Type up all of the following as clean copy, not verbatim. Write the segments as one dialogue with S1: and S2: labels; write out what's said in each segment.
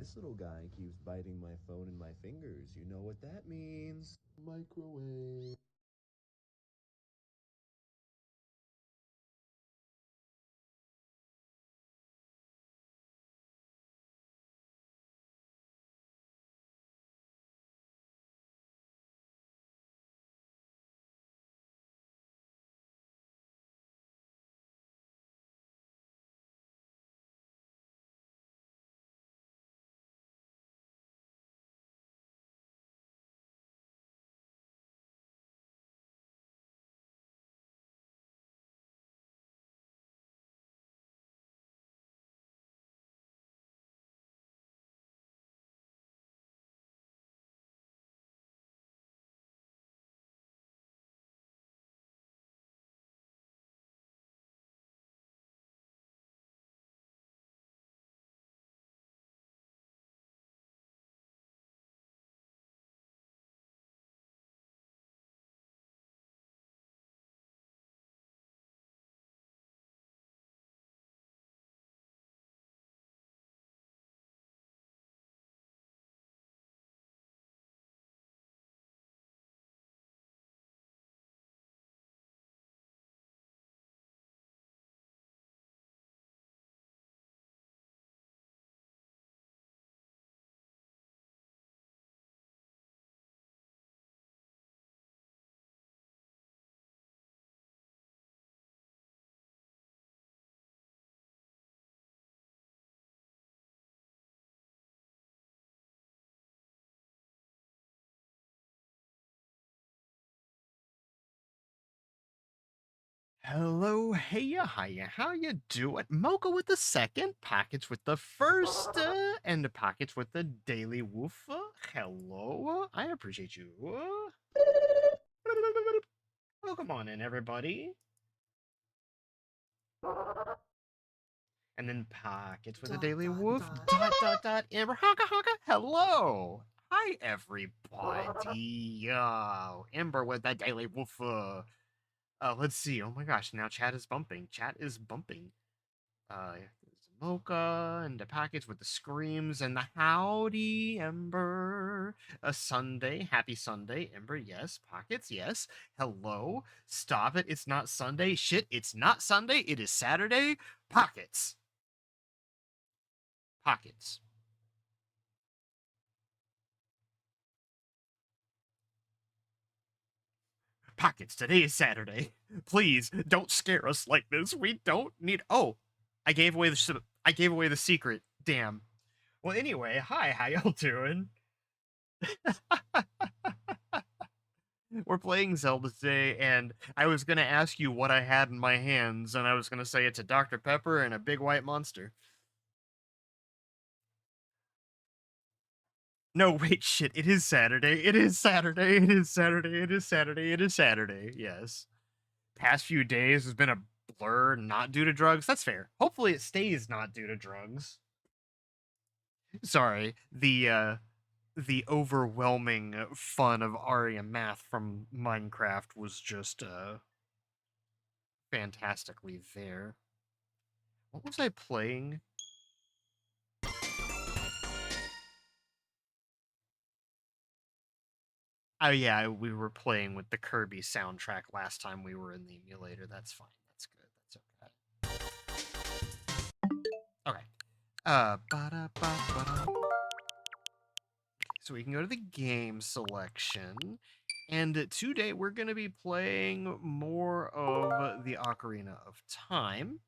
S1: This little guy keeps biting my phone and my fingers. You know what that means. Microwave.
S2: Hello, heya, hiya, how you doing? Mocha with the second, Pockets with the first, and Pockets with the daily woof. Hello, I appreciate you. Welcome on in, everybody. And then Pockets with the daily woof. Dot, dot, dot, Amber, honka, honka. Hello. Hi, everybody. Yo, Amber with the daily woof. Let's see. Oh my gosh, now chat is bumping. Chat is bumping. There's Mocha and the package with the screams and the howdy, Ember. A Sunday, happy Sunday, Ember. Yes, pockets. Yes. Hello. Stop it. It's not Sunday. Shit. It's not Sunday. It is Saturday. Pockets. Pockets. Pockets. Today is Saturday. Please don't scare us like this. We don't need. Oh, I gave away the secret. Damn. Well, anyway, hi. How y'all doing? We're playing Zelda today, and I was gonna ask you what I had in my hands, and I was gonna say it's a Dr. Pepper and a big white monster. No, wait, shit, it is Saturday. It is Saturday. It is Saturday. It is Saturday. It is Saturday. Yes. Past few days has been a blur, not due to drugs. That's fair. Hopefully it stays not due to drugs. Sorry, the overwhelming fun of Aria math from Minecraft was just fantastically there. What was I playing? Oh yeah, we were playing with the Kirby soundtrack last time we were in the emulator. That's fine. That's good. That's okay. Okay. Ba-da-ba-ba-da. So we can go to the game selection. And today we're going to be playing more of the Ocarina of Time.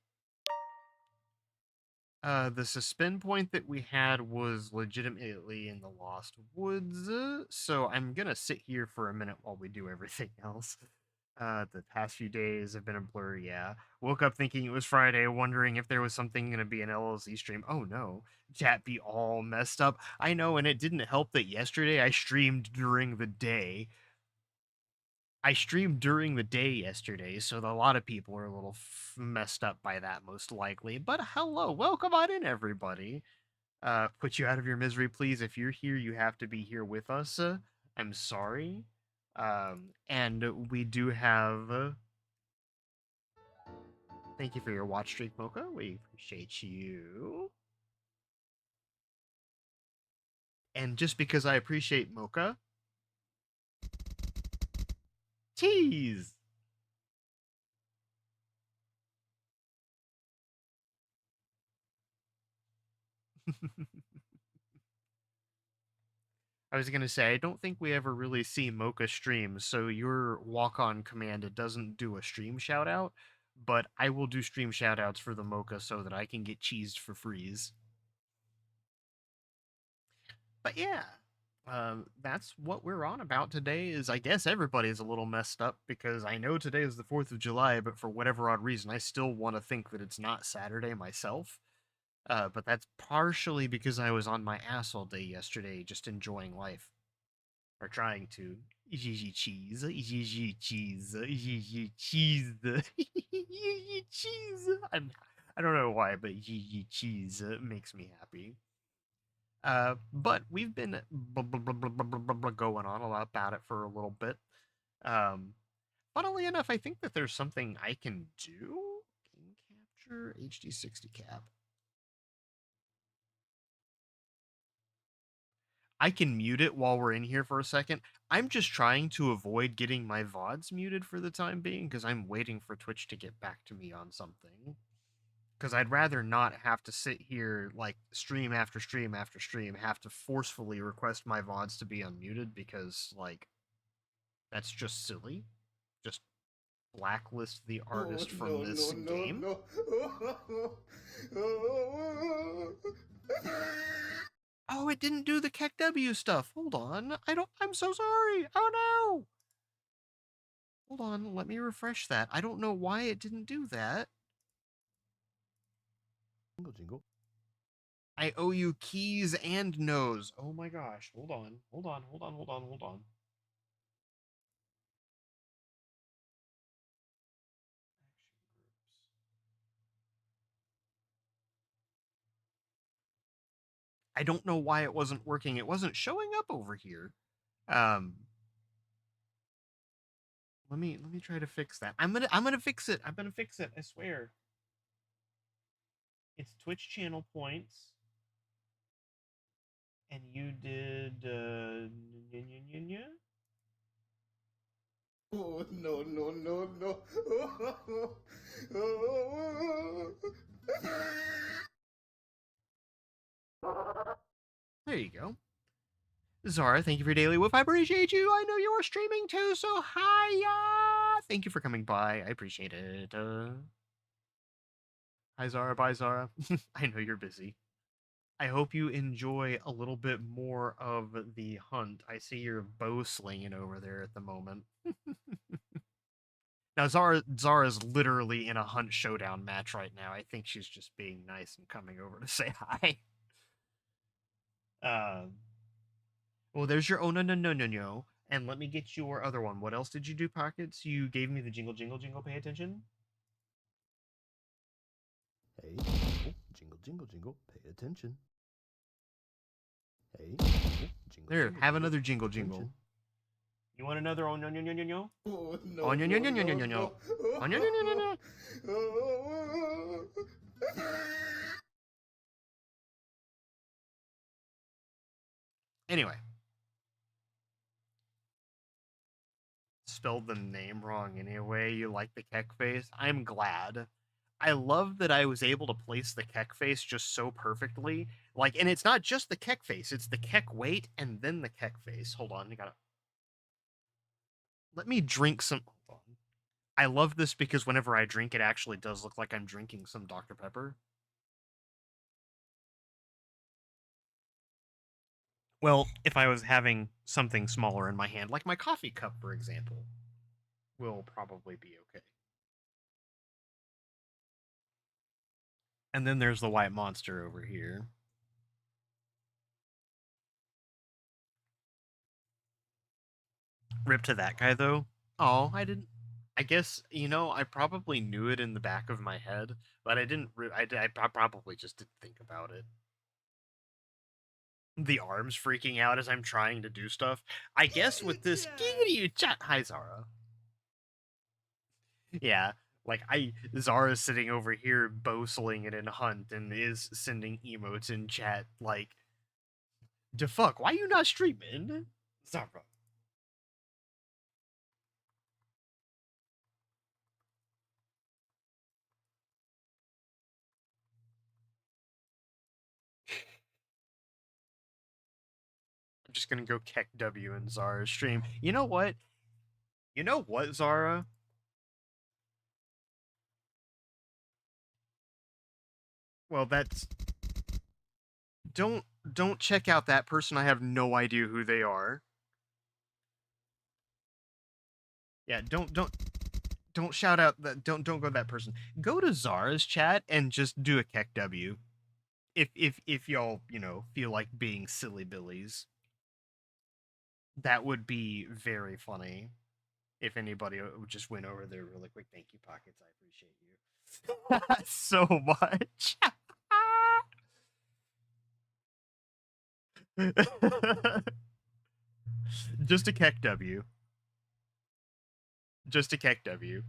S2: The suspend point that we had was legitimately in the Lost Woods, so I'm gonna sit here for a minute while we do everything else. The past few days have been a blur, yeah. Woke up thinking it was Friday, wondering if there was something gonna be an LLC stream. Oh no, chat be all messed up. I know, and it didn't help that yesterday I streamed during the day. I streamed during the day yesterday, so a lot of people are a little messed up by that, most likely. But hello, welcome on in, everybody. Put you out of your misery, please. If you're here, you have to be here with us. I'm sorry. And we do have. Thank you for your watch streak, Mocha. We appreciate you. And just because I appreciate mocha, cheese. I was gonna say, I don't think we ever really see Mocha streams, so your walk-on command, it doesn't do a stream shout-out, but I will do stream shout-outs for the Mocha so that I can get cheesed for freeze. But yeah, that's what we're on about today. Is I guess everybody's a little messed up because I know today is the 4th of July, but for whatever odd reason, I still want to think that it's not Saturday myself. But that's partially because I was on my ass all day yesterday, just enjoying life. Or trying to. Cheese, cheese, cheese, cheese. I don't know why, but cheese makes me happy. But we've been going on a lot about it for a little bit. Funnily enough, I think that there's something I can do. Game capture HD60 cap. I can mute it while we're in here for a second. I'm just trying to avoid getting my VODs muted for the time being because I'm waiting for Twitch to get back to me on something. Because I'd rather not have to sit here, like, stream after stream after stream, have to forcefully request my VODs to be unmuted because, like, that's just silly. Just blacklist the artist from this game.
S1: No.
S2: Oh, it didn't do the KEKW stuff. Hold on. I'm so sorry. Oh no. Hold on, let me refresh that. I don't know why it didn't do that.
S1: Jingle, jingle.
S2: I owe you keys and nose. Oh my gosh. Hold on. I don't know why it wasn't working. It wasn't showing up over here. Um let me try to fix that. I'm gonna fix it. I'm gonna fix it. I swear. It's Twitch channel points. And you did
S1: Oh, no.
S2: There you go. Zara, thank you for your daily woof. I appreciate you. I know you are streaming too, so hiya! Thank you for coming by. I appreciate it. Hi, Zara. Bye, Zara. I know you're busy. I hope you enjoy a little bit more of the hunt. I see your bow slinging over there at the moment. Now, Zara's literally in a hunt showdown match right now. I think she's just being nice and coming over to say hi. Well, there's your oh no. And let me get your other one. What else did you do, Pockets? You gave me the jingle. Pay attention.
S1: Hey, jingle, pay attention. Hey, jingle,
S2: There, have another
S1: pay
S2: jingle.
S1: attention.
S2: You want another oh no?
S1: Oh,
S2: Oh no. Oh no. Anyway, spelled the name wrong anyway. You like the keck face? I'm glad. I love that I was able to place the keck face just so perfectly. Like, and it's not just the keck face, it's the keck weight and then the keck face. Hold on, I gotta. Let me drink some. Hold on. I love this because whenever I drink, it actually does look like I'm drinking some Dr. Pepper. Well, if I was having something smaller in my hand, like my coffee cup, for example, will probably be okay. And then there's the white monster over here. Rip to that guy, though. Oh, I didn't. I guess, I probably knew it in the back of my head, but I didn't. I probably just didn't think about it. The arms freaking out as I'm trying to do stuff. I guess with this. Giggity chat. Hi, Zara. Yeah, like Zara's sitting over here bowsling it in Hunt and is sending emotes in chat like Da fuck, why you not streaming? Zara. I'm just gonna go keck W in Zara's stream. You know what? You know what, Zara? Well, that's don't don't check out that person. I have no idea who they are. Yeah, don't shout out that don't go to that person. Go to Zara's chat and just do a keck W. If y'all, feel like being silly billies. That would be very funny if anybody would just went over there really quick. Thank you, Pockets. I appreciate you so much. Just a keck W. Just a keck W.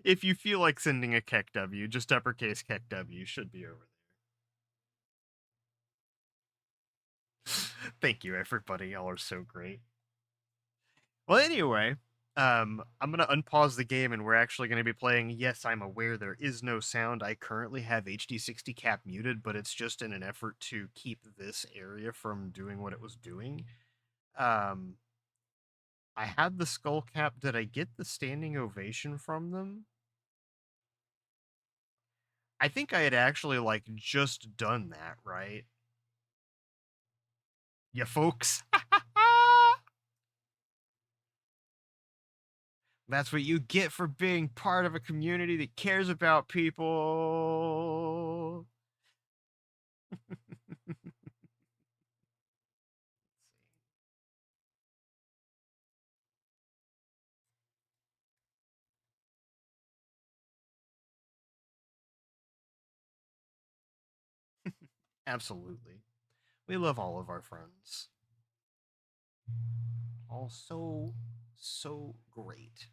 S2: If you feel like sending a keck W, just uppercase keck W should be over there. Thank you, everybody. Y'all are so great. Well, anyway, I'm gonna unpause the game, and we're actually gonna be playing. Yes, I'm aware there is no sound. I currently have HD60 cap muted, but it's just in an effort to keep this area from doing what it was doing. Um, I had the skull cap. Did I get the standing ovation from them? I think I had actually just done that, right? Yeah, folks. That's what you get for being part of a community that cares about people. Absolutely. We love all of our friends. All so, so great.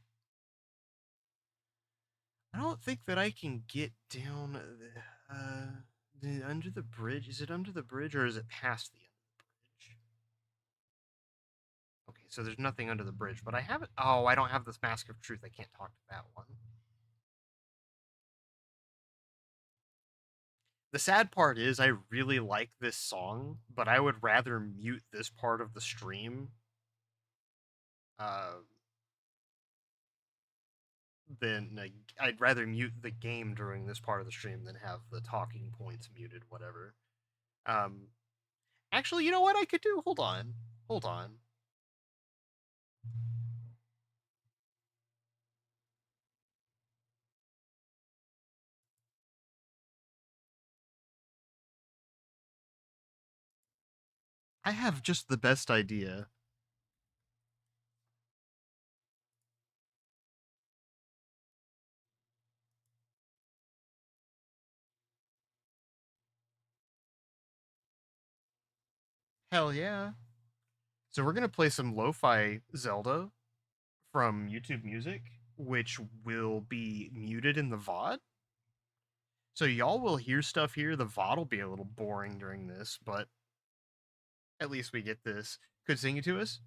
S2: I don't think that I can get down under the bridge. Is it under the bridge or is it past the end of the bridge? Okay, so there's nothing under the bridge, but I have it. Oh, I don't have this Mask of Truth. I can't talk to that one. The sad part is I really like this song, but I would rather mute this part of the stream uh, than I'd rather mute the game during this part of the stream than have the talking points muted, whatever. Um, Actually, you know what I could do? Hold on. Hold on. I have just the best idea. Hell yeah. So we're gonna play some lo-fi Zelda from YouTube Music, which will be muted in the VOD. So y'all will hear stuff here. The VOD will be a little boring during this, but at least we get this. Could sing it to us?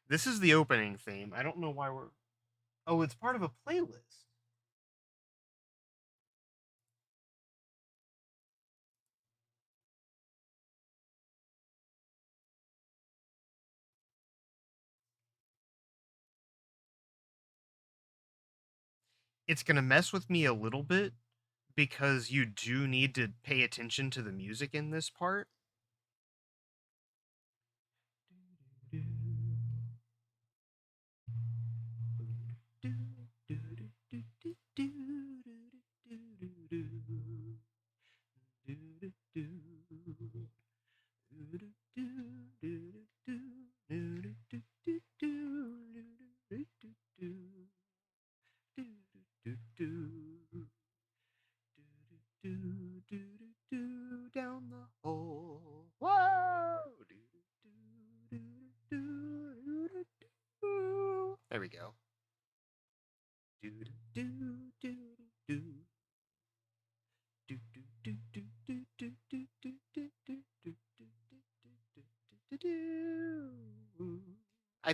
S2: This is the opening theme. I don't know why we're. Oh, it's part of a playlist. It's gonna mess with me a little bit because you do need to pay attention to the music in this part.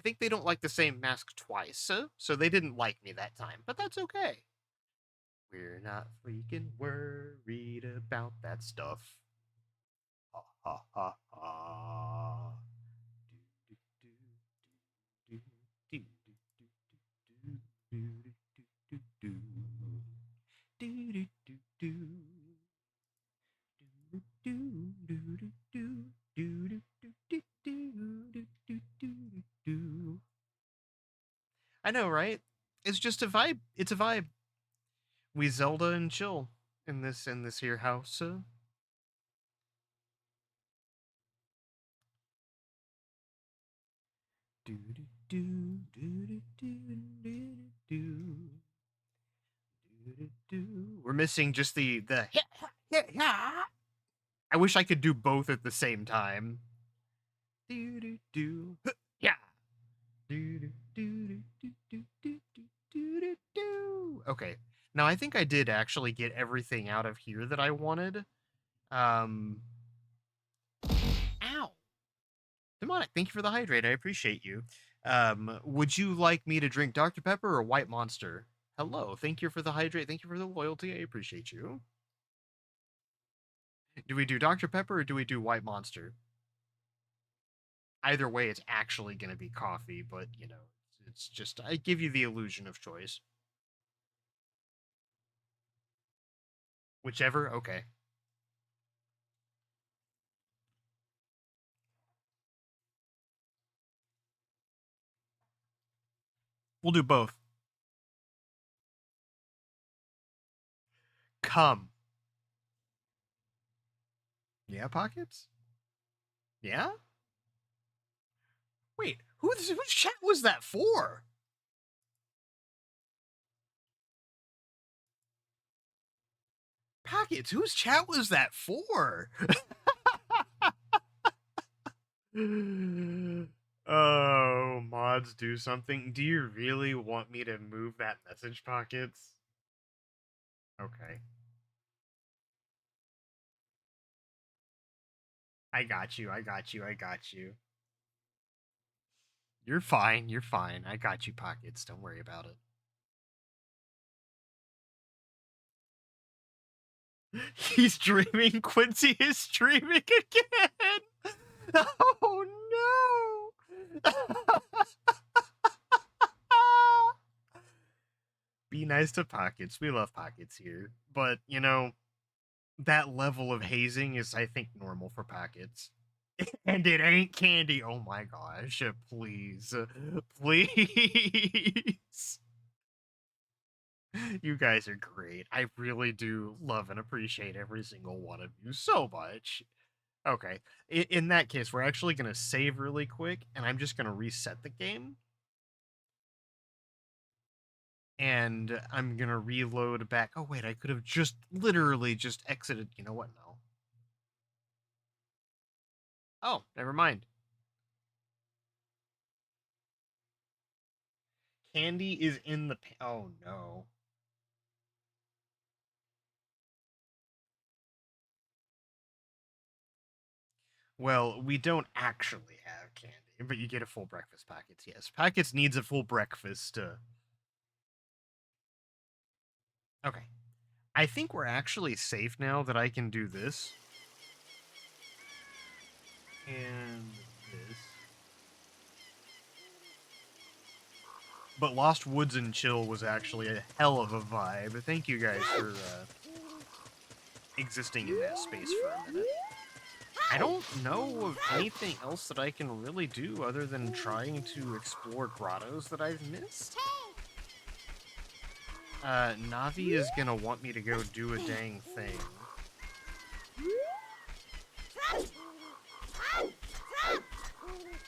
S2: think they don't like the same mask twice, so they didn't like me that time, but that's okay. We're not freaking worried about that stuff. Ha ha ha ha. I know, right? It's just a vibe. It's a vibe. We Zelda and chill in this here house. We're missing just the. I wish I could do both at the same time. Yeah. Okay. Now I think I did actually get everything out of here that I wanted. Ow. Demonic, thank you for the hydrate. I appreciate you. Would you like me to drink Dr. Pepper or White Monster? Hello. Thank you for the hydrate. Thank you for the loyalty. I appreciate you. Do we do Dr. Pepper or do we do White Monster? Either way, it's actually going to be coffee, but, you know, it's just, I give you the illusion of choice. Whichever? Okay. We'll do both. Come. Yeah, Pockets? Yeah? Wait, whose chat was that for? Pockets, whose chat was that for? Oh, mods do something. Do you really want me to move that message, Pockets? Okay. I got you, I got you, I got you. You're fine, you're fine. I got you, Pockets. Don't worry about it. He's dreaming. Quincy is streaming again. Oh no. Be nice to Pockets. We love Pockets here. But, you know, that level of hazing is, I think, normal for Pockets. And it ain't candy. Oh my gosh. Please. Please. You guys are great. I really do love and appreciate every single one of you so much. Okay. In that case, we're actually going to save really quick, and I'm just going to reset the game. And I'm going to reload back. Oh, wait, I could have just literally just exited. You know what? No. Oh, never mind. Candy is in the... Oh, no. Well, we don't actually have candy, but you get a full breakfast packets. Yes, packets needs a full breakfast. Okay. I think we're actually safe now that I can do this. And this. But Lost Woods and Chill was actually a hell of a vibe. Thank you guys for existing in that space for a minute. I don't know of anything else that I can really do other than trying to explore grottos that I've missed. Navi is gonna want me to go do a dang thing.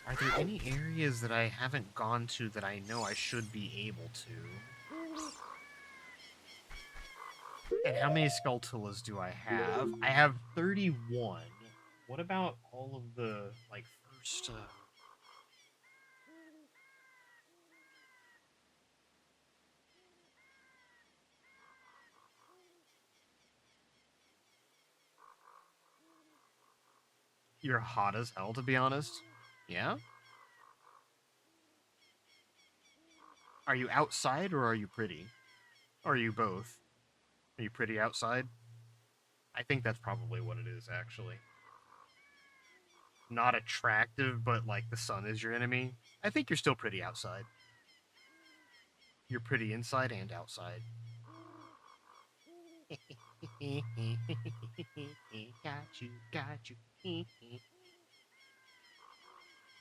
S2: Are there any areas that I haven't gone to that I know I should be able to? And how many Skulltulas do I have? I have 31. What about all of the, like, first... You're hot as hell, to be honest. Yeah? Are you outside or are you pretty? Or are you both? Are you pretty outside? I think that's probably what it is, actually. Not attractive, but like the sun is your enemy. I think you're still pretty outside. You're pretty inside and outside. Got you, got you.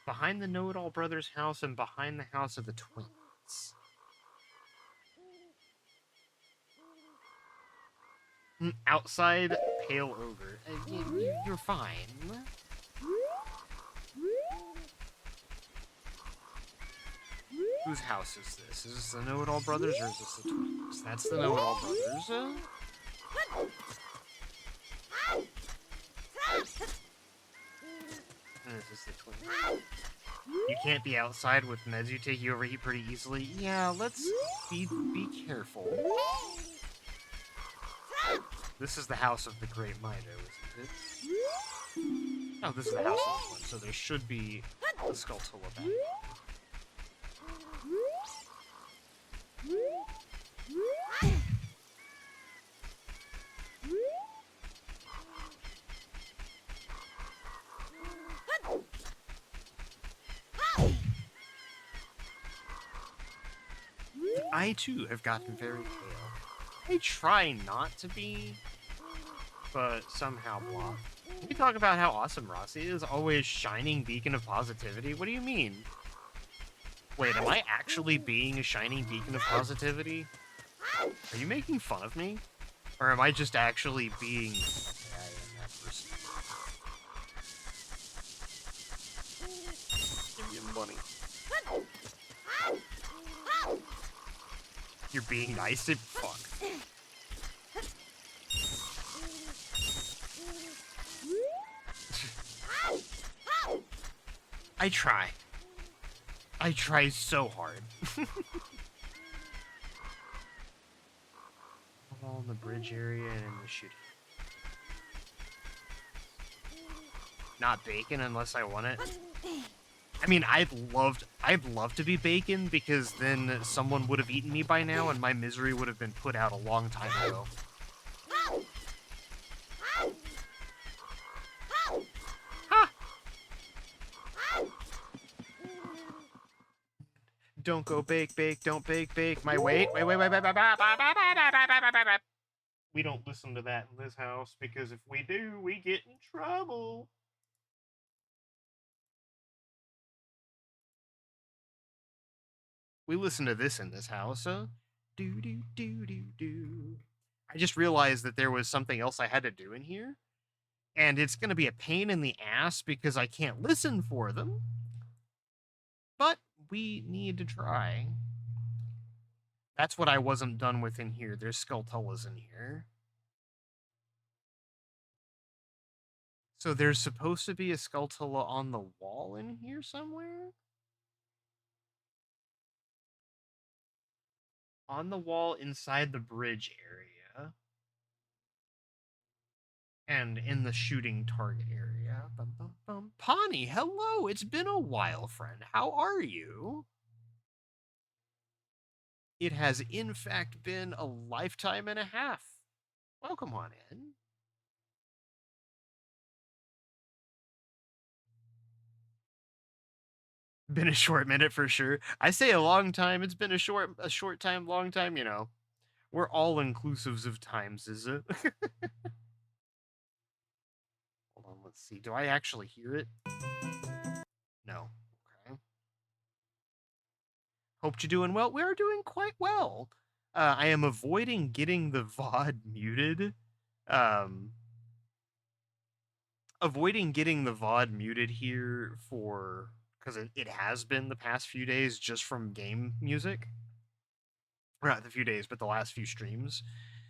S2: Behind the Know-It-All Brothers house and behind the house of the twins. Outside, pale ogre. You're fine. Whose house is this? Is this the Know-It-All Brothers or is this the twins? That's the Know-It-All Brothers. And this is the twins. You can't be outside with meds you take, you overheat pretty easily. Yeah, let's be careful. This is the house of the Great Mido, isn't it? Oh, this is the house of this one, so there should be a Skulltula back. I too have gotten very pale. I try not to be, but somehow blah. Can we talk about how awesome Rossi is? Always shining beacon of positivity? What do you mean? Wait, am I actually being a shining beacon of positivity? Are you making fun of me? Or am I just actually being... Okay, I am that person. Give me money. You're being nice to... Fuck. I try. I try so hard. All in the bridge area and in the shooting. Not bacon unless I want it. I mean, I'd love to be bacon because then someone would have eaten me by now and my misery would have been put out a long time ago. Ha! Don't go bake, don't bake. My wait. We don't listen to that in this house because if we do, we get in trouble. We listen to this in this house. Do do do do do. I just realized that there was something else I had to do in here, and it's going to be a pain in the ass because I can't listen for them. But we need to try. That's what I wasn't done with in here. There's Skulltulas in here. So there's supposed to be a Skulltula on the wall in here somewhere? On the wall inside the bridge area. And in the shooting target area. Bum, bum, bum. Pawnee, hello! It's been a while, friend. How are you? It has, in fact, been a lifetime and a half. Welcome on in. Been a short minute for sure. I say a long time. It's been a short time, long time, you know. We're all inclusives of times, is it? Hold on, let's see. Do I actually hear it? No. Okay. Hope you're doing well. We are doing quite well. I am avoiding getting the VOD muted. Um, avoiding getting the VOD muted here for... Because it has been the past few days just from game music. Or not the few days, but the last few streams.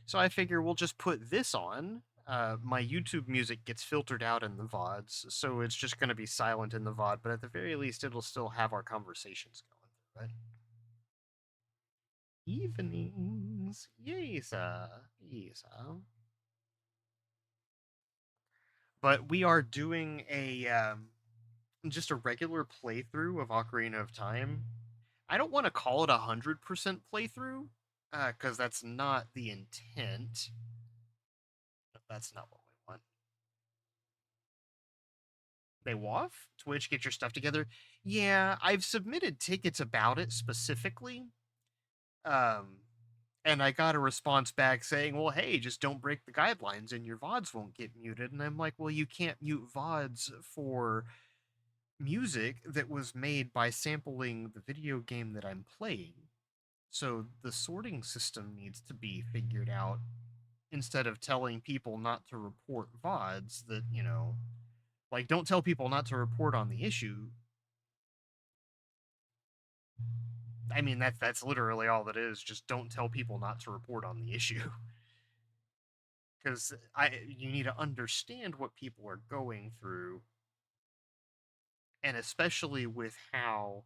S2: So I figure we'll just put this on. My YouTube music gets filtered out in the VODs, so it's just going to be silent in the VOD, but at the very least, it'll still have our conversations going through it. Evenings. Yes, yes. But we are doing a just a regular playthrough of Ocarina of Time. I don't want to call it 100% playthrough, because that's not the intent. That's not what we want. They waff? Twitch, get your stuff together. Yeah, I've submitted tickets about it specifically. Um, and I got a response back saying, well, hey, just don't break the guidelines and your VODs won't get muted. And I'm like, well, you can't mute VODs for music that was made by sampling the video game that I'm playing. So the sorting system needs to be figured out instead of telling people not to report VODs that, like, don't tell people not to report on the issue. I mean, that's literally all that is. Just don't tell people not to report on the issue. Because you need to understand what people are going through, and especially with how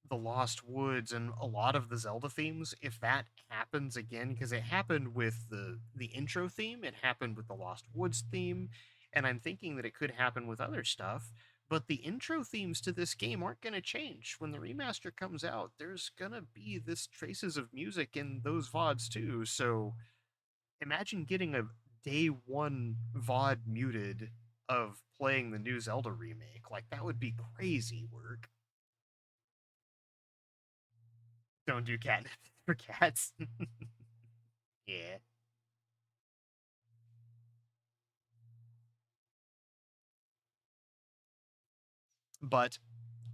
S2: the Lost Woods and a lot of the Zelda themes, if that happens again, because it happened with the intro theme, it happened with the Lost Woods theme, and I'm thinking that it could happen with other stuff. But the intro themes to this game aren't going to change. When the remaster comes out, there's going to be this traces of music in those VODs too. So imagine getting a day one VOD muted of playing the new Zelda remake. Like, that would be crazy work. Don't do catnip for cats. Yeah. But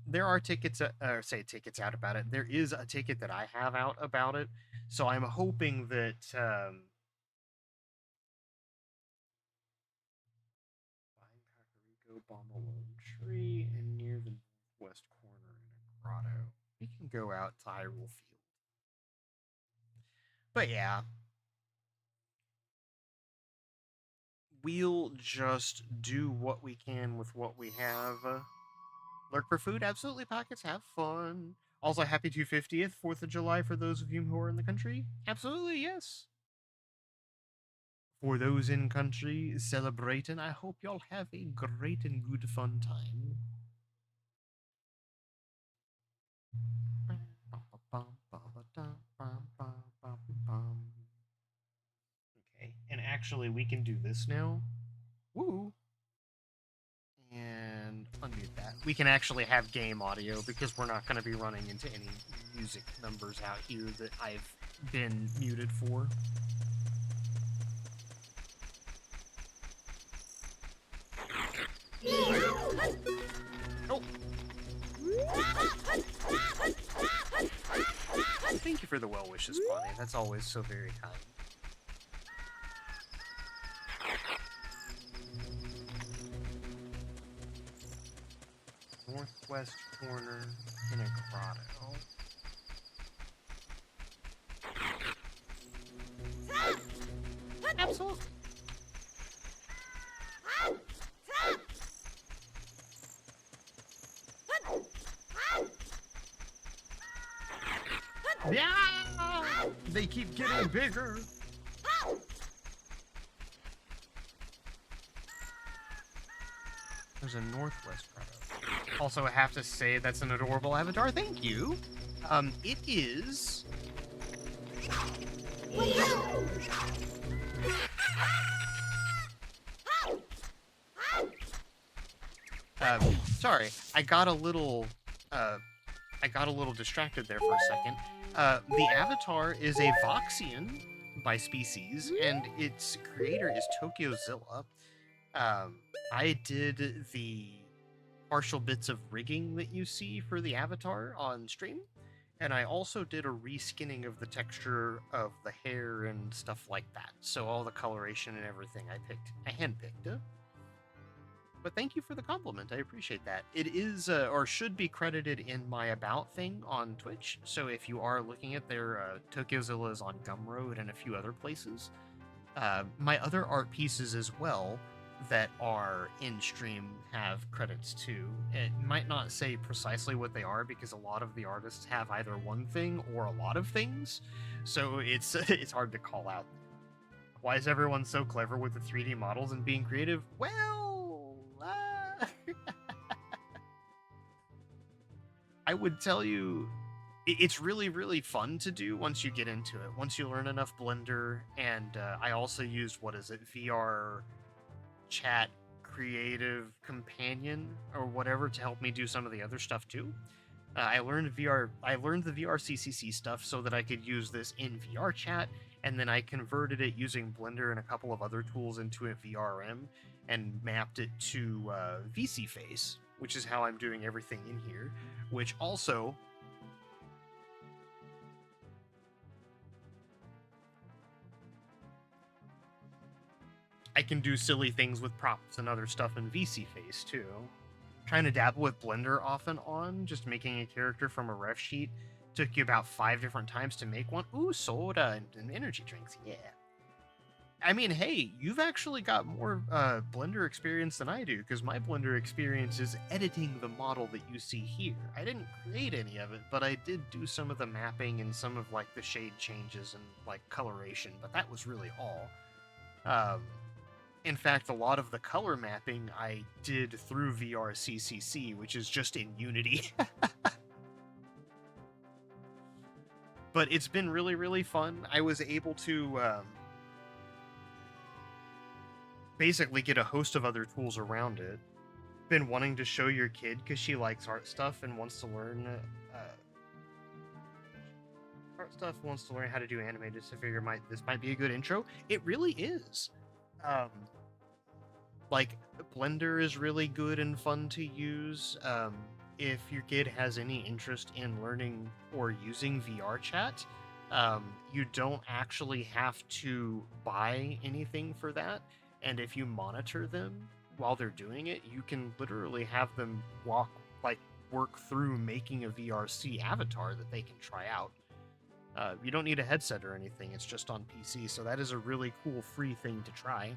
S2: there are tickets, or say tickets out about it. There is a ticket that I have out about it. So I'm hoping that find Kakariko, bomb a lone tree, and near the northwest corner in a grotto. We can go out to Hyrule Field. But yeah, we'll just do what we can with what we have. Lurk for food, absolutely. Pockets, have fun. Also, happy 250th, 4th of July for those of you who are in the country. Absolutely, yes. For those in country celebrating, I hope y'all have a great and good fun time. Okay, and actually, we can do this now. Woo! And unmute that. We can actually have game audio because we're not going to be running into any music numbers out here that I've been muted for. Oh. Thank you for the well wishes, Bonnie. That's always so very kind. Northwest corner in a grotto. Absolutely. Yeah! They keep getting bigger. There's a northwest grotto. Also, I have to say that's an adorable avatar. Thank you. It is. Sorry, I got a little distracted there for a second. The avatar is a Voxian by species, and its creator is TokyoZilla. I did the partial bits of rigging that you see for the avatar on stream, and I also did a reskinning of the texture of the hair and stuff like that. So all the coloration and everything I handpicked. But thank you for the compliment. I appreciate that. It is, or should be credited in my About thing on Twitch. So if you are looking at their TokyoZilla is on Gumroad and a few other places. My other art pieces as well that are in stream have credits too. It might not say precisely what they are because a lot of the artists have either one thing or a lot of things. So it's it's hard to call out. Why is everyone so clever with the 3D models and being creative? Well, I would tell you it's really, really fun to do once you get into it. Once you learn enough Blender, and I also used, what is it, VR chat creative companion or whatever to help me do some of the other stuff too. I learned the VR CCC stuff so that I could use this in VR chat, and then I converted it using Blender and a couple of other tools into a VRM and mapped it to VC Face, which is how I'm doing everything in here, which also I can do silly things with props and other stuff in VC Face too. Trying to dabble with Blender off and on, just making a character from a ref sheet took you about 5 different times to make one. Ooh, soda and energy drinks, yeah. I mean, hey, you've actually got more Blender experience than I do, because my Blender experience is editing the model that you see here. I didn't create any of it, but I did do some of the mapping and some of like the shade changes and like coloration, but that was really all. In fact, a lot of the color mapping I did through VRCCC, which is just in Unity. But it's been really, really fun. I was able to basically get a host of other tools around it. Been wanting to show your kid because she likes art stuff and wants to learn how to do anime, just to figure this might be a good intro. It really is. Like, Blender is really good and fun to use. If your kid has any interest in learning or using VR chat, you don't actually have to buy anything for that. And if you monitor them while they're doing it, you can literally have them work through making a VRC avatar that they can try out. You don't need a headset or anything, it's just on PC, so that is a really cool free thing to try.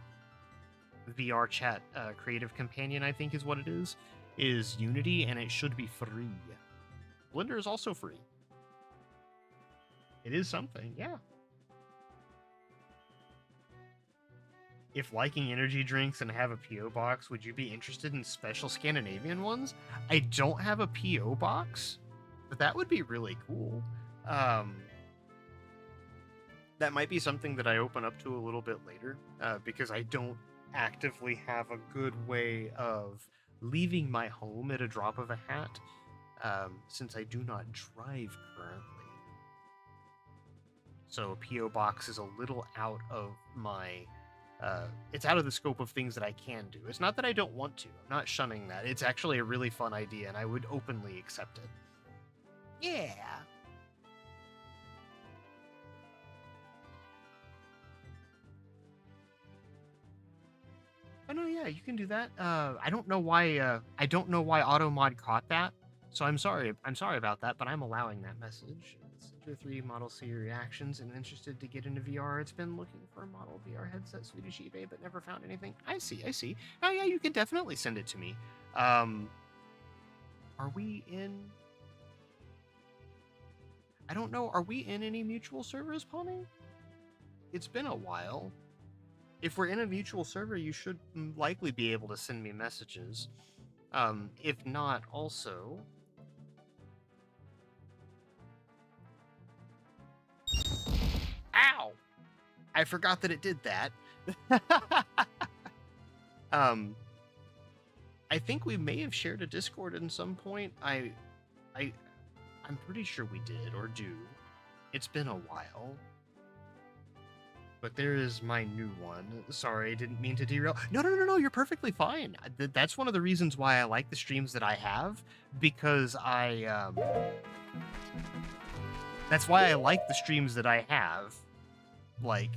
S2: VR chat creative companion, I think is what it is Unity, and it should be free. Blender is also free. It is something, yeah. If liking energy drinks and have a P.O. box, would you be interested in special Scandinavian ones? I don't have a P.O. box, but that would be really cool. That might be something that I open up to a little bit later, because I don't actively have a good way of leaving my home at a drop of a hat, since I do not drive currently. So a P.O. box is a little out of my... it's out of the scope of things that I can do. It's not that I don't want to. I'm not shunning that. It's actually a really fun idea, and I would openly accept it. Yeah! Oh no, yeah, you can do that. I don't know why AutoMod caught that, so I'm sorry about that, but I'm allowing that message. Your 3D model, see your reactions, and interested to get into VR. It's been looking for a model VR headset, Swedish eBay, but never found anything. I see. Oh yeah, you can definitely send it to me. Are we in... I don't know, are we in any mutual servers, Pawning? It's been a while. If we're in a mutual server, you should likely be able to send me messages. If not, also... Ow! I forgot that it did that. I think we may have shared a Discord at some point. I'm pretty sure we did, or do. It's been a while. But there is my new one. Sorry, I didn't mean to derail. No, you're perfectly fine. That's one of the reasons why I like the streams that I have, because that's why I like the streams that I have. Like,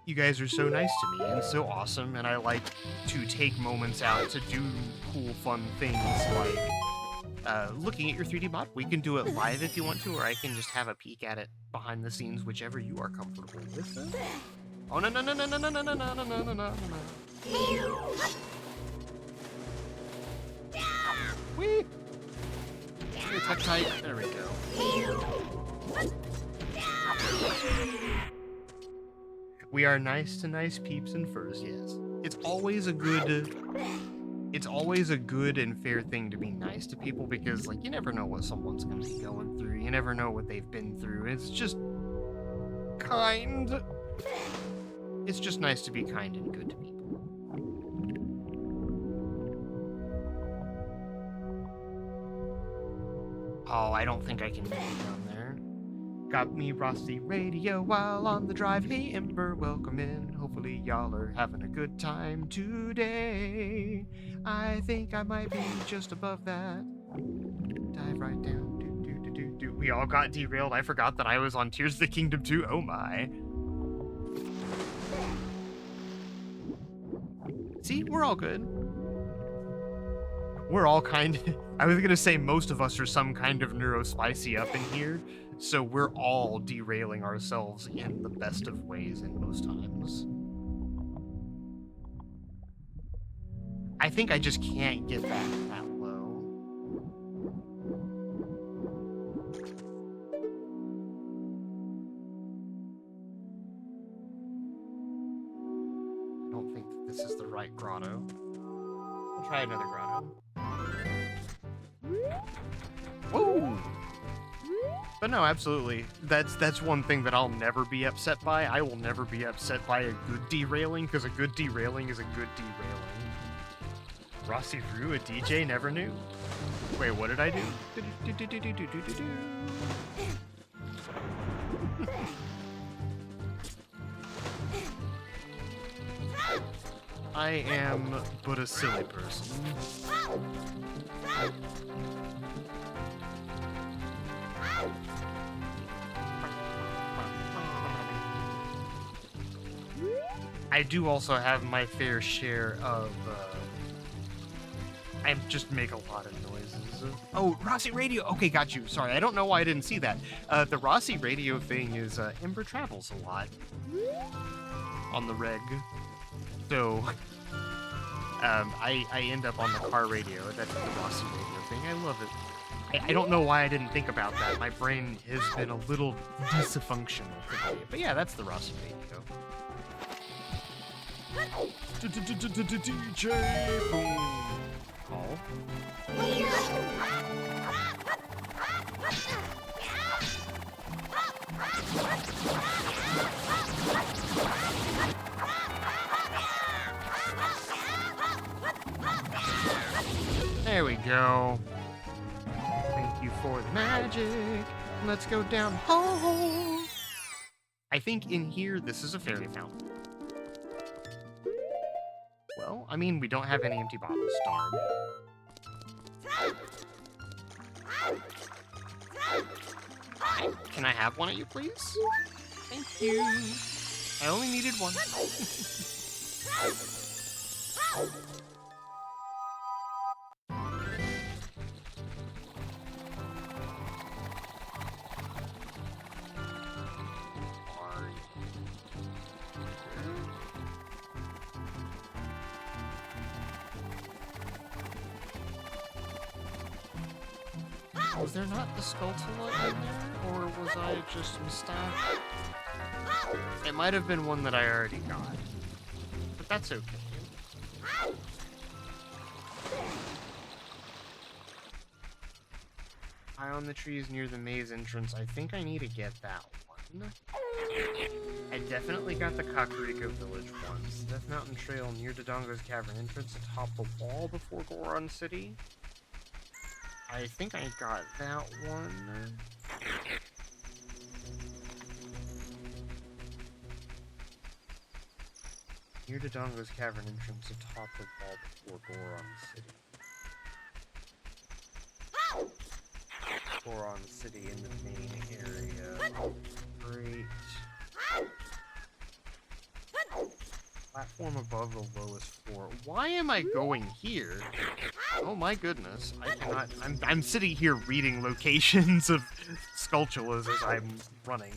S2: you guys are so nice to me and so awesome, and I like to take moments out to do cool, fun things like looking at your 3D mod. We can do it live if you want to, or I can just have a peek at it behind the scenes, whichever you are comfortable with. Oh, no. Whee! Tuck tight. There we go. We are nice to nice peeps and furs, yes. It's always a good... it's always a good and fair thing to be nice to people because, like, you never know what someone's going to be going through. You never know what they've been through. It's just kind. It's just nice to be kind and good to people. Oh, I don't think I can make it down there. Got me Rossi Radio while on the drive. Hey, Ember, welcome in. Hopefully y'all are having a good time today. I think I might be just above that. Dive right down. Do. We all got derailed. I forgot that I was on Tears of the Kingdom 2. Oh my. See, we're all good. We're all kind of... I was going to say most of us are some kind of neurospicy up in here, so we're all derailing ourselves in the best of ways in most times. I think I just can't get back that low. I don't think that this is the right grotto. I'll try another grotto. Whoa! But no, absolutely. That's one thing that I'll never be upset by. I will never be upset by a good derailing, because a good derailing is a good derailing. Rossi Rue, a DJ, never knew. Wait, what did I do? I am but a silly person. I do also have my fair share of, I just make a lot of noises. Oh, Rossi Radio! Okay, got you. Sorry, I don't know why I didn't see that. The Rossi Radio thing is, Ember travels a lot on the reg. So, I end up on the car radio. That's the Rossi Radio thing. I love it. I don't know why I didn't think about that. My brain has been a little dysfunctional today. But yeah, that's the Rossi Radio. DJ Boom. Oh. There we go. Thank you for the magic. Let's go down home. I think in here, this is a fairy fountain. Well, I mean, we don't have any empty bottles, darn. Can I have one of you, please? Thank you. I only needed one. Was there not the Skulltula in there, or was I just mistaken? It might have been one that I already got, but that's okay. High on the trees near the maze entrance. I think I need to get that one. I definitely got the Kakariko Village ones. Death Mountain Trail near Dodongo's Cavern entrance atop the wall before Goron City. I think I got that one. Near Dodongo's Cavern entrance atop the wall before Goron City. Goron City in the main area. Great. Platform above the lowest floor. Why am I going here? Oh my goodness. I cannot. I'm sitting here reading locations of Skulltulas as I'm running.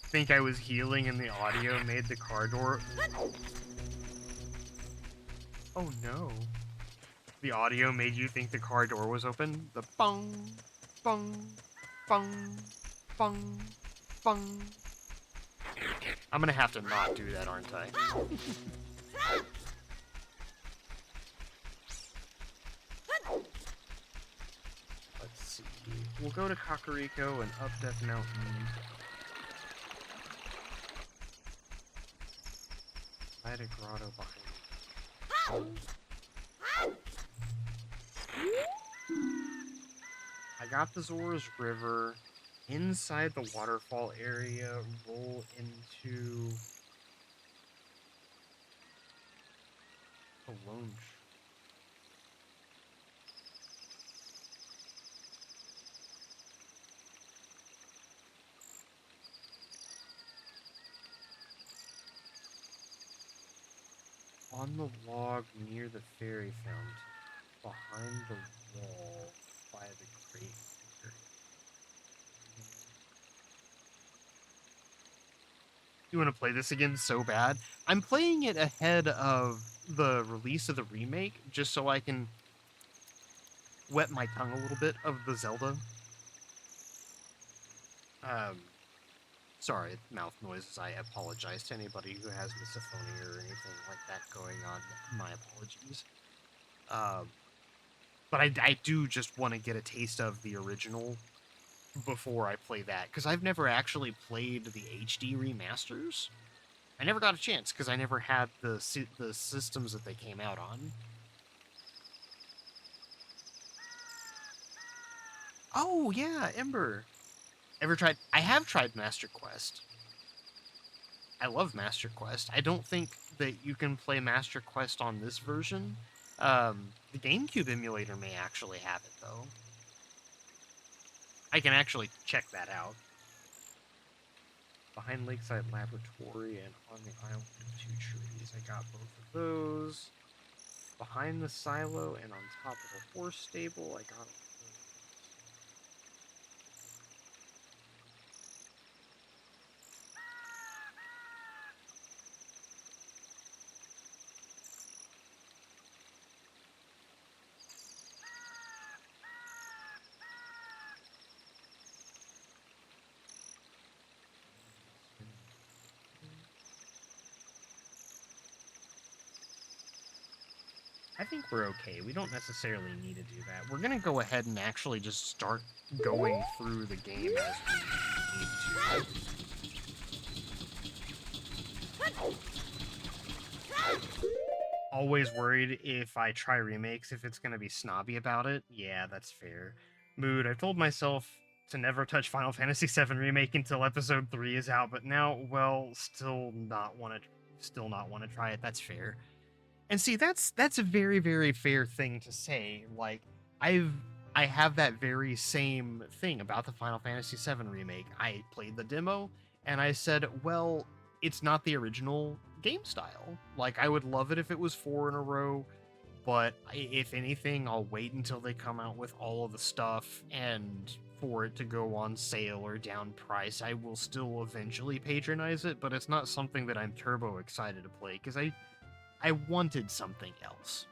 S2: Think I was healing and the audio made the car door. Oh no. The audio made you think the car door was open? The bung, bung, bung, bung, bung. I'm gonna have to not do that, aren't I? we'll go to Kakariko and up Death Mountain. Find a grotto behind it. I got the Zora's River. Inside the waterfall area, roll into the lounge. On the log near the fairy fountain, behind the wall by the great figure. You want to play this again so bad? I'm playing it ahead of the release of the remake, just so I can wet my tongue a little bit of the Zelda. Sorry, mouth noises. I apologize to anybody who has misophonia or anything like that going on. My apologies. But I do just want to get a taste of the original before I play that, because I've never actually played the HD remasters. I never got a chance, because I never had the systems that they came out on. Oh, yeah, Ember. Ever tried? I have tried Master Quest. I love Master Quest. I don't think that you can play Master Quest on this version. The GameCube emulator may actually have it, though. I can actually check that out. Behind Lakeside Laboratory and on the Island of Two Trees. I got both of those. Behind the silo and on top of the horse stable, I got I think we're okay. We don't necessarily need to do that. We're going to go ahead and actually just start going through the game as we need to. Always worried if I try remakes if it's going to be snobby about it. Yeah, that's fair. Mood, I've told myself to never touch Final Fantasy VII Remake until Episode 3 is out, but now, well, still not want to try it. That's fair. And see, that's a very, very fair thing to say. Like, I have that very same thing about the Final Fantasy VII remake. I played the demo, and I said, well, it's not the original game style. Like, I would love it if it was 4 in a row, but if anything, I'll wait until they come out with all of the stuff, and for it to go on sale or down price, I will still eventually patronize it, but it's not something that I'm turbo excited to play, because I wanted something else.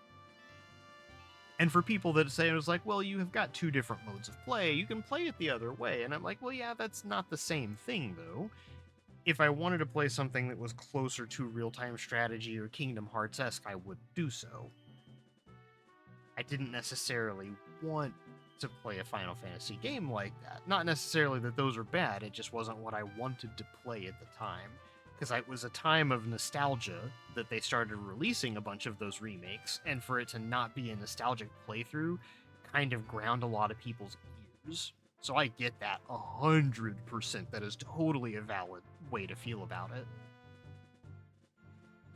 S2: And for people that say, it was like, well, you have got 2 different modes of play, you can play it the other way. And I'm like, well, yeah, that's not the same thing, though. If I wanted to play something that was closer to real-time strategy or Kingdom Hearts-esque, I would do so. I didn't necessarily want to play a Final Fantasy game like that. Not necessarily that those are bad, it just wasn't what I wanted to play at the time. Because it was a time of nostalgia that they started releasing a bunch of those remakes, and for it to not be a nostalgic playthrough kind of ground a lot of people's gears. So I get that 100%. That is totally a valid way to feel about it.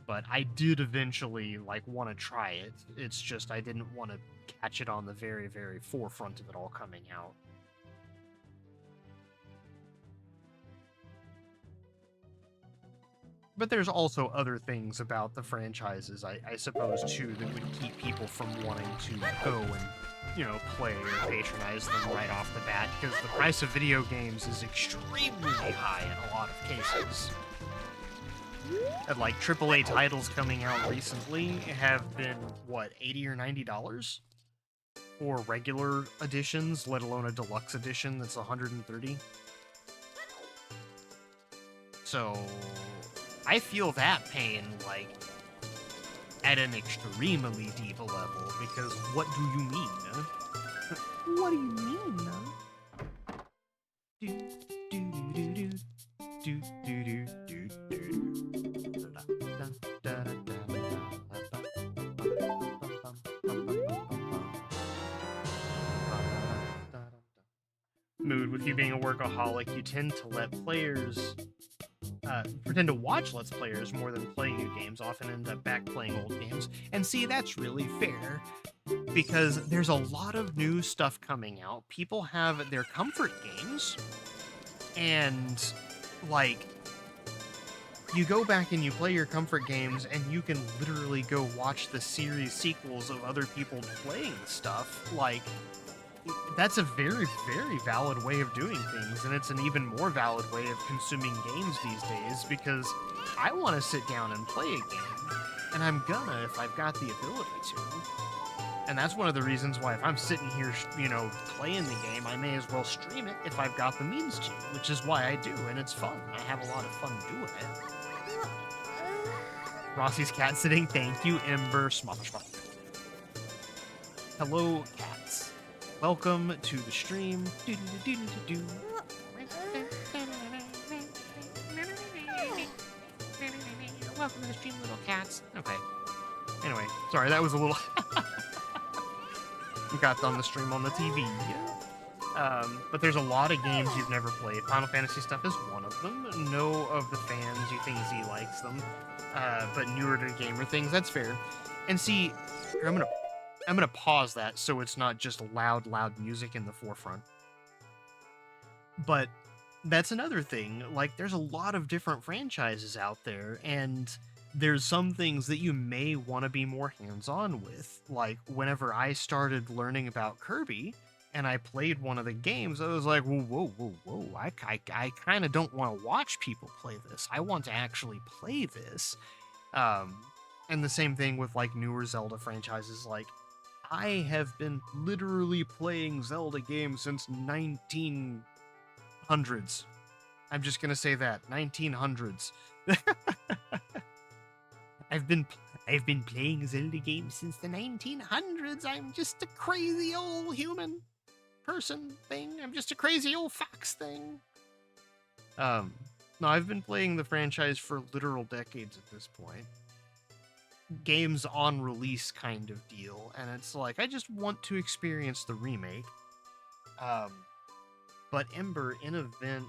S2: But I did eventually want to try it. It's just I didn't want to catch it on the very, very forefront of it all coming out. But there's also other things about the franchises, I suppose, too, that would keep people from wanting to go and, play or patronize them right off the bat, because the price of video games is extremely high in a lot of cases. And, AAA titles coming out recently have been, $80 or $90? For regular editions, let alone a deluxe edition that's $130? So I feel that pain, at an extremely deep level, because what do you mean? What do you mean? mood, with you being a workaholic, you tend to let players pretend to watch Let's Players more than play new games, often end up back playing old games. And see, that's really fair, because there's a lot of new stuff coming out. People have their comfort games, and, like, you go back and you play your comfort games, and you can literally go watch the series sequels of other people playing stuff. Like, that's a very, very valid way of doing things, and it's an even more valid way of consuming games these days, because I want to sit down and play a game, and I'm gonna if I've got the ability to. And that's one of the reasons why, if I'm sitting here, playing the game, I may as well stream it if I've got the means to, which is why I do, and it's fun. I have a lot of fun doing it. Rossi's cat sitting, thank you, Ember. Hello, cats. Welcome to the stream. Welcome to the stream, little cats. Okay. Anyway, sorry, that was a little... We got on the stream on the TV. But there's a lot of games you've never played. Final Fantasy stuff is one of them. No of the fans, you think Z likes them. But newer to gamer things, that's fair. And see, I'm gonna pause that so it's not just loud music in the forefront. But that's another thing. Like, there's a lot of different franchises out there, and there's some things that you may want to be more hands-on with. Like, whenever I started learning about Kirby and I played one of the games, I was like, whoa. I kind of don't want to watch people play this. I want to actually play this. And the same thing with, like, newer Zelda franchises. Like, I have been literally playing Zelda games since 1900s. I'm just gonna say that, 1900s. I've been playing Zelda games since the 1900s. I'm just a crazy old human person thing. I'm just a crazy old fox thing. No, I've been playing the franchise for literal decades at this point. Games on release kind of deal, and it's like, I just want to experience the remake. But Ember, in event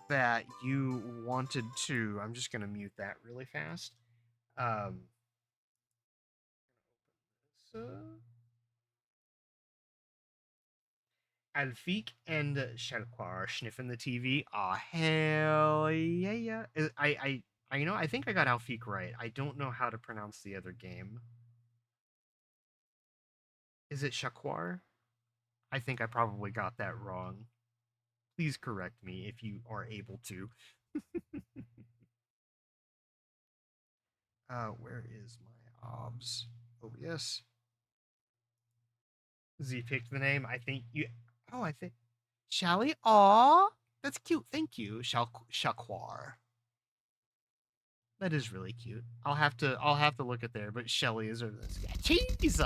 S2: that you wanted to, I'm just gonna mute that really fast. Alfik and Shalquar sniffing the TV. Aw, hell yeah. I think I got Alfik right. I don't know how to pronounce the other game. Is it Shaquar? I think I probably got that wrong. Please correct me if you are able to. Where is my obs? Oh, yes. Z picked the name. I think you... Oh, I think... Shally? Aw! That's cute. Thank you, Shaquar. That is really cute. I'll have to look at there, but Shelly is over this guy. Cheese!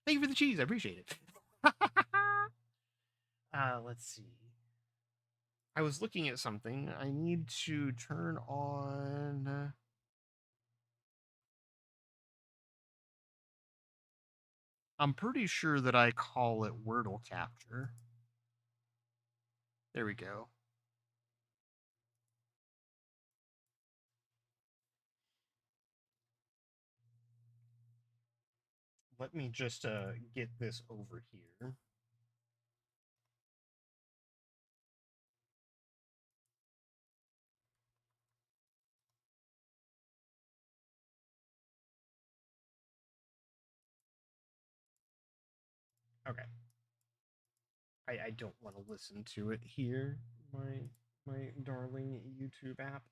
S2: Thank you for the cheese. I appreciate it. Let's see. I was looking at something. I need to turn on... I'm pretty sure that I call it Wordle Capture. There we go. Let me just get this over here. Okay. I don't want to listen to it here, my darling YouTube app.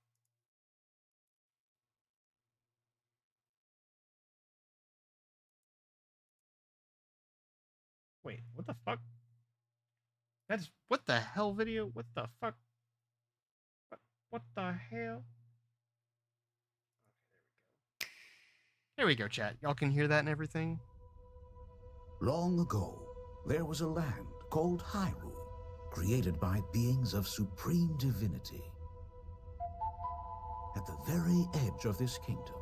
S2: Wait, what the fuck? That's what the hell video? What the fuck? What the hell? Okay, there we go, chat. Y'all can hear that and everything?
S3: Long ago, there was a land called Hyrule, created by beings of supreme divinity. At the very edge of this kingdom,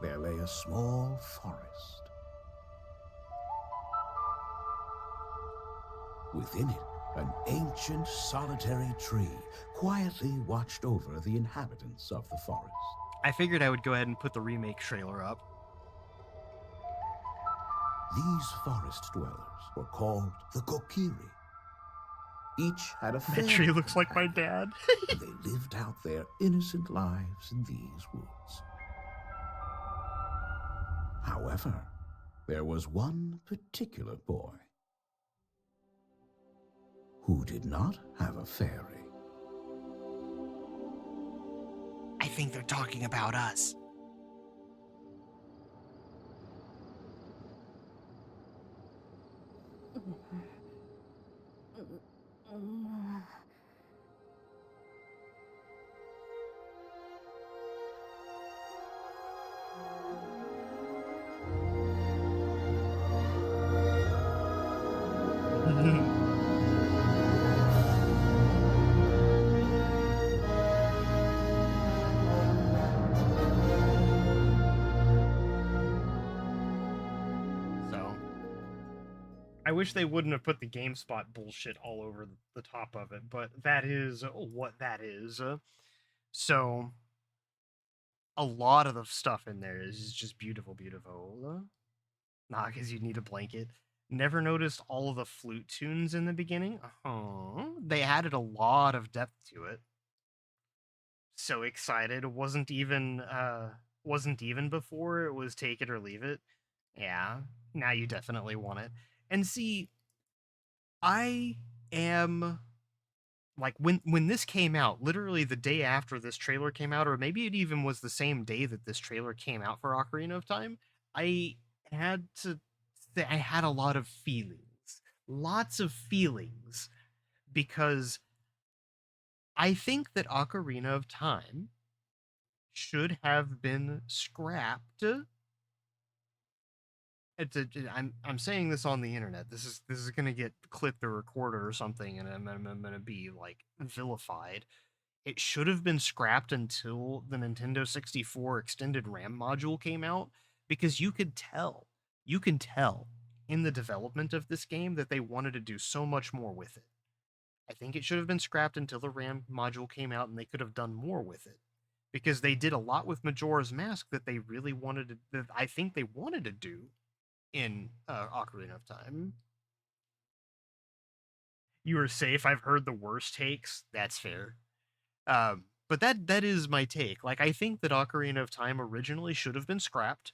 S3: there lay a small forest. Within it, an ancient solitary tree quietly watched over the inhabitants of the forest.
S2: I figured I would go ahead and put the remake trailer up.
S3: These forest dwellers were called the Kokiri. Each had a
S2: That
S3: fairy
S2: tree looks like my
S3: companion,
S2: dad.
S3: and they lived out their innocent lives in these woods. However, there was one particular boy who did not have a fairy.
S2: I think they're talking about us. So, I wish they wouldn't have put the GameSpot bullshit all over the top of it, but that is what that is. So, a lot of the stuff in there is just beautiful, beautiful. Nah, because you need a blanket. Never noticed all of the flute tunes in the beginning. They added a lot of depth to it. So excited. Wasn't even before. It was take it or leave it. Yeah. Now you definitely want it. And see, I am like when this came out, literally the day after this trailer came out, or maybe it even was the same day that this trailer came out for Ocarina of Time, I had to say I had a lot of feelings. Lots of feelings. Because I think that Ocarina of Time should have been scrapped. I'm saying this on the internet. This is gonna get clipped or recorded or something, and I'm gonna be like vilified. It should have been scrapped until the Nintendo 64 extended RAM module came out, because you can tell in the development of this game that they wanted to do so much more with it. I think it should have been scrapped until the RAM module came out and they could have done more with it. Because they did a lot with Majora's Mask that they really wanted to, that I think they wanted to do in Ocarina of Time. You are safe. I've heard the worst takes. That's fair. But that is my take. Like, I think that Ocarina of Time originally should have been scrapped.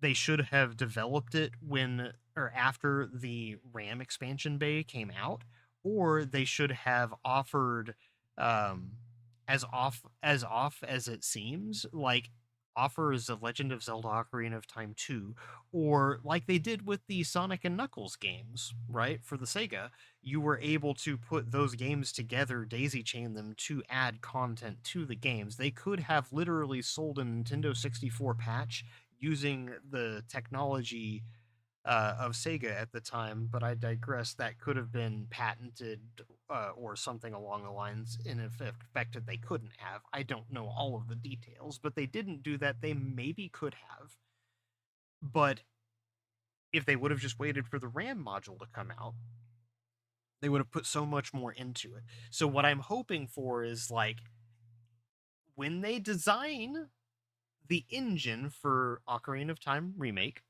S2: They should have developed it when or after the RAM expansion bay came out, or they should have offered um as off as it seems, like offers The Legend of Zelda Ocarina of Time 2, or like they did with the Sonic and Knuckles games, right? For the Sega, you were able to put those games together, daisy chain them to add content to the games. They could have literally sold a Nintendo 64 patch using the technology of Sega at the time, but I digress. That could have been patented or something along the lines in effect that they couldn't have. I don't know all of the details, but they didn't do that. They maybe could have. But if they would have just waited for the RAM module to come out, they would have put so much more into it. So what I'm hoping for is like when they design the engine for Ocarina of Time Remake,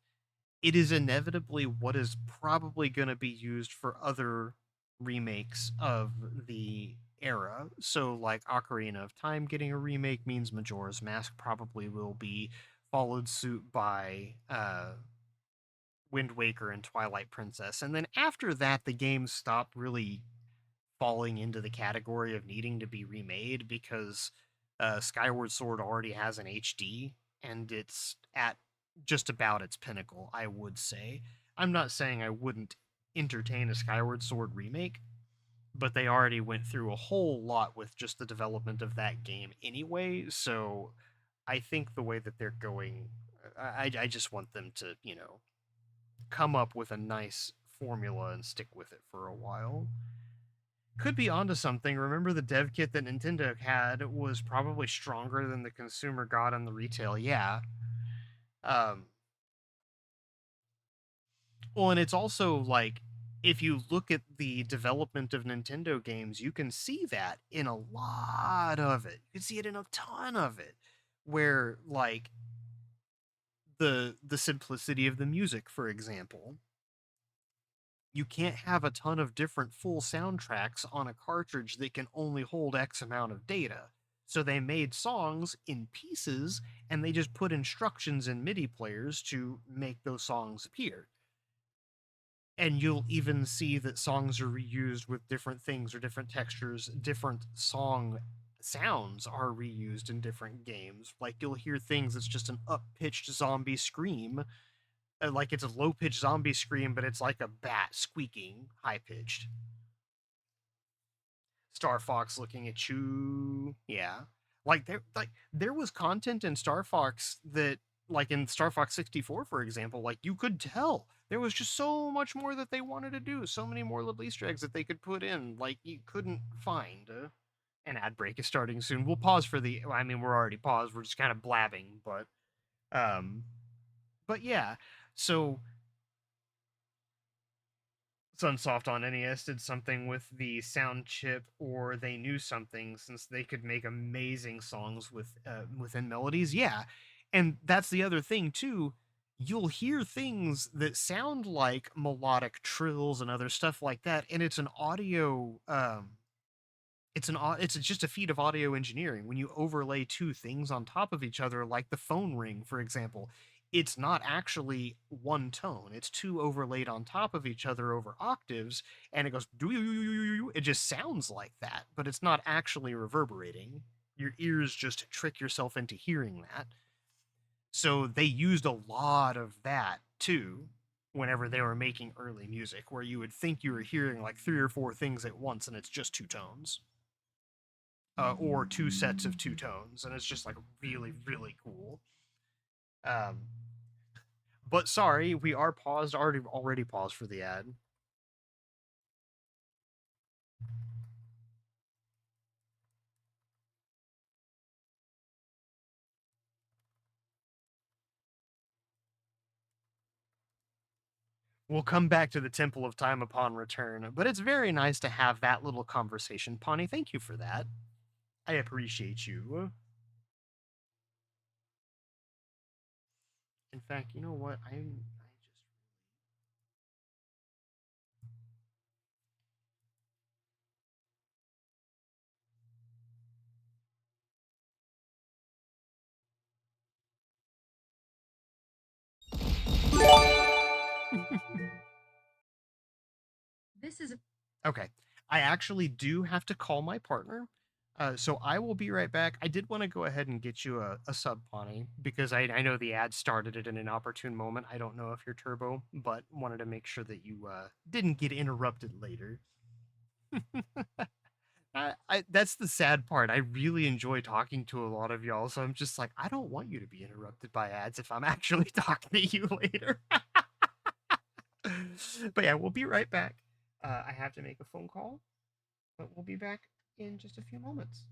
S2: it is inevitably what is probably going to be used for other remakes of the era. So, like Ocarina of Time getting a remake means Majora's Mask probably will be followed suit by Wind Waker and Twilight Princess. And then after that, the games stop really falling into the category of needing to be remade because Skyward Sword already has an HD and it's at just about its pinnacle, I would say. I'm not saying I wouldn't entertain a Skyward Sword remake, but they already went through a whole lot with just the development of that game anyway, so I think the way that they're going, I just want them to, come up with a nice formula and stick with it for a while. Could be onto something. Remember the dev kit that Nintendo had was probably stronger than the consumer got in the retail. Yeah. Um, well, and it's also like if you look at the development of Nintendo games, you can see that in a lot of it. You can see it in a ton of it, where like the simplicity of the music, for example. You can't have a ton of different full soundtracks on a cartridge that can only hold X amount of data. So they made songs in pieces and they just put instructions in MIDI players to make those songs appear. And you'll even see that songs are reused with different things or different textures. Different song sounds are reused in different games. Like you'll hear things that's just an up-pitched zombie scream, like it's a low-pitched zombie scream, but it's like a bat squeaking high-pitched. Star Fox looking at you. Yeah. There was content in Star Fox that, like in Star Fox 64, for example, like you could tell there was just so much more that they wanted to do, so many more little Easter eggs that they could put in, like you couldn't find. An ad break is starting soon. We'll pause for the. I mean, we're already paused. We're just kind of blabbing, um, but yeah. So Sunsoft on NES did something with the sound chip, or they knew something since they could make amazing songs with within melodies. Yeah, and that's the other thing too. You'll hear things that sound like melodic trills and other stuff like that, and it's an audio it's just a feat of audio engineering when you overlay two things on top of each other, like the phone ring, for example. It's not actually one tone, it's two overlaid on top of each other over octaves, and it goes it just sounds like that, but it's not actually reverberating. Your ears just trick yourself into hearing that. So they used a lot of that too whenever they were making early music, where you would think you were hearing like three or four things at once and it's just two tones, or two sets of two tones, and it's just like really, really cool. Um, but sorry, we are paused, already paused for the ad. We'll come back to the Temple of Time upon return, but it's very nice to have that little conversation. Pawnee, thank you for that. I appreciate you. In fact, you know what? I just This is okay. I actually do have to call my partner. So I will be right back. I did want to go ahead and get you a sub, Pawnee, because I know the ad started it in an opportune moment. I don't know if you're turbo, but wanted to make sure that you didn't get interrupted later. That's the sad part. I really enjoy talking to a lot of y'all, so I'm just like, I don't want you to be interrupted by ads if I'm actually talking to you later. But yeah, we'll be right back. I have to make a phone call, but we'll be back in just a few moments.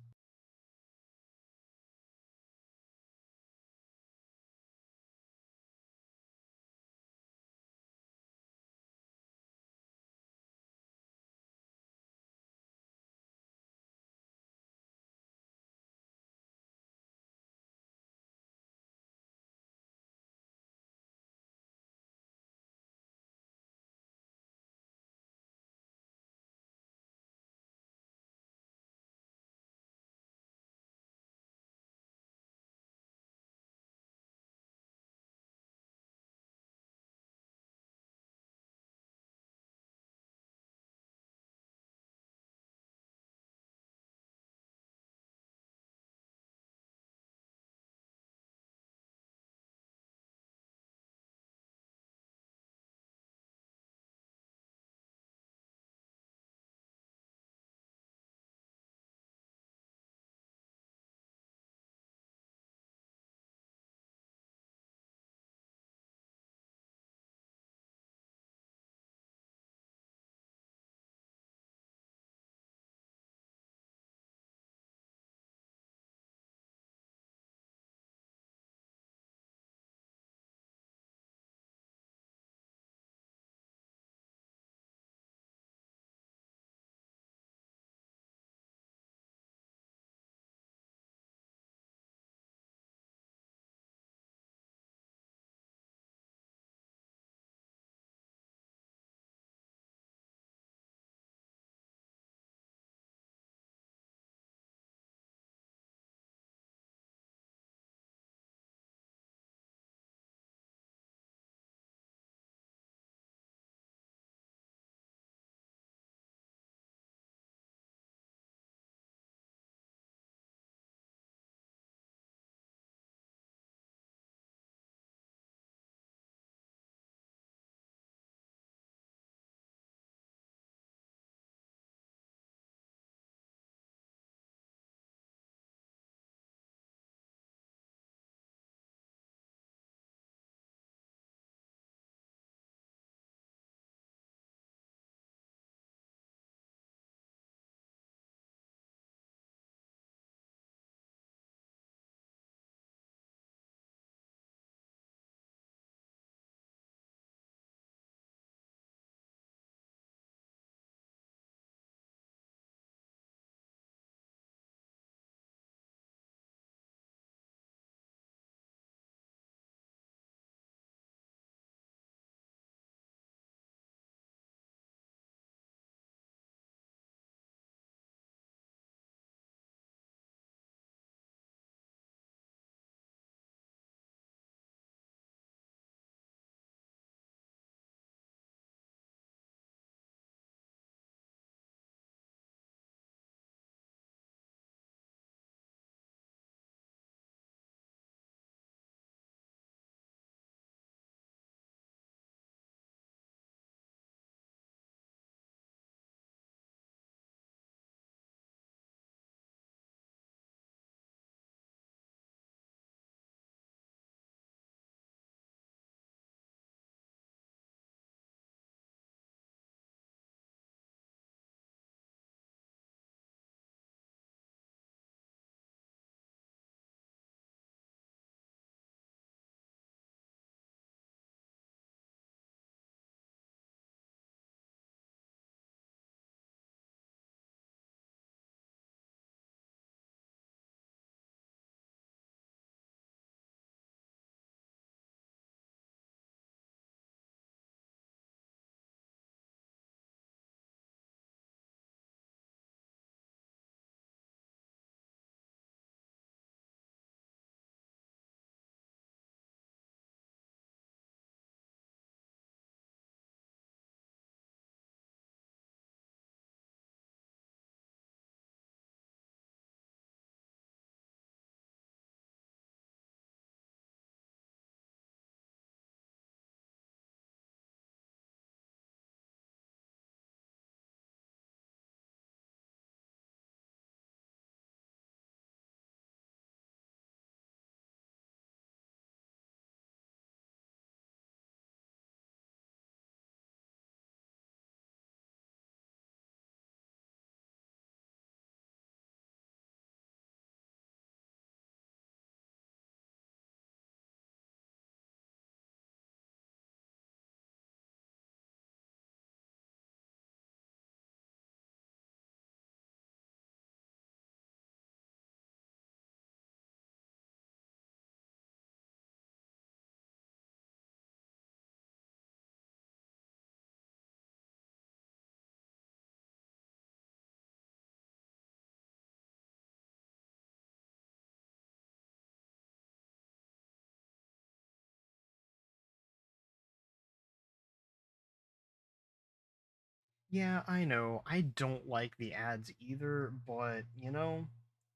S2: Yeah, I know. I don't like the ads either, but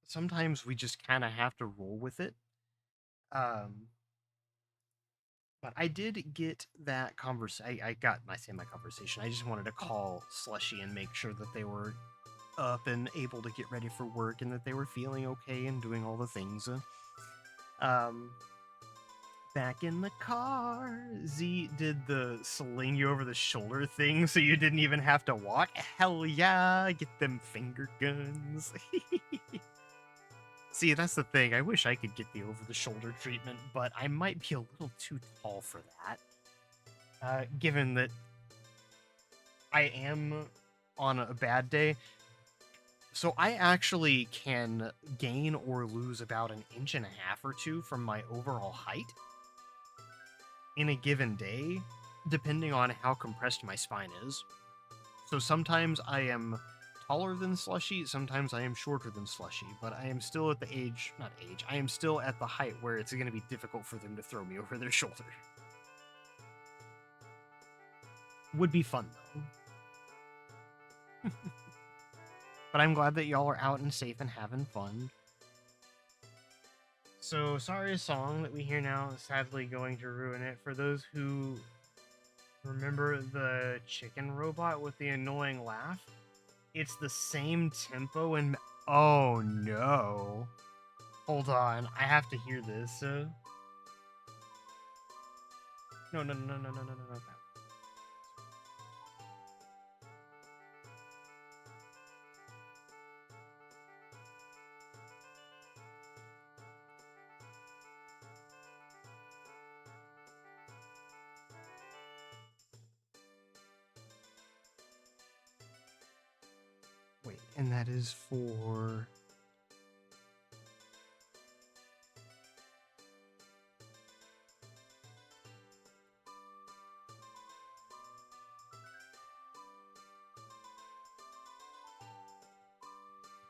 S2: sometimes we just kind of have to roll with it. Um, but I did get that conversation. I say my conversation. I just wanted to call Slushy and make sure that they were up and able to get ready for work and that they were feeling okay and doing all the things. Um, Back in the car, Z did the sling you over the shoulder thing so you didn't even have to walk. Hell yeah, get them finger guns. See, that's the thing. I wish I could get the over the shoulder treatment, but I might be a little too tall for that. Given that I am on a bad day. So I actually can gain or lose about 1.5 inches or 2 from my overall height in a given day, depending on how compressed my spine is. So sometimes I am taller than Slushy, sometimes I am shorter than Slushy, but I am still at the I am still at the height where it's going to be difficult for them to throw me over their shoulder. Would be fun, though. But I'm glad that y'all are out and safe and having fun. So, sorry, a song that we hear now is sadly going to ruin it. For those who remember the chicken robot with the annoying laugh, it's the same tempo and... Oh, no. Hold on, I have to hear this. No. Wait, and that is for...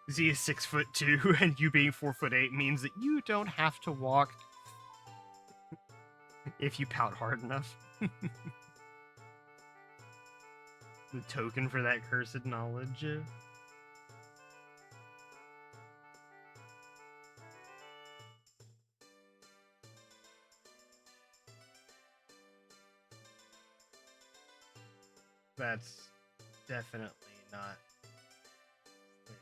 S2: Z is 6'2", and you being 4'8" means that you don't have to walk if you pout hard enough. The token for that cursed knowledge. That's definitely not there.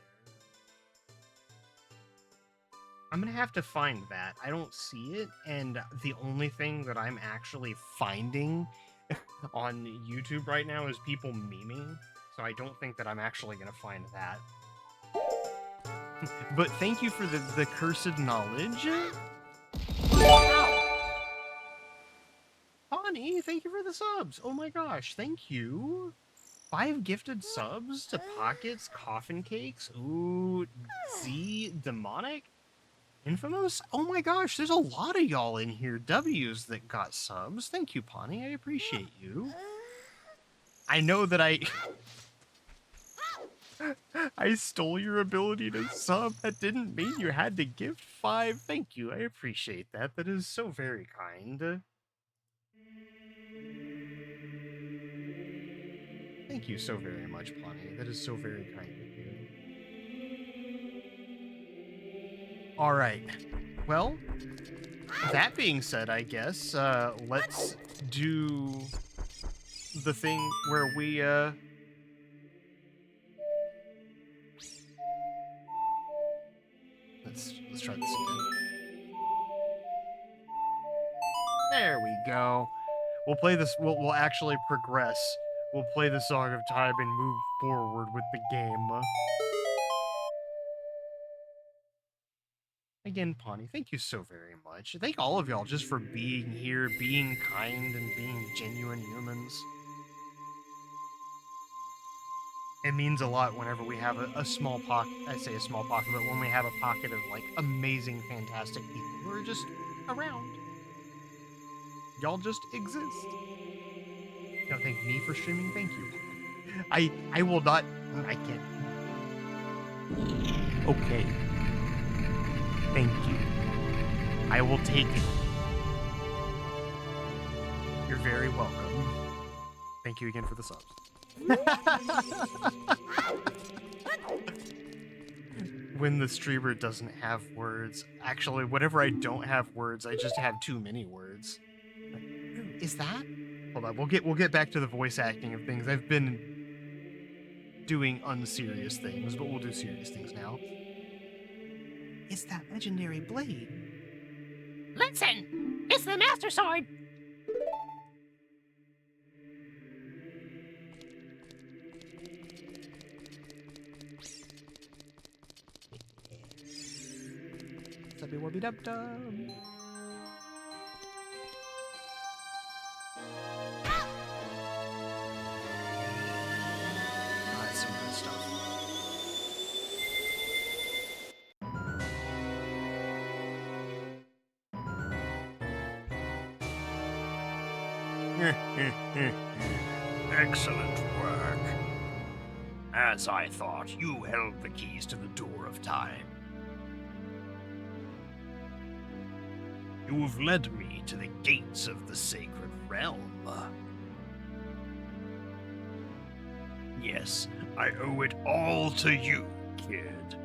S2: I'm gonna have to find that. I don't see it, and the only thing that I'm actually finding on YouTube right now is people memeing, so I don't think that I'm actually gonna find that. But thank you for the cursed knowledge. Bonnie, thank you for the subs. Oh my gosh, thank you. 5 gifted subs to Pockets, Coffin Cakes, ooh, Z, Demonic, Infamous. Oh my gosh, there's a lot of y'all in here. W's that got subs. Thank you, Bonnie. I appreciate you. I know that I stole your ability to sub. That didn't mean you had to gift 5. Thank you. I appreciate that. That is so very kind. Thank you so very much, Bonnie. That is so very kind of you. All right. Well, that being said, I guess let's do the thing where we let's try this again. There we go. We'll play this. We'll actually progress. We'll play the Song of Time and move forward with the game. Again, Pawnee, thank you so very much. Thank all of y'all just for being here, being kind, and being genuine humans. It means a lot whenever we have a small pocket. I say a small pocket, but when we have a pocket of like amazing, fantastic people who are just around. Y'all just exist. No, thank me for streaming. Thank you. I will not. I can't. Okay. Thank you. I will take it. You're very welcome. Thank you again for the subs. When the streamer doesn't have words. Actually, whenever I don't have words, I just have too many words. Is that? Hold on, we'll get back to the voice acting of things. I've been doing unserious things, but we'll do serious things now. It's that legendary blade.
S4: Listen, it's the Master Sword.
S2: Subby wubby dub dub. That's some good stuff.
S5: Excellent work. As I thought, you held the keys to the door of time. You have led me to the gates of the sacred realm. Yes, I owe it all to you, kid.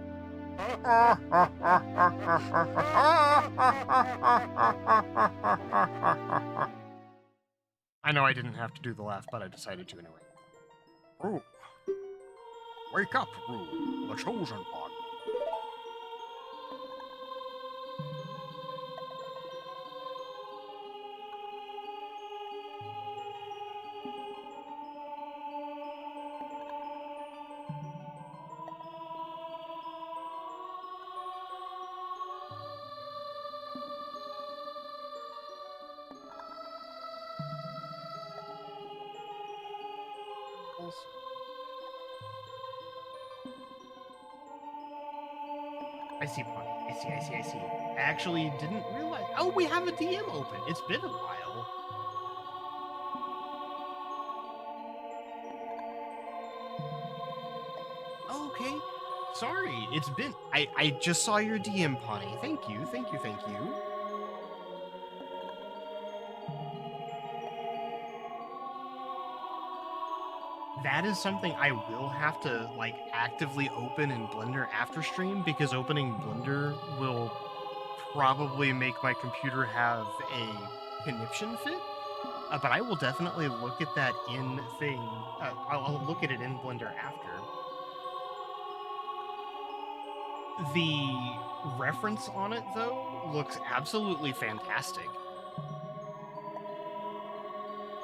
S2: I know I didn't have to do the laugh, but I decided to anyway.
S5: Rue. Wake up, Rue, the chosen one.
S2: I see, Bonnie. I see. I actually didn't realize. Oh, we have a DM open. It's been a while. Okay. Sorry. It's been. I just saw your DM, Pawnee. Thank you. That is something I will have to like actively open in Blender after stream, because opening Blender will probably make my computer have a conniption fit. But I will definitely look at that in thing. I'll look at it in Blender after. The reference on it, though, looks absolutely fantastic.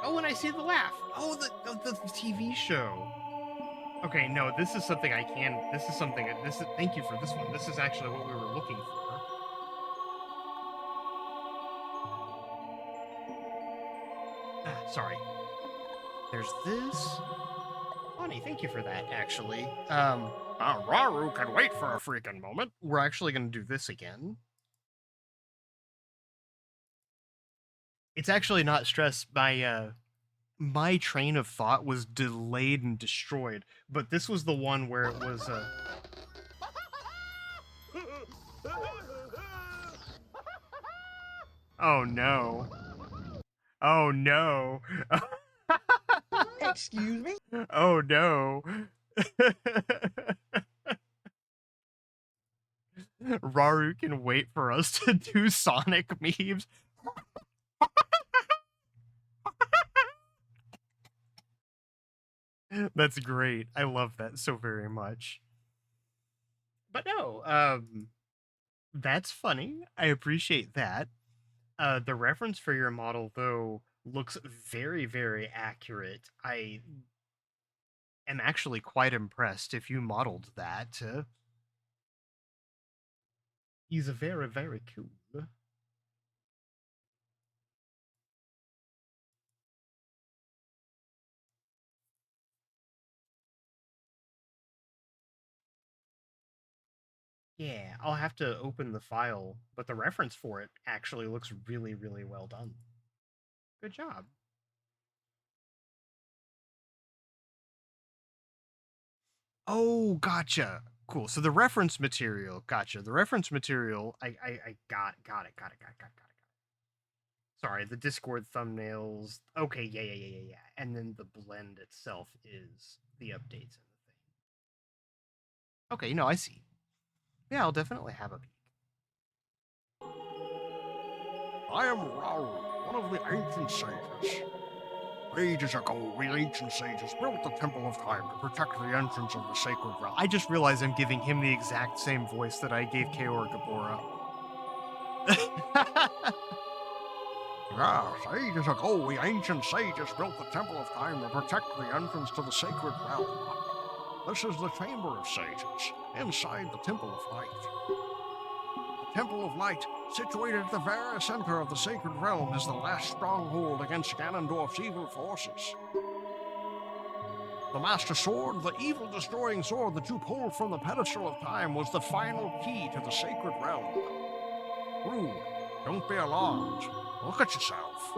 S2: Oh, and I see the laugh. Oh, the TV show. Okay, no, this is something I can. This is something. Thank you for this one. This is actually what we were looking for. Sorry. There's this. Bonnie, thank you for that, actually.
S5: Raru can wait for a freaking moment.
S2: We're actually going to do this again. It's actually not stress. My train of thought was delayed and destroyed, but this was the one where it was Oh no. Oh no.
S6: Excuse me?
S2: Oh no. Raru can wait for us to do Sonic memes. That's great. I love that so very much. But no, that's funny. I appreciate that. The reference for your model, though, looks very, very accurate. I am actually quite impressed if you modeled that. He's very, very cool. Yeah, I'll have to open the file, but the reference for it actually looks really, really well done. Good job. Oh, gotcha. Cool. So the reference material, gotcha. The reference material, I got it. Sorry, the Discord thumbnails. Okay, yeah. And then the blend itself is the updates and the thing. Okay, no, I see. Yeah, I'll definitely have a peek.
S5: I am Raul, one of the ancient sages. Ages ago, the ancient sages built the Temple of Time to protect the entrance of the sacred realm.
S2: I just realized I'm giving him the exact same voice that I gave Kaor Gabora.
S5: Yes, ages ago, the ancient sages built the Temple of Time to protect the entrance to the sacred realm. This is the Chamber of Sages, inside the Temple of Light. The Temple of Light, situated at the very center of the sacred realm, is the last stronghold against Ganondorf's evil forces. The Master Sword, the evil-destroying sword that you pulled from the pedestal of time, was the final key to the sacred realm. Rue, don't be alarmed. Look at yourself.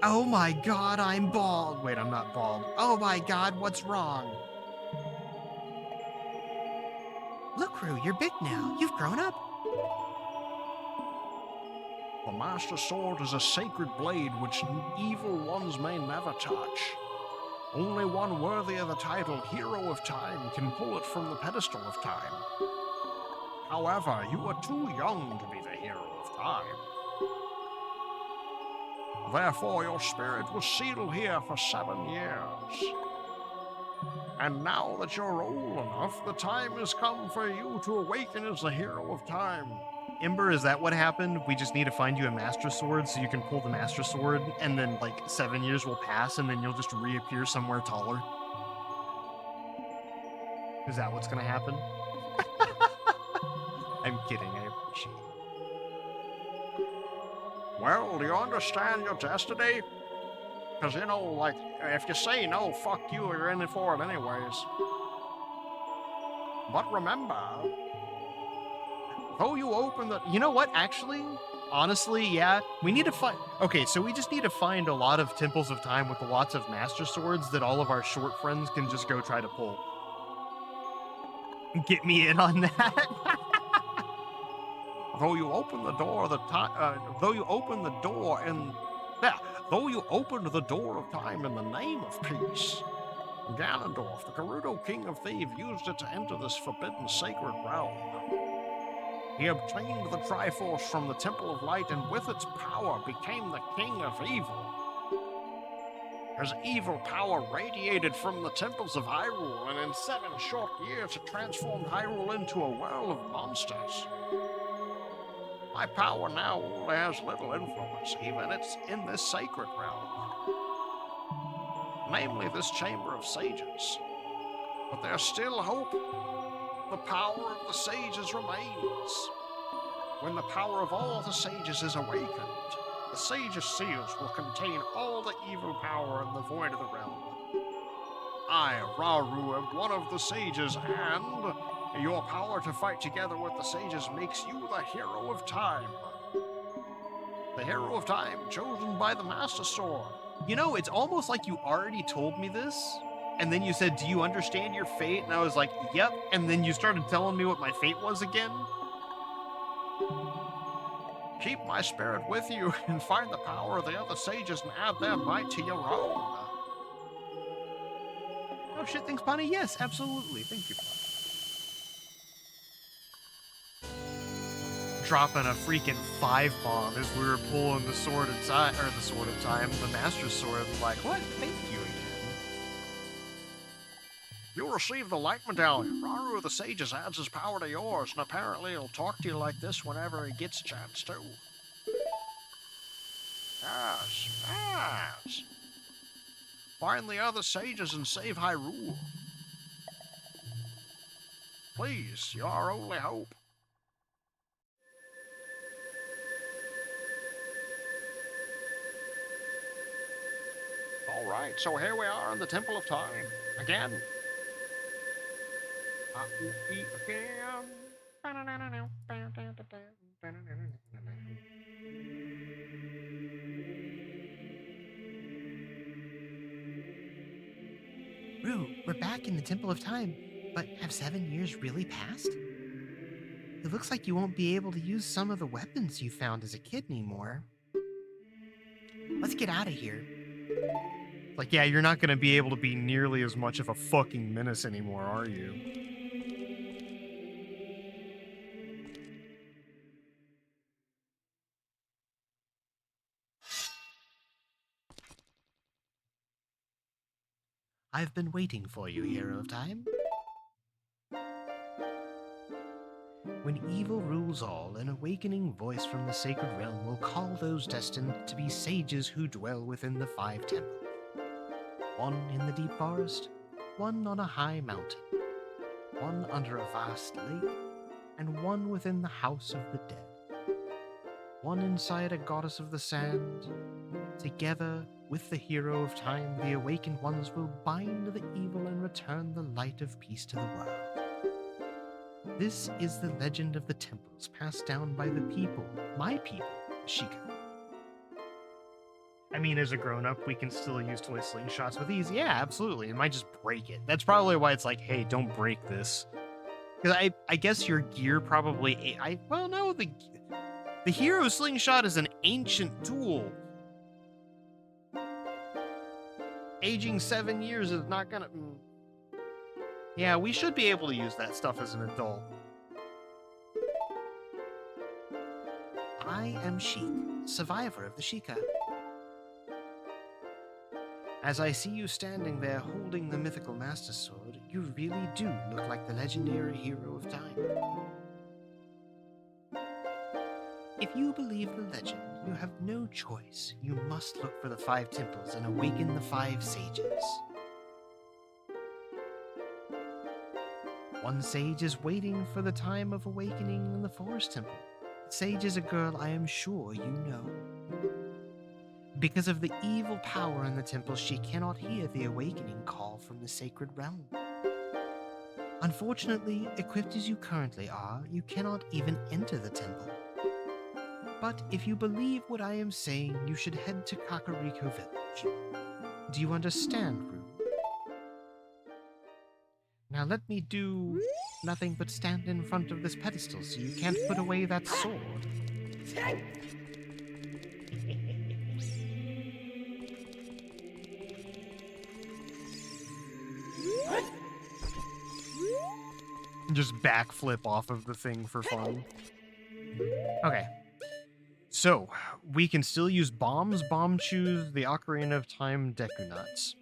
S2: Oh my god, I'm bald. Wait, I'm not bald. Oh my god, what's wrong? Look, Rue, you're big now. You've grown up.
S5: The Master Sword is a sacred blade which evil ones may never touch. Only one worthy of the title Hero of Time can pull it from the pedestal of time. However, you are too young to be the Hero of Time. Therefore, your spirit was sealed here for 7 years. And now that you're old enough, the time has come for you to awaken as the Hero of Time.
S2: Ember, is that what happened? We just need to find you a Master Sword so you can pull the Master Sword, and then, like, 7 years will pass, and then you'll just reappear somewhere taller? Is that what's gonna happen? I'm kidding, I appreciate it.
S5: Well, do you understand your destiny? Because, you know, like, if you say no, fuck you, you're in it for it anyways. But remember,
S2: though you open the... You know what, actually? Honestly, yeah. We need to find... Okay, so we just need to find a lot of Temples of Time with lots of Master Swords that all of our short friends can just go try to pull. Get me in on that.
S5: though you open the door of though you open the door in... though you opened the door of time in the name of peace, Ganondorf, the Gerudo King of Thieves, used it to enter this forbidden sacred realm. He obtained the Triforce from the Temple of Light and with its power became the King of Evil. His evil power radiated from the temples of Hyrule, and in 7 short years it transformed Hyrule into a world of monsters. My power now only has little influence, even in this sacred realm. Namely, this Chamber of Sages. But there's still hope. The power of the sages remains. When the power of all the sages is awakened, the sages' seals will contain all the evil power in the void of the realm. I, Rauru, am one of the sages, and your power to fight together with the sages makes you the Hero of Time. The Hero of Time, chosen by the Master Sword.
S2: You know, it's almost like you already told me this, and then you said, do you understand your fate? And I was like, yep, and then you started telling me what my fate was again.
S5: Keep my spirit with you and find the power of the other sages and add their might to your own.
S2: Oh shit, thanks, Bonnie. Yes, absolutely. Thank you, Bonnie. Dropping a freaking 5-bomb as we were pulling the Sword of Time, or the Sword of Time, the Master Sword. Like, what? Thank you again.
S5: You'll receive the Light Medallion. Rauru of the Sages adds his power to yours, and apparently he'll talk to you like this whenever he gets a chance to. Yes. Find the other sages and save Hyrule. Please, you're our only hope. Alright, so here we are in the Temple of Time. Again.
S2: Rue, we're back in the Temple of Time, But have 7 years really passed? It looks like you won't be able to use some of the weapons you found as a kid anymore. Let's get out of here. Like, yeah, you're not going to be able to be nearly as much of a fucking menace anymore, are you? I've been waiting for you, Hero of Time. When evil rules all, an awakening voice from the sacred realm will call those destined to be sages who dwell within the 5 temples. One in the deep forest, one on a high mountain, one under a vast lake, and one within the house of the dead. One inside a goddess of the sand. Together with the Hero of Time, the awakened ones will bind the evil and return the light of peace to the world. This is the legend of the temples passed down by the people, my people, the Sheikah. I mean, as a grown-up, we can still use toy slingshots with ease. Yeah, absolutely. It might just break it. That's probably why it's like, hey, don't break this. Because I guess your gear probably... well, no, the hero slingshot is an ancient tool. Aging 7 years is not gonna... Yeah, we should be able to use that stuff as an adult. I am Sheik, survivor of the Sheikah. As I see you standing there holding the mythical Master Sword, you really do look like the legendary Hero of Time. If you believe the legend, you have no choice. You must look for the 5 temples and awaken the 5 sages. One sage is waiting for the time of awakening in the Forest Temple. The sage is a girl I am sure you know. Because of the evil power in the temple, she cannot hear the awakening call from the sacred realm. Unfortunately, equipped as you currently are, you cannot even enter the temple. But if you believe what I am saying, you should head to Kakariko Village. Do you understand, Rue? Now let me do nothing but stand in front of this pedestal so you can't put away that sword. Just backflip off of the thing for fun. Okay. So, we can still use bombs, bomb chews, the Ocarina of Time Deku Nuts.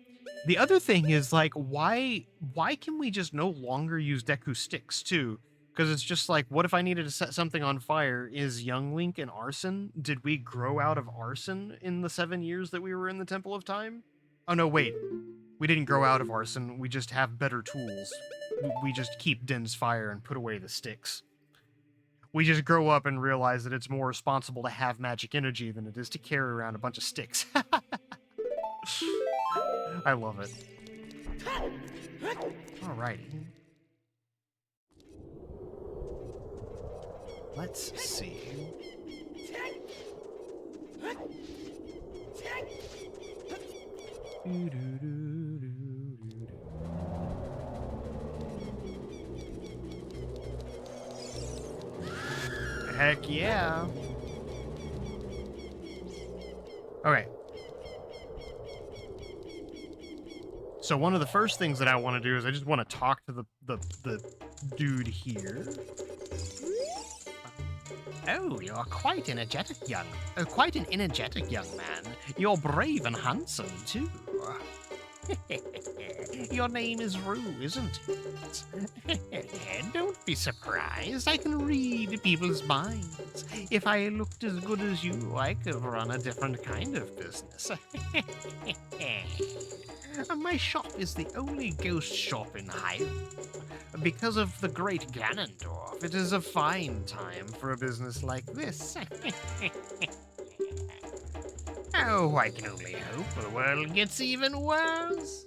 S2: The other thing is, like, why can we just no longer use Deku Sticks, too? Because it's just like, what if I needed to set something on fire? Is Young Link an arson? Did we grow out of arson in the 7 years that we were in the Temple of Time? Oh, no, wait. We didn't grow out of arson. We just have better tools. We just keep Din's fire and put away the sticks. We just grow up and realize that it's more responsible to have magic energy than it is to carry around a bunch of sticks. I love it. Alrighty. Let's see. Heck yeah. Okay. So one of the first things that I want to do is I just want to talk to the dude here. Oh, you're quite an energetic young man. You're brave and handsome too. Your name is Rue, isn't it? Don't be surprised. I can read people's minds. If I looked as good as you, I could run a different kind of business. My shop is the only ghost shop in Hyrule. Because of the great Ganondorf, it is a fine time for a business like this. Oh, I can only hope the world gets even worse.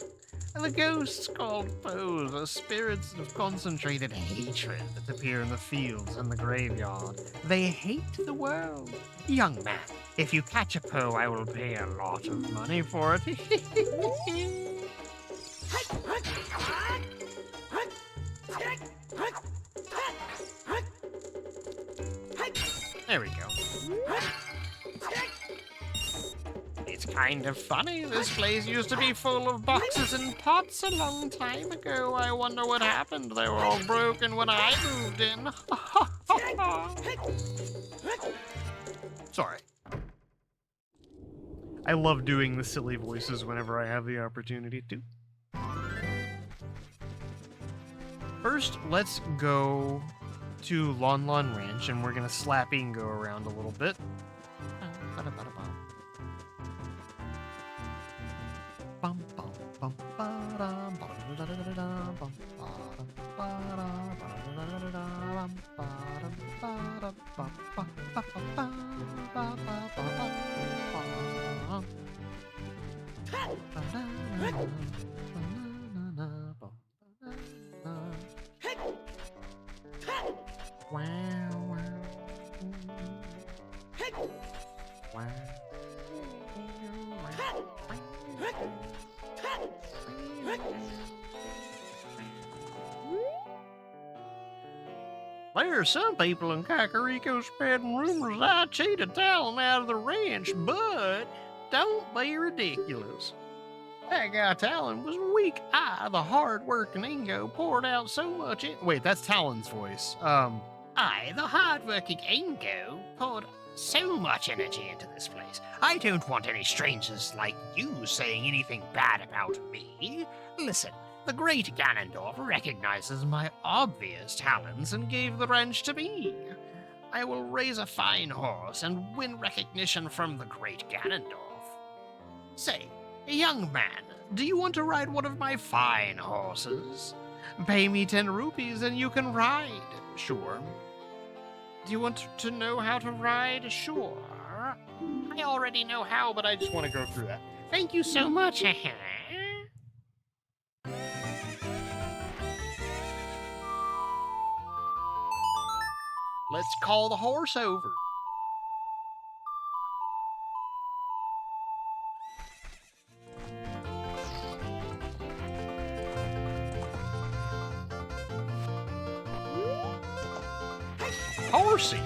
S2: The ghosts called foes are spirits of concentrated hatred that appear in the fields and the graveyard. They hate the world. Young man, if you catch a Poe, I will pay a lot of money for it. There we go. It's kind of funny. This place used to be full of boxes and pots a long time ago. I wonder what happened. They were all broken when I moved in. Sorry. I love doing the silly voices whenever I have the opportunity to. First, let's go to Lon Lon Ranch, and we're gonna slap Ingo around a little bit. There are some people in Kakariko spreading rumors I cheated Talon out of the ranch, but don't be ridiculous. That guy Talon was weak. The hard-working Ingo, poured out so much in... Wait, that's Talon's voice. The hard-working Ingo poured so much energy into this place. I don't want any strangers like you saying anything bad about me. Listen, the great Ganondorf recognizes my obvious talents and gave the ranch to me. I will raise a fine horse and win recognition from the great Ganondorf. Say, young man, do you want to ride one of my fine horses? Pay me 10 rupees and you can ride. Sure. Do you want to know how to ride? Sure. I already know how, but I just want to go through that. Thank you so much. Let's call the horse over. Horsey.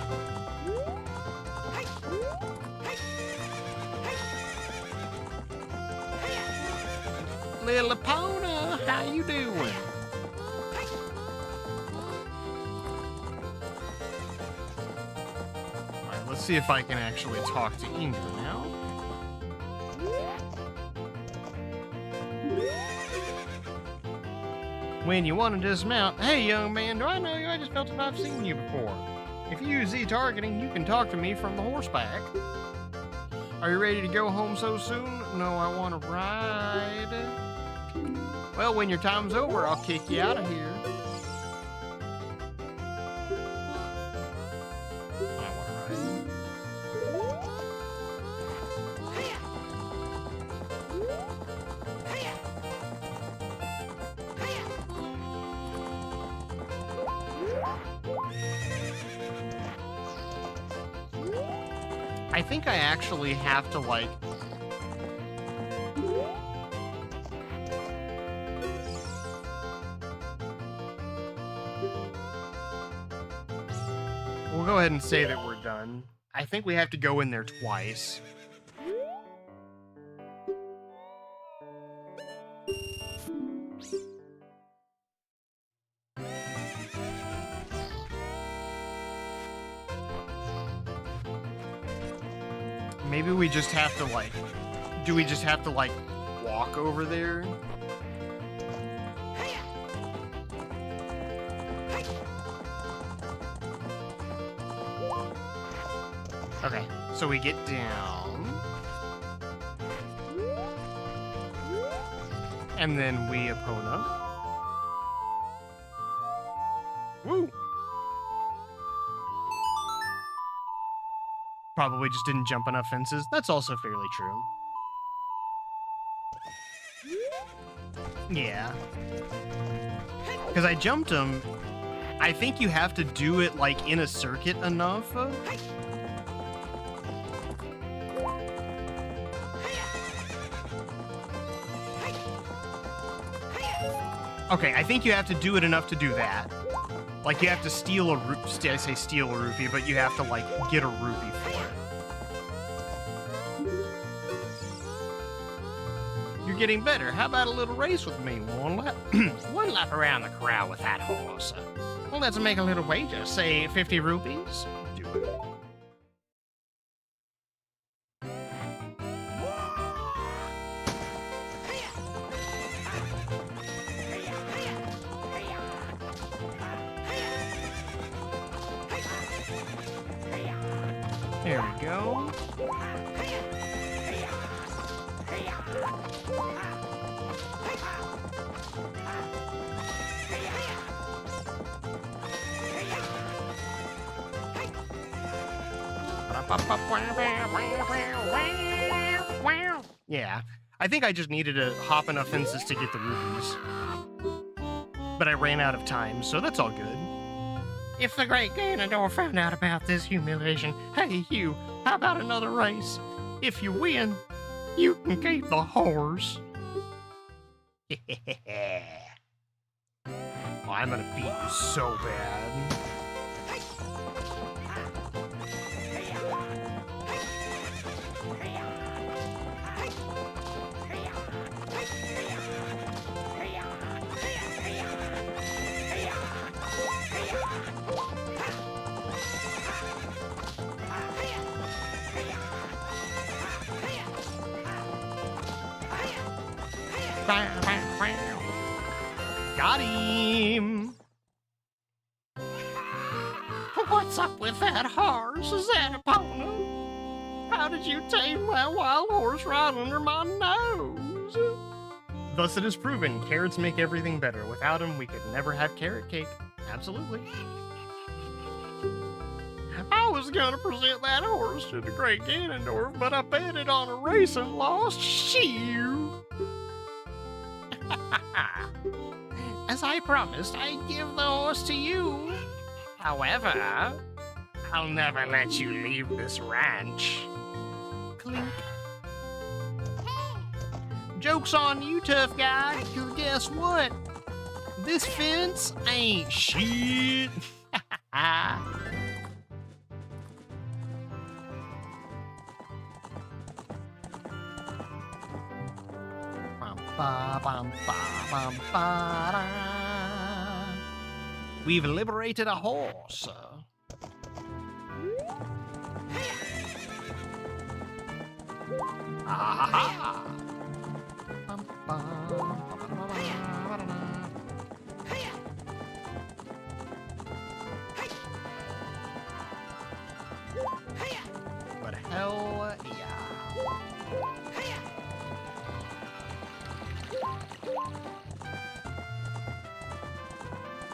S2: Little Epona, how you doing? Alright, let's see if I can actually talk to Ingo now. When you want to dismount, hey young man, do I know you? I just felt as if I've seen you before. If you use Z-targeting, you can talk to me from the horseback. Are you ready to go home so soon? No, I want to ride. Well, when your time's over, I'll kick you out of here. I want to ride. I think I actually have to, like... We'll go ahead and say that we're done. I think we have to go in there twice. Maybe we just have to, like... Do we just have to, like, walk over there? Okay, so we get down. And then we Epona. Woo! Probably just didn't jump enough fences. That's also fairly true. Yeah. Because I jumped him. I think you have to do it, like, in a circuit enough. Okay, I think you have to do it enough to do that. Like, you have to steal a rupee. I say steal a rupee, but you have to, like, get a rupee for it. You're getting better. How about a little race with me? One lap, one lap around the corral with that horse. Well, let's make a little wager. Say 50 rupees? Do it. There we go. Yeah, I think I just needed to hop enough fences to get the rupees. But I ran out of time, so that's all good. If the great Ganondorf found out about this humiliation, hey you, how about another race? If you win, you can keep the horse. Oh, I'm gonna beat you so bad. Got him! What's up with that horse, Xanapona? How did you tame my wild horse right under my nose? Thus it is proven, carrots make everything better. Without them, we could never have carrot cake. Absolutely. I was gonna present that horse to the great Ganondorf, but I betted on a race and lost. Shoo! As I promised, I'd give the horse to you. However, I'll never let you leave this ranch. Clink. Joke's on you, tough guy, because guess what? This fence ain't shit. We've liberated a horse. Aha! But hell yeah.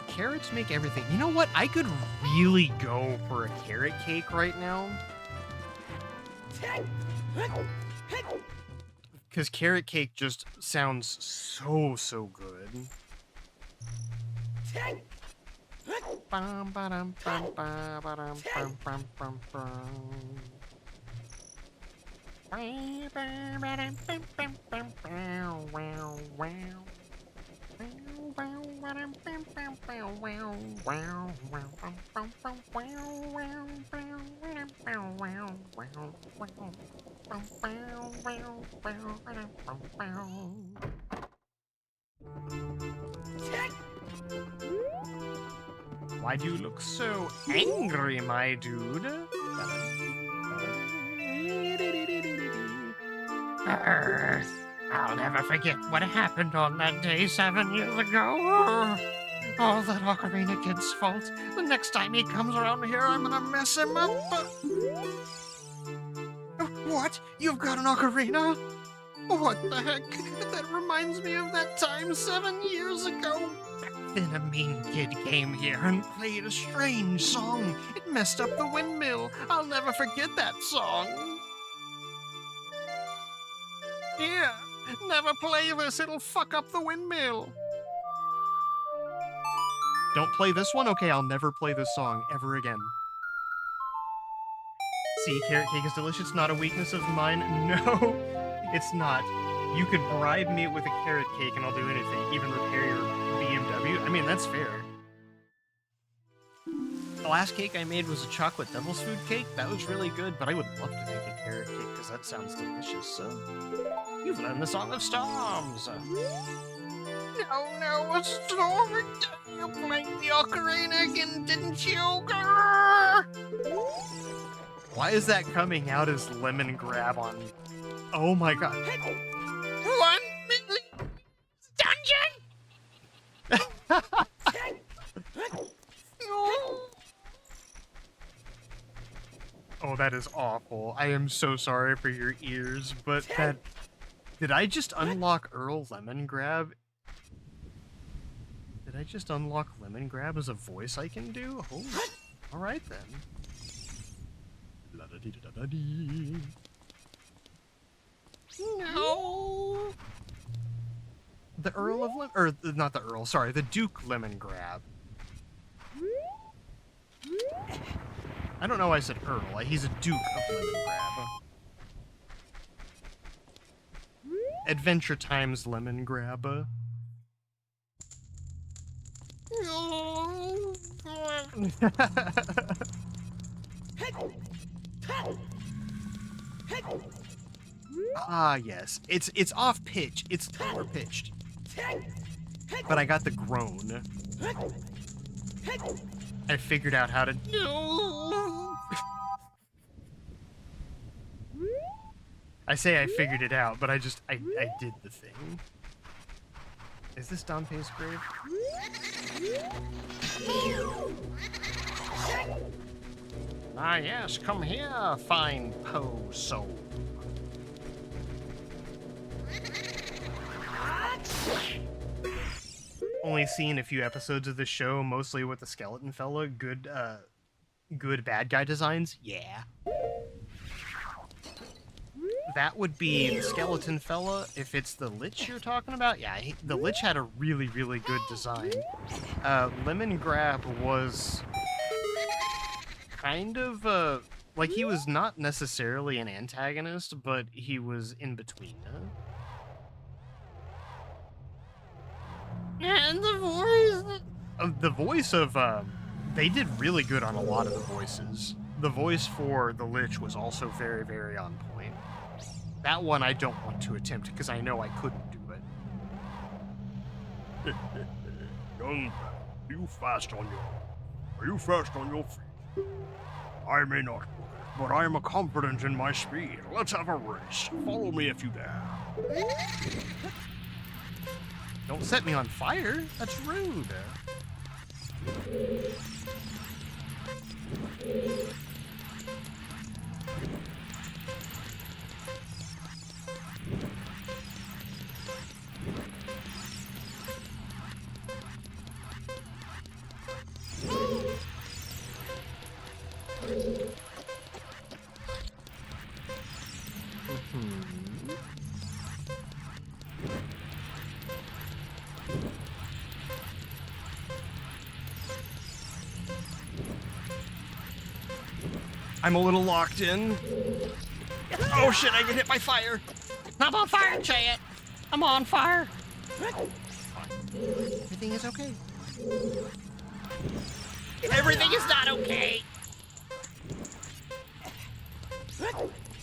S2: Carrots make everything. You know what? I could really go for a carrot cake right now. Because carrot cake just sounds so good. Why do you look so angry, my dude? I'll never forget what happened on that day 7 years ago. Oh, that Ocarina kid's fault. The next time he comes around here, I'm gonna mess him up. What? You've got an ocarina? What the heck? That reminds me of that time 7 years ago. Then a mean kid came here and played a strange song. It messed up the windmill. I'll never forget that song. Here, never play this. It'll fuck up the windmill. Don't play this one? Okay, I'll never play this song ever again. See, carrot cake is delicious, not a weakness of mine. No, it's not. You could bribe me with a carrot cake and I'll do anything, even repair your BMW. I mean, that's fair. The last cake I made was a chocolate devil's food cake. That was really good, but I would love to make a carrot cake because that sounds delicious. You've learned the Song of Storms. No, a storm again. You played the Ocarina again, didn't you? Grrr! Why is that coming out as lemon grab on... Oh my god. 1 million dungeon! Oh, that is awful. I am so sorry for your ears, but that... Did I just unlock Earl Lemon Grab? Did I just unlock Lemon Grab as a voice I can do? Oh, alright then. La-da-dee-da-da-dee. No! The Earl of Lemon... Or, not the Earl, sorry, the Duke Lemon Grab. I don't know why I said Earl. He's a Duke of Lemon Grab. Adventure Time's Lemon Grab. Ah, yes. It's off pitch. It's lower pitched. But I got the groan. I figured out how to... I say I figured it out, but I did the thing. Is this Dante's grave?
S5: Ah, yes, come here, fine Poe soul.
S2: Only seen a few episodes of the show, mostly with the skeleton fella. Good bad guy designs? Yeah. That would be the skeleton fella. If it's the Lich you're talking about, yeah, the Lich had a really, really good design. Lemon Grab was kind of, like, he was not necessarily an antagonist, but he was in between. And the voice of, they did really good on a lot of the voices. The voice for the Lich was also very, very on point. That one I don't want to attempt because I know I couldn't do it.
S5: Young man, are you fast on your feet? I may not look it, but I am confident in my speed. Let's have a race. Follow me if you dare.
S2: Don't set me on fire. That's rude. I'm a little locked in. Oh shit, I get hit by fire.
S5: I'm on fire, Chad. I'm on fire.
S2: Everything is okay.
S5: Everything is not okay.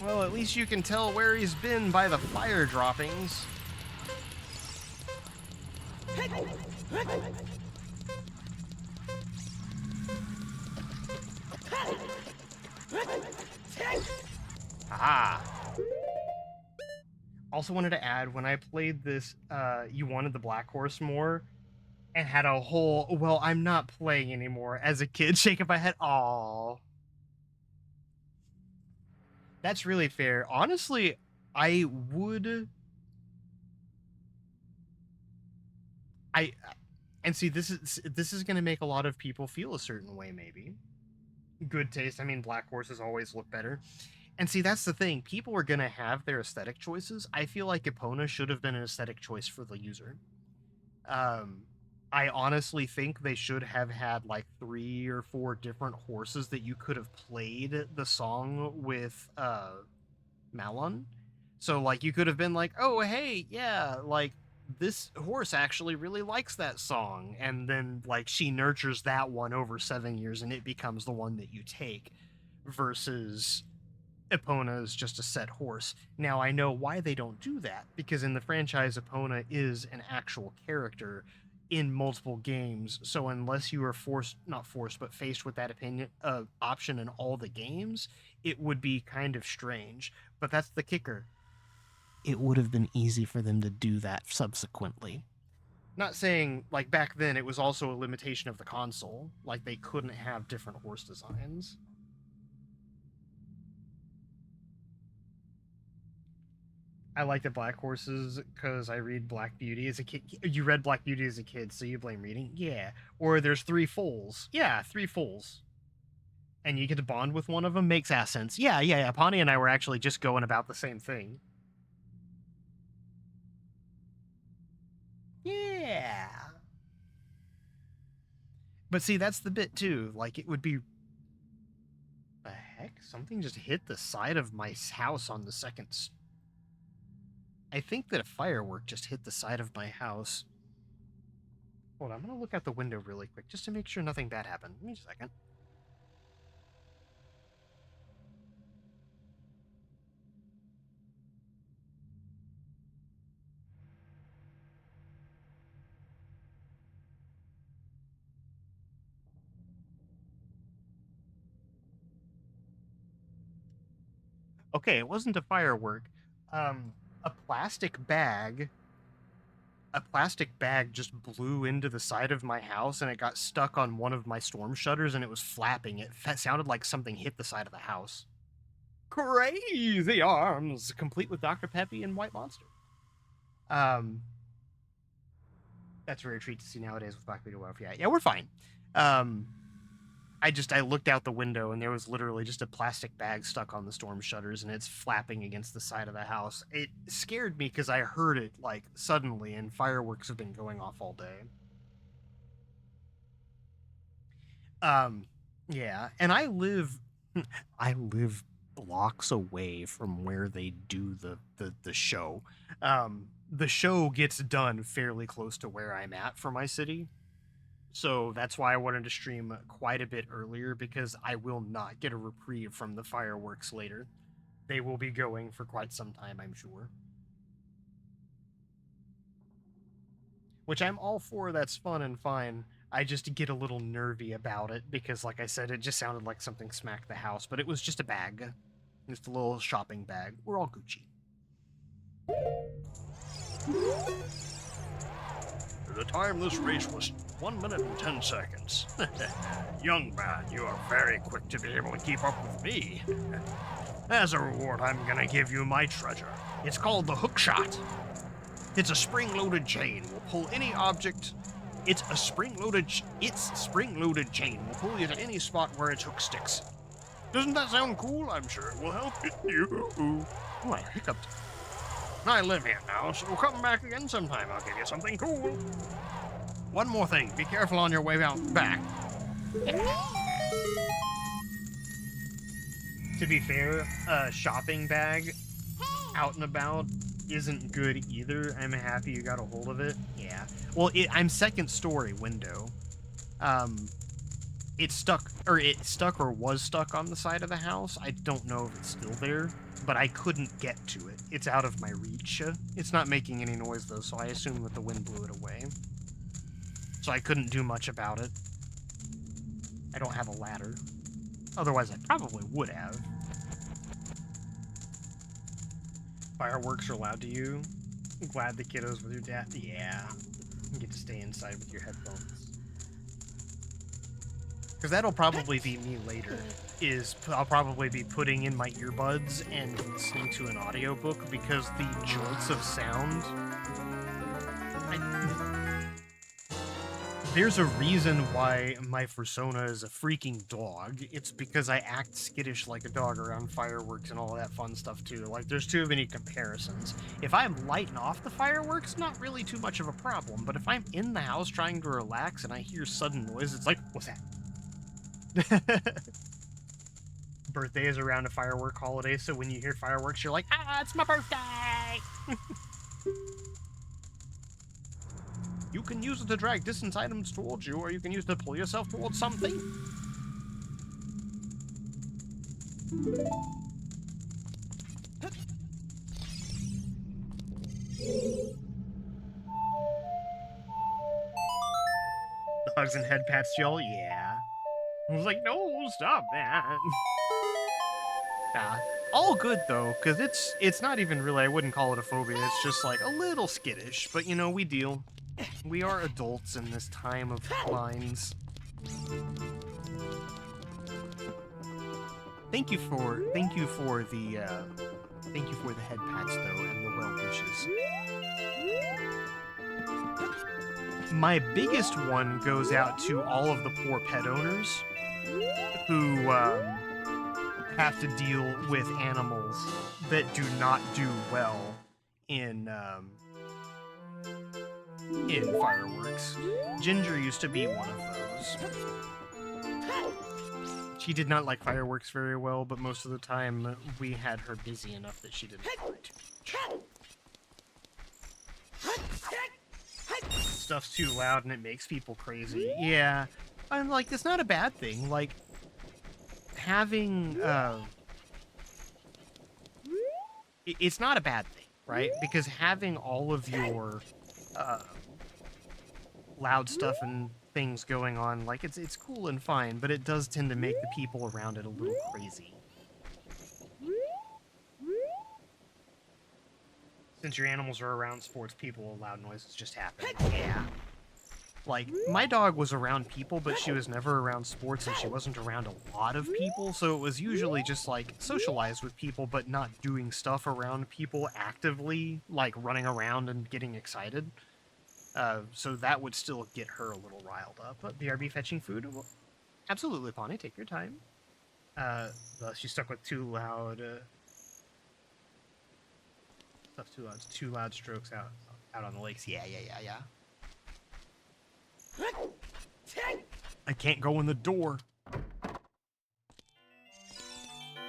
S2: Well, at least you can tell where he's been by the fire droppings. Aha! Also wanted to add, when I played this, You Wanted the Black Horse more, and had a whole, well, I'm not playing anymore, as a kid, shaking my head, aww. That's really fair. Honestly, I would... And see, this is going to make a lot of people feel a certain way, maybe. Good taste. I mean, black horses always look better. And see, that's the thing. People are going to have their aesthetic choices. I feel like Epona should have been an aesthetic choice for the user. I honestly think they should have had like 3 or 4 different horses that you could have played the song with Malon. So, like, you could have been like, oh, hey, yeah, like, this horse actually really likes that song. And then, like, she nurtures that one over 7 years and it becomes the one that you take versus Epona is just a set horse. Now, I know why they don't do that, because in the franchise, Epona is an actual character in multiple games. So unless you are not forced, but faced with that option in all the games, it would be kind of strange. But that's the kicker. It would have been easy for them to do that subsequently. Not saying, like, back then it was also a limitation of the console. Like, they couldn't have different horse designs. I like the black horses because I read Black Beauty as a kid. You read Black Beauty as a kid, so you blame reading? Yeah. Or there's 3 foals. Yeah, 3 foals. And you get to bond with one of them? Makes ass sense. Yeah. Pawnee and I were actually just going about the same thing. Yeah. But see, that's the bit, too. Like, it would be... The heck? Something just hit the side of my house on the second... I think that a firework just hit the side of my house. Hold on, I'm gonna look out the window really quick just to make sure nothing bad happened. Give me a second. Okay, it wasn't a firework. A plastic bag just blew into the side of my house and it got stuck on one of my storm shutters and it was flapping. It sounded like something hit the side of the house. Crazy arms, complete with Dr. Peppy and White Monster. That's a rare treat to see nowadays with Black Widow Wolf. Yeah, we're fine. I looked out the window and there was literally just a plastic bag stuck on the storm shutters and it's flapping against the side of the house. It scared me because I heard it like suddenly and fireworks have been going off all day. Yeah, and I live blocks away from where they do the show. The show gets done fairly close to where I'm at for my city. So that's why I wanted to stream quite a bit earlier, because I will not get a reprieve from the fireworks later. They will be going for quite some time, I'm sure. Which I'm all for, that's fun and fine. I just get a little nervy about it, because like I said, it just sounded like something smacked the house, but it was just a bag. Just a little shopping bag. We're all Gucci.
S5: The time this race was 1 minute and 10 seconds. Young man, you are very quick to be able to keep up with me. As a reward, I'm gonna give you my treasure. It's called the hook shot. It's a spring-loaded chain. Will pull any object. It's spring-loaded chain. Will pull you to any spot where its hook sticks. Doesn't that sound cool? I'm sure it will help you. Oh, I hiccuped. I live here now, so come back again sometime. I'll give you something cool. One more thing. Be careful on your way out back.
S2: To be fair, a shopping bag out and about isn't good either. I'm happy you got a hold of it. Yeah. Well, I'm second story window. It stuck or was stuck on the side of the house. I don't know if it's still there, but I couldn't get to it. It's out of my reach. It's not making any noise though, so I assume that the wind blew it away. So I couldn't do much about it. I don't have a ladder. Otherwise, I probably would have. Fireworks are allowed to you. I'm glad the kiddos with your dad. Yeah. You get to stay inside with your headphones. Because that'll probably be me later. I'll probably be putting in my earbuds and listening to an audiobook, because the jolts of sound... There's a reason why my persona is a freaking dog. It's because I act skittish like a dog around fireworks and all that fun stuff too. Like, there's too many comparisons. If I'm lighting off the fireworks, not really too much of a problem. But if I'm in the house trying to relax and I hear sudden noise, it's like, what's that? birthday is around a firework holiday, so when you hear fireworks, you're like, ah, it's my birthday!
S5: You can use it to drag distance items towards you, or you can use it to pull yourself towards something.
S2: The hugs and head pats, y'all? Yeah. I was like, no, stop that. All good, though, because it's not even really, I wouldn't call it a phobia, it's just like a little skittish, but you know, we deal. We are adults in this time of minds. Thank you for the head pats, though, and the well wishes. My biggest one goes out to all of the poor pet owners who have to deal with animals that do not do well in fireworks. Ginger used to be one of those. She did not like fireworks very well, but most of the time we had her busy enough that she didn't mind too much. Stuff's too loud and it makes people crazy. Yeah, I'm like, it's not a bad thing. Like, having it's not a bad thing, right? Because having all of your loud stuff and things going on, like, it's cool and fine, but it does tend to make the people around it a little crazy. Since your animals are around sports people, loud noises just happen. Yeah. Like, my dog was around people, but she was never around sports, and she wasn't around a lot of people, so it was usually just, like, socialized with people, but not doing stuff around people actively, like running around and getting excited. So that would still get her a little riled up. But BRB fetching food? Well, absolutely, Pawnee, take your time. She's stuck with too loud... Stuff too loud. Too loud strokes out on the lakes. Yeah. I can't go in the door.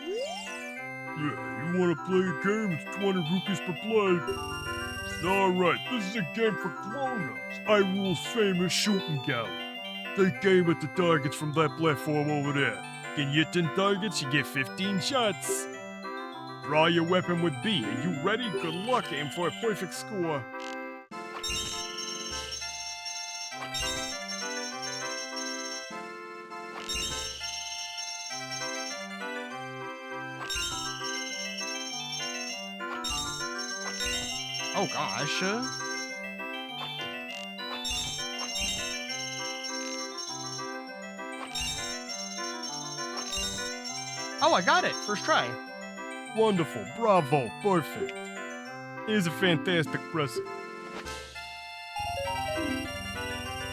S4: Yeah, you wanna play a game? It's 20 rupees per play. Alright, this is a game for grown-ups. Hyrule's famous shooting gallery. Take aim at the targets from that platform over there. Can you hit 10 targets, you get 15 shots. Draw your weapon with B. Are you ready? Good luck. Aim for a perfect score.
S5: Oh gosh.
S2: Oh, I got it. First try.
S4: Wonderful. Bravo. Perfect. Here's a fantastic present.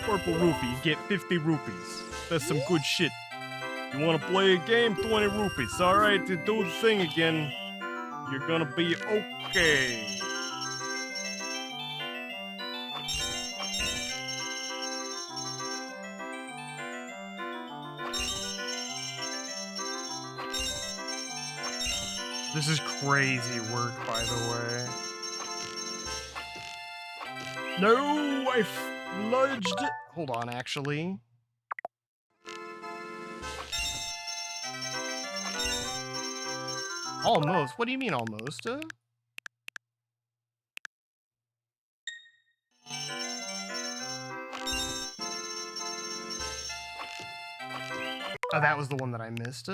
S4: Purple rupee. You get 50 rupees. That's some good shit. You want to play a game? 20 rupees. Alright, to do the thing again. You're gonna be okay.
S2: This is crazy work, by the way.
S4: No, I fludged.
S2: Hold on, actually. Almost? What do you mean almost? Oh, that was the one that I missed.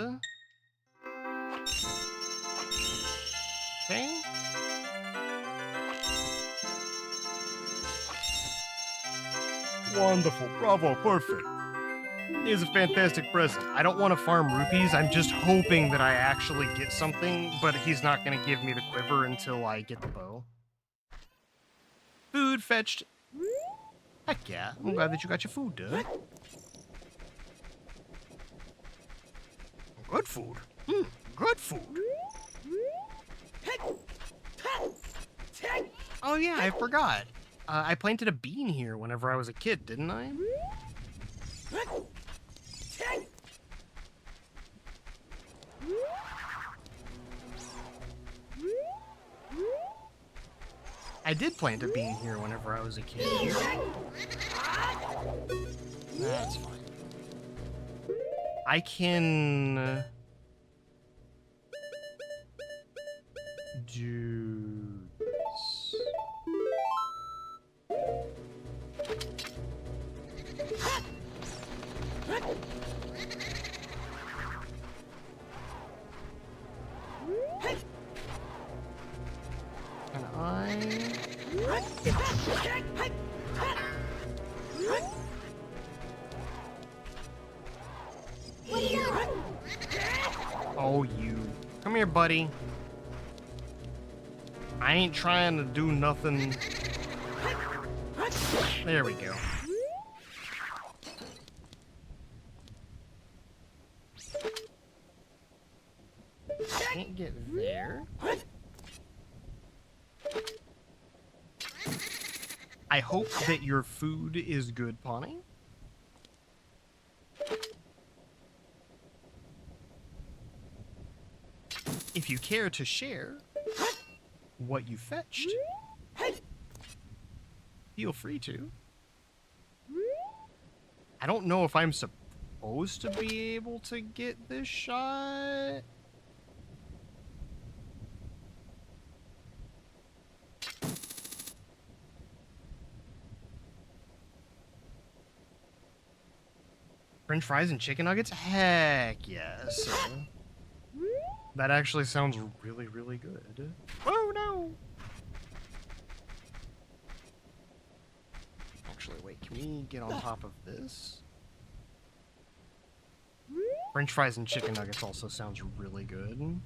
S2: Okay.
S4: Wonderful. Bravo. Perfect.
S2: Here's a fantastic present. I don't want to farm rupees. I'm just hoping that I actually get something, but he's not going to give me the quiver until I get the bow. Food fetched. Heck yeah. I'm glad that you got your food, dude. Good food. Good food. Oh yeah, I forgot. I planted a bean here whenever I was a kid, didn't I? I did plant a bean here whenever I was a kid. That's fine. I can do this. Can I? Oh, you. Come here, buddy. I ain't trying to do nothing. There we go. Can't get there. I hope that your food is good, Pawnee. If you care to share what you fetched, feel free to. I don't know if I'm supposed to be able to get this shot. French fries and chicken nuggets? Heck yes. That actually sounds really, really good. Oh no! Actually, wait, can we get on top of this? French fries and chicken nuggets also sounds really good.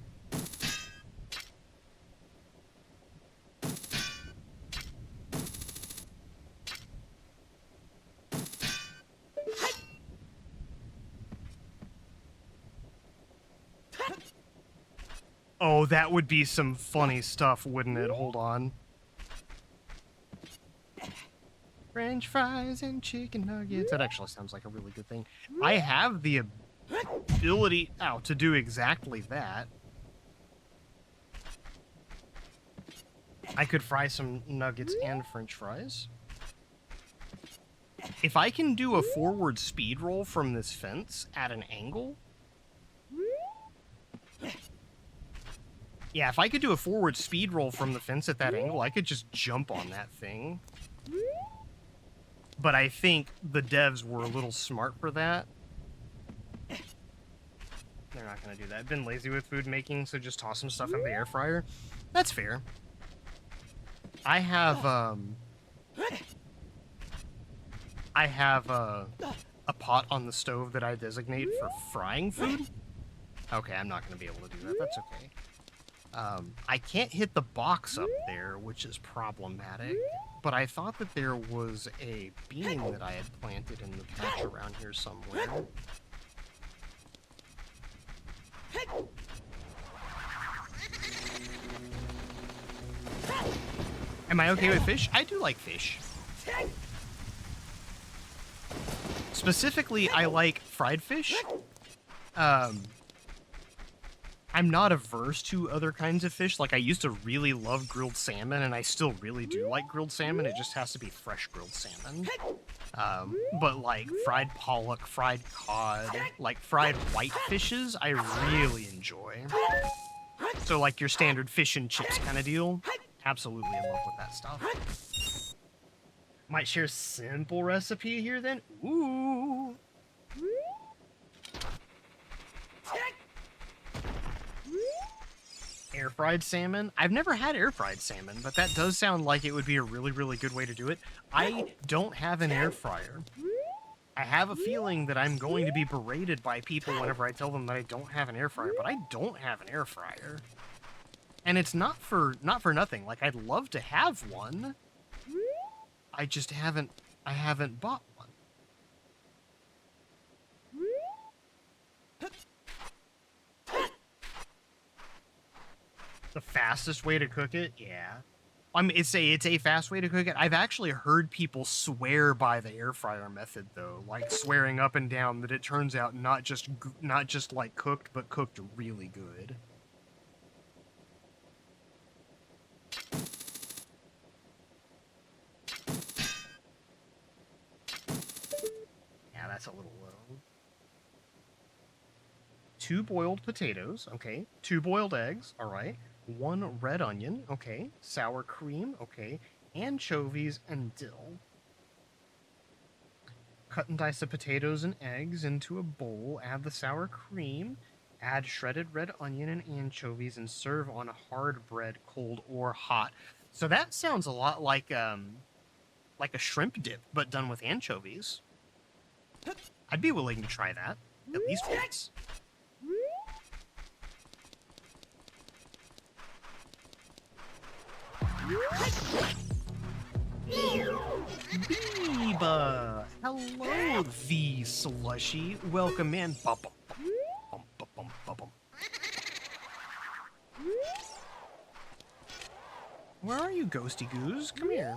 S2: Oh, that would be some funny stuff, wouldn't it? Hold on. French fries and chicken nuggets. That actually sounds like a really good thing. I have the ability to do exactly that. I could fry some nuggets and French fries. If I can do a forward speed roll from this fence at an angle... Yeah, if I could do a forward speed roll from the fence at that angle, I could just jump on that thing. But I think the devs were a little smart for that. They're not going to do that. I've been lazy with food making, so just toss some stuff in the air fryer. That's fair. I have a pot on the stove that I designate for frying food. Okay, I'm not going to be able to do that. That's okay. I can't hit the box up there, which is problematic, but I thought that there was a bean that I had planted in the patch around here somewhere. Am I okay with fish? I do like fish. Specifically, I like fried fish. I'm not averse to other kinds of fish. Like, I used to really love grilled salmon, and I still really do like grilled salmon. It just has to be fresh grilled salmon. But, like, fried pollock, fried cod, like, fried white fishes, I really enjoy. So, like, your standard fish and chips kind of deal. Absolutely in love with that stuff. Might share a simple recipe here, then. Ooh. Air-fried salmon? I've never had air-fried salmon, but that does sound like it would be a really, really good way to do it. I don't have an air fryer. I have a feeling that I'm going to be berated by people whenever I tell them that I don't have an air fryer, but I don't have an air fryer. And it's not for nothing. Like, I'd love to have one. I just haven't bought one. The fastest way to cook it? Yeah. I mean, it's a fast way to cook it. I've actually heard people swear by the air fryer method, though, like swearing up and down that it turns out not just like cooked, but cooked really good. that's a little low. 2 boiled potatoes, okay. 2 boiled eggs, all right. 1 red onion, okay. Sour cream, okay. Anchovies and dill. Cut and dice the potatoes and eggs into a bowl. Add the sour cream. Add shredded red onion and anchovies and serve on hard bread, cold or hot. So that sounds a lot like a shrimp dip, but done with anchovies. I'd be willing to try that, at least once. Biba! Hello, the slushy. Welcome in. Bum, bum, bum, bum, bum, bum, bum. Where are you, Ghosty Goose? Come here.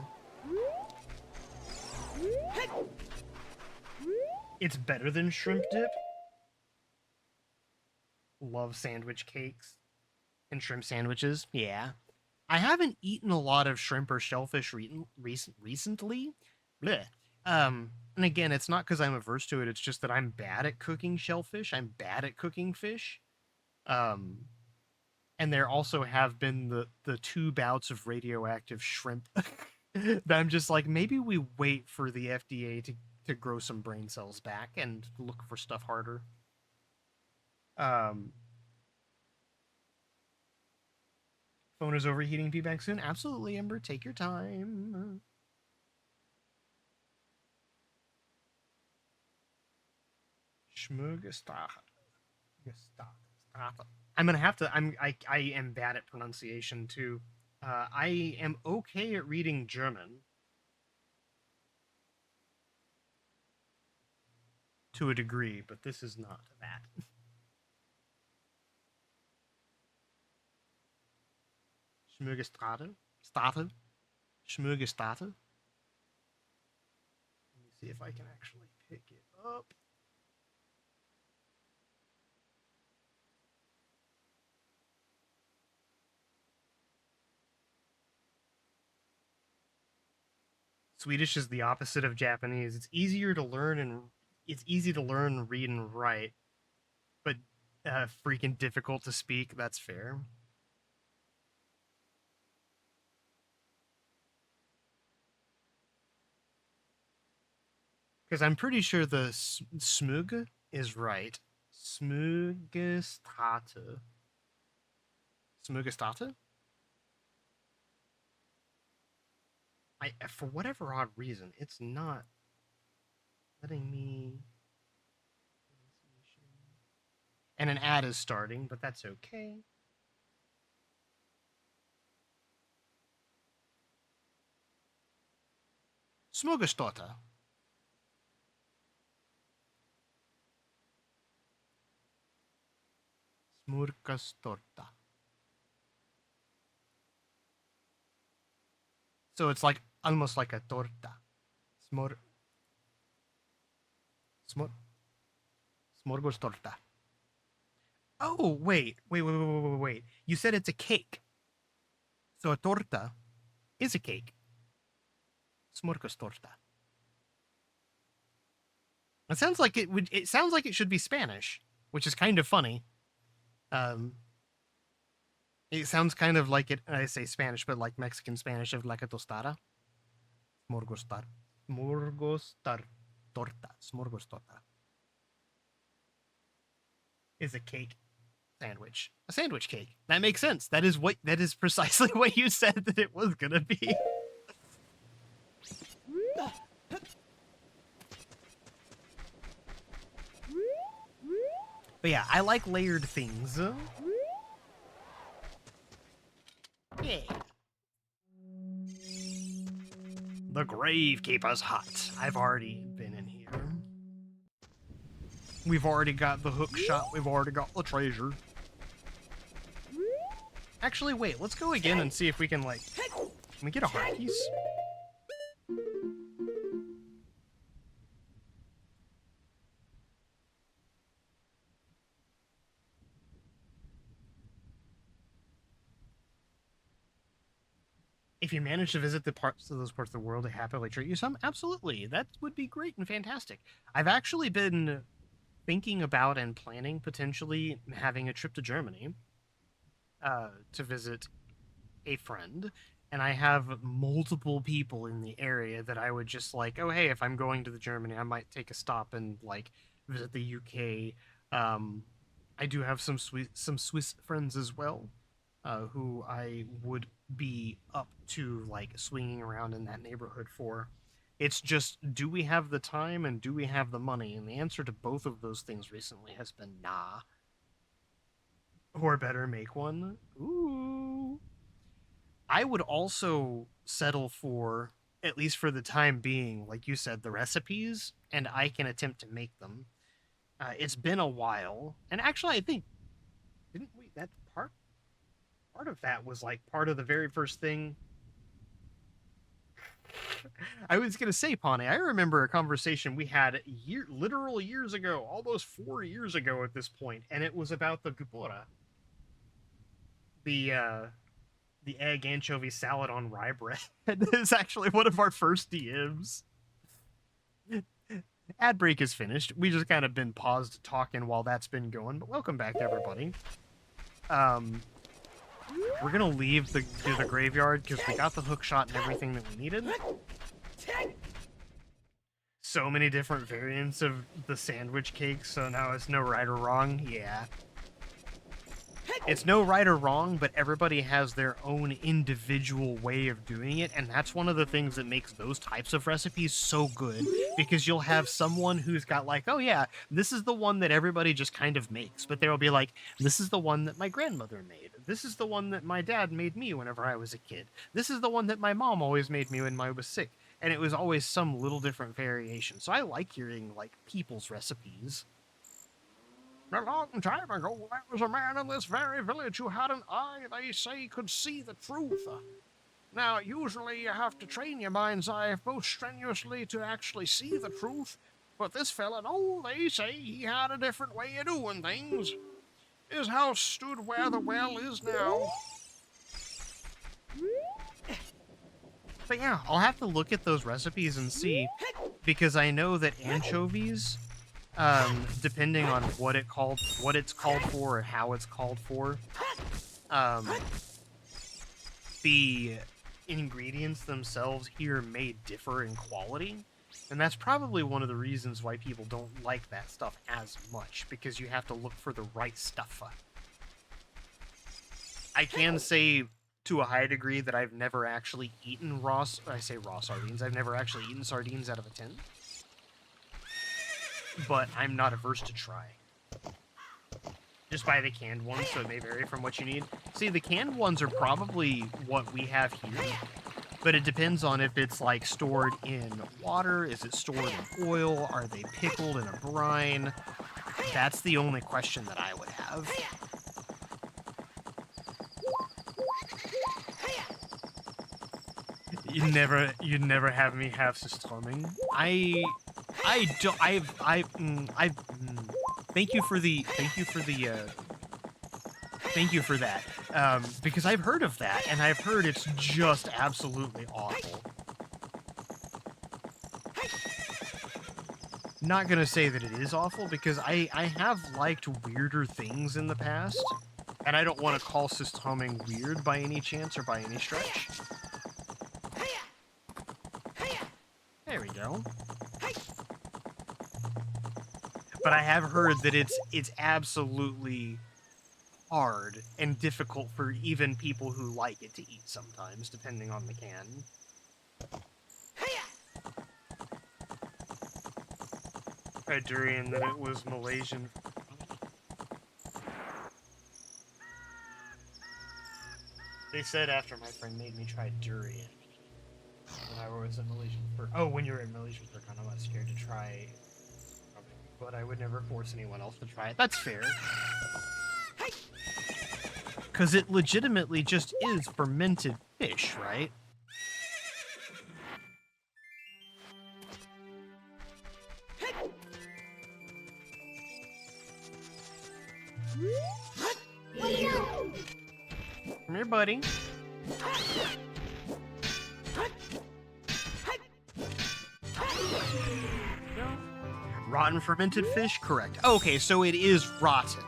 S2: It's better than shrimp dip. Love sandwich cakes and shrimp sandwiches. Yeah. I haven't eaten a lot of shrimp or shellfish recently. Blech. And again, it's not because I'm averse to it. It's just that I'm bad at cooking shellfish. I'm bad at cooking fish. And there also have been the 2 bouts of radioactive shrimp that I'm just like, maybe we wait for the FDA to grow some brain cells back and look for stuff harder. Phone is overheating. Be back soon. Absolutely, Ember. Take your time. Schmugestach. I'm gonna have to. I am bad at pronunciation too. I am okay at reading German to a degree, but this is not that. Schmuggestraten? Staten? Schmuggestraten? Let me see if I can actually pick it up. Swedish is the opposite of Japanese. It's easier to learn and it's easy to learn, read, and write, but freaking difficult to speak. That's fair. Because I'm pretty sure the smug is right. Smugestate. Smugestate? For whatever odd reason, it's not letting me... And an ad is starting, but that's okay. Smuggestorte. Smurkastorta. So it's like almost like a torta. Smorgastorta. Oh, wait. You said it's a cake. So a torta is a cake. Smorgastorta. It sounds like it sounds like it should be Spanish, which is kind of funny. It sounds kind of like I say Spanish, but like Mexican Spanish of like a tostada. Smorgastar. Smorgastar. Torta. Smorgastorta. Is a cake sandwich. A sandwich cake. That makes sense. That is precisely what you said that it was gonna be. But yeah, I like layered things. Yeah. The Gravekeeper's hut. I've already been in here. We've already got the hook shot. We've already got the treasure. Actually, wait. Let's go again and see if we can, like... Can we get a heart piece? if you manage to visit the parts of those parts of the world to happily treat you some, absolutely, that would be great and fantastic. I've actually been thinking about and planning potentially having a trip to Germany to visit a friend, and I have multiple people in the area that I would just like, oh hey, if I'm going to the Germany, I might take a stop and like visit the UK. I do have some Swiss friends as well, who I would be up to like swinging around in that neighborhood for. It's just, do we have the time and do we have the money? And the answer to both of those things recently has been nah. Or better make one. Ooh. I would also settle for, at least for the time being, like you said, the recipes, and I can attempt to make them. It's been a while, and actually, I think didn't we? That part of that was like part of the very first thing. I was gonna say, Pawnee, I remember a conversation we had literal years ago, almost 4 years ago at this point, and it was about the gupura, the egg anchovy salad on rye bread. Is actually one of our first DMs. Ad break is finished. We just kind of been paused talking while that's been going, but welcome back, everybody. We're gonna leave the graveyard because we got the hook shot and everything that we needed. So many different variants of the sandwich cake, so now it's no right or wrong. Yeah. It's no right or wrong, but everybody has their own individual way of doing it, and that's one of the things that makes those types of recipes so good, because you'll have someone who's got like, oh yeah, this is the one that everybody just kind of makes, but they'll be like, this is the one that my grandmother made. This is the one that my dad made me whenever I was a kid. This is the one that my mom always made me when I was sick. And it was always some little different variation. So I like hearing like people's recipes. A long time ago, there was a man in this very village who had an eye they say could see the truth. Now, usually you have to train your mind's eye most strenuously to actually see the truth, but this fella, no, they say he had a different way of doing things. His house stood where the well is now. But yeah, I'll have to look at those recipes and see, because I know that anchovies, depending on what it's called for or how it's called for, the ingredients themselves here may differ in quality, and that's probably one of the reasons why people don't like that stuff as much, because you have to look for the right stuff. I can say to a high degree that I've never actually eaten raw sardines. I've never actually eaten sardines out of a tin. But I'm not averse to try. Just buy the canned ones, so it may vary from what you need. See, the canned ones are probably what we have here, but it depends on if it's like stored in water, is it stored in oil, are they pickled in a brine? That's the only question that I would have. You'd never have me have Systroming. Thank you for that. Because I've heard of that, and I've heard it's just absolutely awful. Not gonna say that it is awful, because I have liked weirder things in the past, and I don't want to call Systroming weird by any chance or by any stretch. There we go. But I have heard that it's absolutely hard and difficult for even people who like it to eat sometimes, depending on the can. Tried durian, that it was Malaysian. They said after my friend made me try durian when I was in Malaysian when you were in Malaysian for kind, I was scared to try, but I would never force anyone else to try it. That's fair. Because it legitimately just is fermented fish, right? Come here, buddy. No. Rotten fermented fish? Correct. Okay, so it is rotten.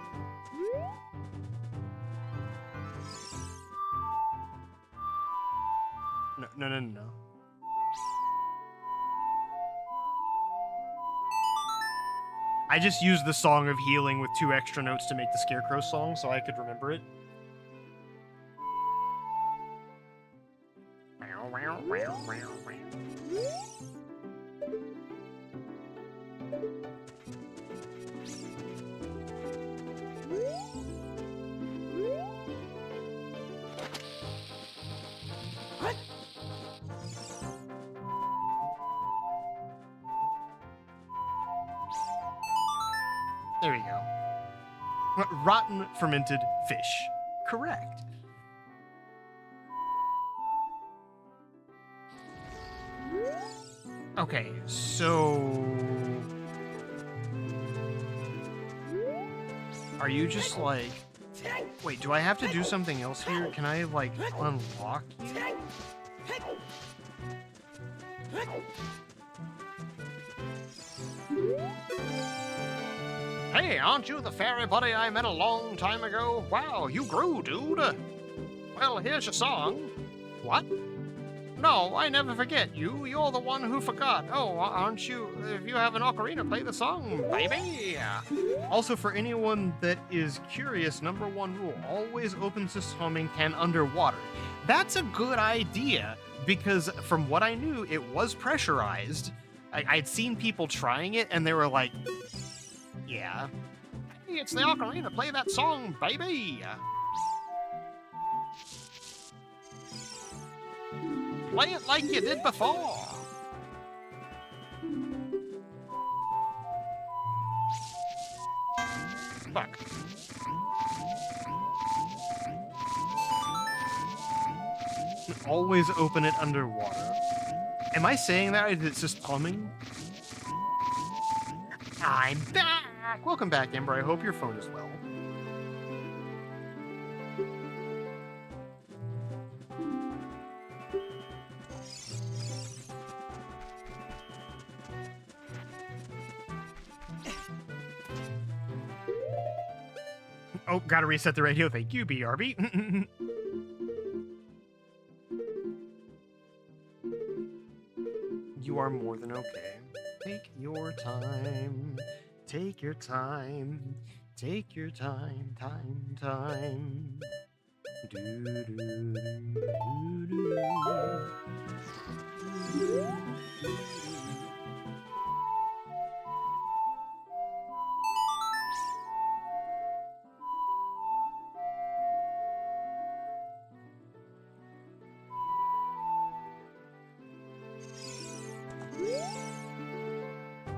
S2: No. I just used the Song of Healing with 2 extra notes to make the Scarecrow song so I could remember it. There you go. Rotten fermented fish. Correct. Okay, so... Are you just like... Wait, do I have to do something else here? Can I, like, unlock you?
S5: Hey, aren't you the fairy buddy I met a long time ago? Wow, you grew, dude. Well, here's your song. What? No, I never forget you. You're the one who forgot. Oh, aren't you? If you have an ocarina, play the song, baby.
S2: Also, for anyone that is curious, number 1 rule, always open system humming can underwater. That's a good idea, because from what I knew, it was pressurized. I'd seen people trying it, and they were like, yeah.
S5: Hey, it's the ocarina. Play that song, baby. Play it like you did before. Look.
S2: Always open it underwater. Am I saying that? It's just humming? I'm back! Welcome back, Amber. I hope your phone is well. Oh, gotta reset the radio. Thank you, BRB. You are more than okay. Take your time. Take your time. Take your time. Time. Do, do, do, do, do.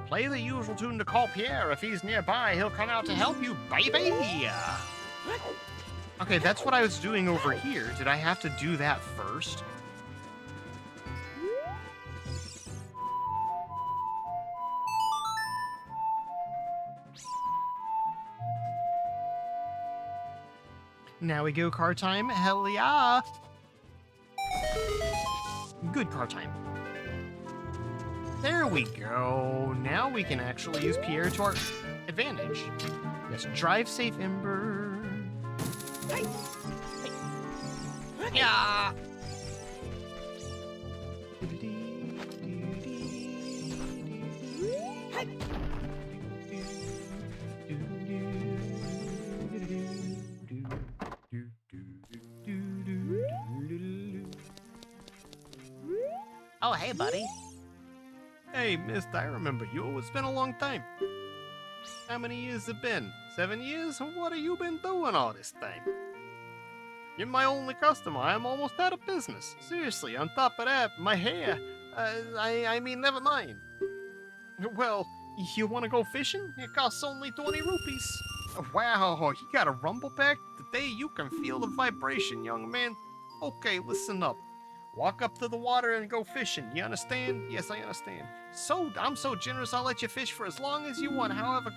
S5: Play the usual tune to call Pierre. If he's nearby, he'll come out to help you, baby.
S2: Okay, that's what I was doing over here. Did I have to do that first? Now we go car time. Hell yeah! Good car time. There we go. Now we can actually use Pierre to our advantage. Yes, drive safe, Ember.
S5: Yeah. Oh, hey, buddy.
S2: Hey, mister, I remember you. It's been a long time. How many years it been? 7 years? What have you been doing all this time? You're my only customer. I'm almost out of business. Seriously, on top of that, my hair. I mean, never mind. Well, you want to go fishing? It costs only 20 rupees. Wow, you got a rumble pack? Today you can feel the vibration, young man. Okay, listen up. Walk up to the water and go fishing. You understand? Yes, I understand. So, I'm so generous I'll let you fish for as long as you want. However,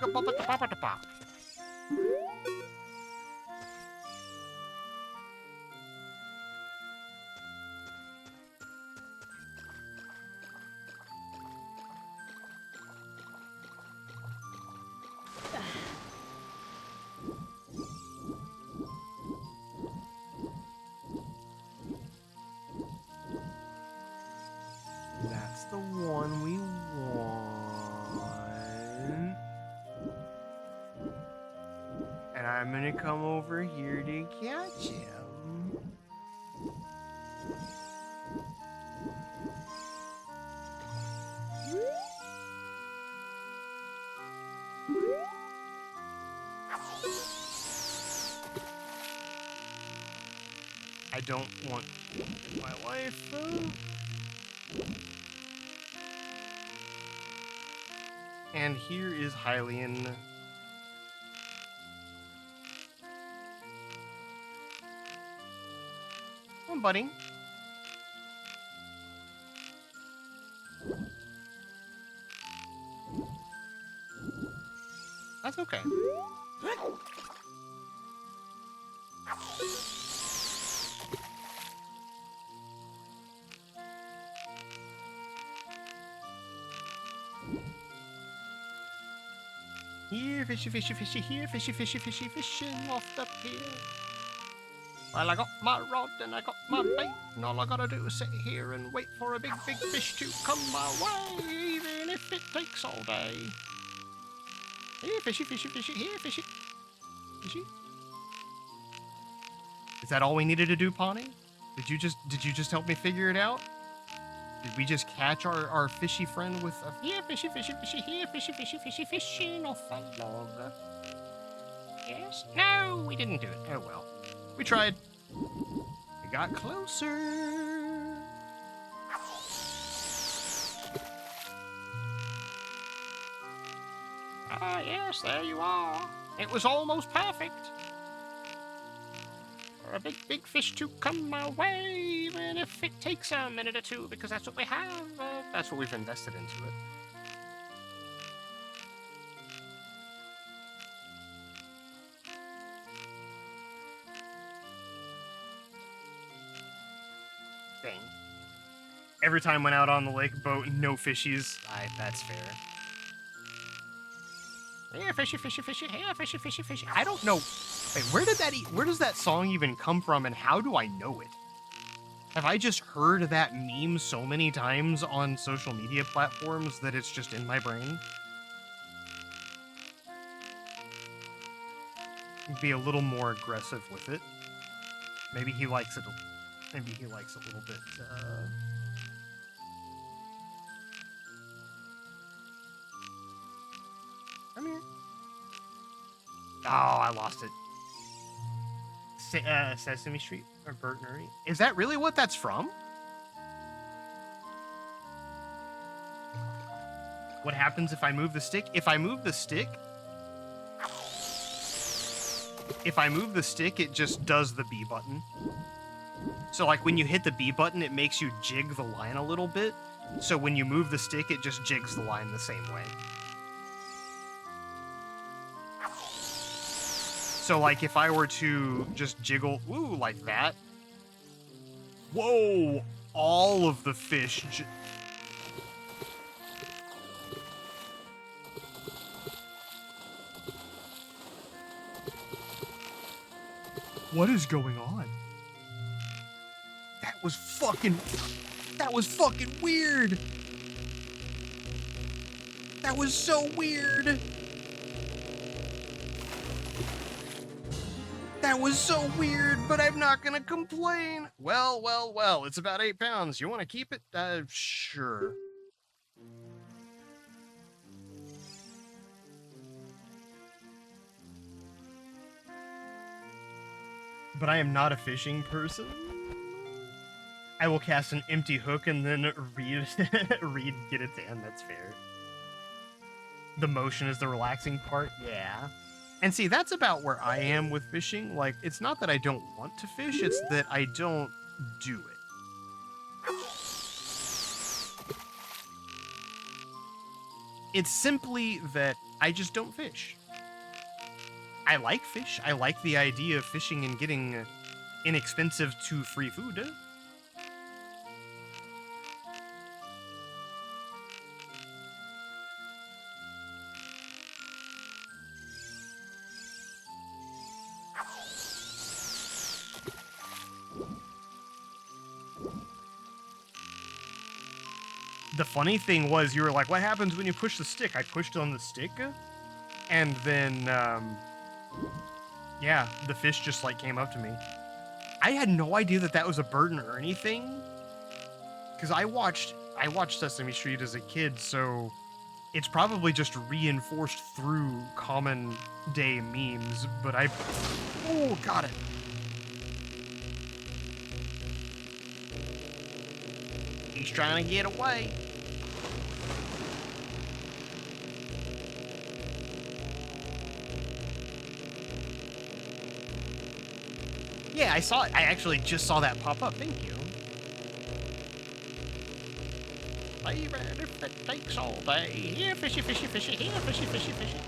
S2: that's the one we want. And I'm gonna come over here to catch him. I don't want my wife. And here is Hylian. Come on, buddy. That's okay. Here, fishy, fishy, fishy, here, fishy, fishy, fishy, fishing off the pier. Well, I got my rod and I got my bait, and all I gotta do is sit here and wait for a big, big fish to come my way, even if it takes all day. Here, fishy, fishy, fishy, here, fishy, fishy. Is that all we needed to do, Pawnee? Did you just help me figure it out? Did we just catch our fishy friend with a here, fishy, fishy, fishy, here, fishy, fishy, fishy, fishing off a log? Yes? No, we didn't do it. Oh well. We tried. We got closer. Ah, yes, there you are. It was almost perfect. For a big, big fish to come my way, even if it takes a minute or two, because that's what we have. That's what we've invested into it. Dang. Every time I went out on the lake boat, no fishies. That's fair. Here, fishy, fishy, fishy, here, fishy, fishy, fishy. I don't know. Wait, where does that song even come from, and how do I know it? Have I just heard that meme so many times on social media platforms that it's just in my brain? Be a little more aggressive with it. Maybe he likes it. Maybe he likes a little bit. Come here. Oh, I lost it. Sesame Street or Burtnery. Is that really what that's from? What happens if I move the stick? If I move the stick, it just does the B button. So like when you hit the B button, it makes you jig the line a little bit. So when you move the stick, it just jigs the line the same way. So like if I were to just jiggle, ooh, like that. Whoa, all of the fish. What is going on? That was fucking weird. That was so weird. That was so weird, but I'm not gonna complain. Well, well, well, it's about 8 pounds. You want to keep it? Sure. But I am not a fishing person. I will cast an empty hook and then read get it to end. That's fair. The motion is the relaxing part. Yeah. And see, that's about where I am with fishing. Like, it's not that I don't want to fish, it's that I don't do it. It's simply that I just don't fish. I like fish. I like the idea of fishing and getting inexpensive to free food. funny thing was, you were like, what happens when you push the stick? I pushed on the stick, and then, yeah, the fish just, like, came up to me. I had no idea that that was a burden or anything, because I watched Sesame Street as a kid, so it's probably just reinforced through common day memes, but oh, got it. He's trying to get away. Yeah, I saw it. I actually just saw that pop up. Thank you. Even if it takes all day. Here, fishy, fishy, fishy. Here, fishy, fishy, fishy.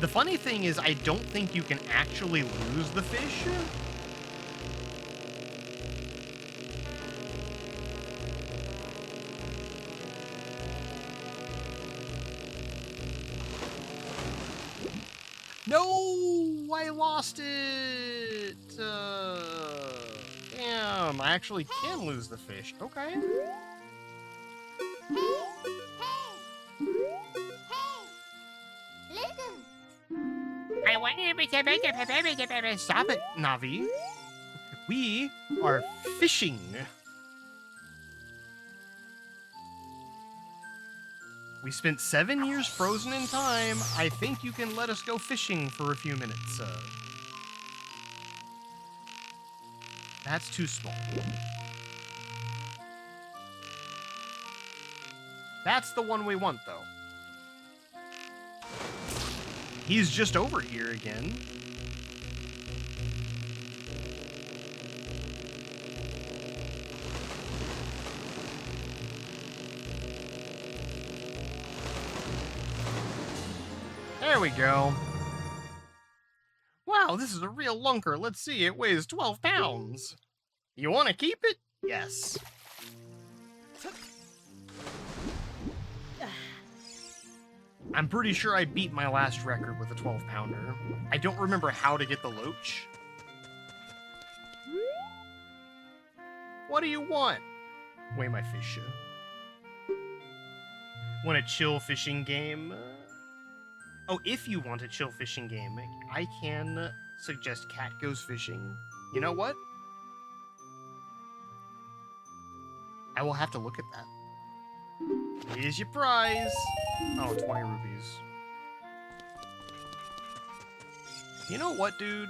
S2: The funny thing is, I don't think you can actually lose the fish. No, I lost it. Damn, I actually can lose the fish. Okay. Stop it, Navi. We are fishing. We spent 7 years frozen in time. I think you can let us go fishing for a few minutes. That's too small. That's the one we want, though. He's just over here again. There we go. Wow, this is a real lunker. Let's see, it weighs 12 pounds. You want to keep it? Yes. I'm pretty sure I beat my last record with a 12-pounder. I don't remember how to get the loach. What do you want? Weigh my fish. Want a chill fishing game? Oh, if you want a chill fishing game, I can suggest Cat Goes Fishing. You know what? I will have to look at that. Here's your prize. Oh, 20 rupees. You know what, dude?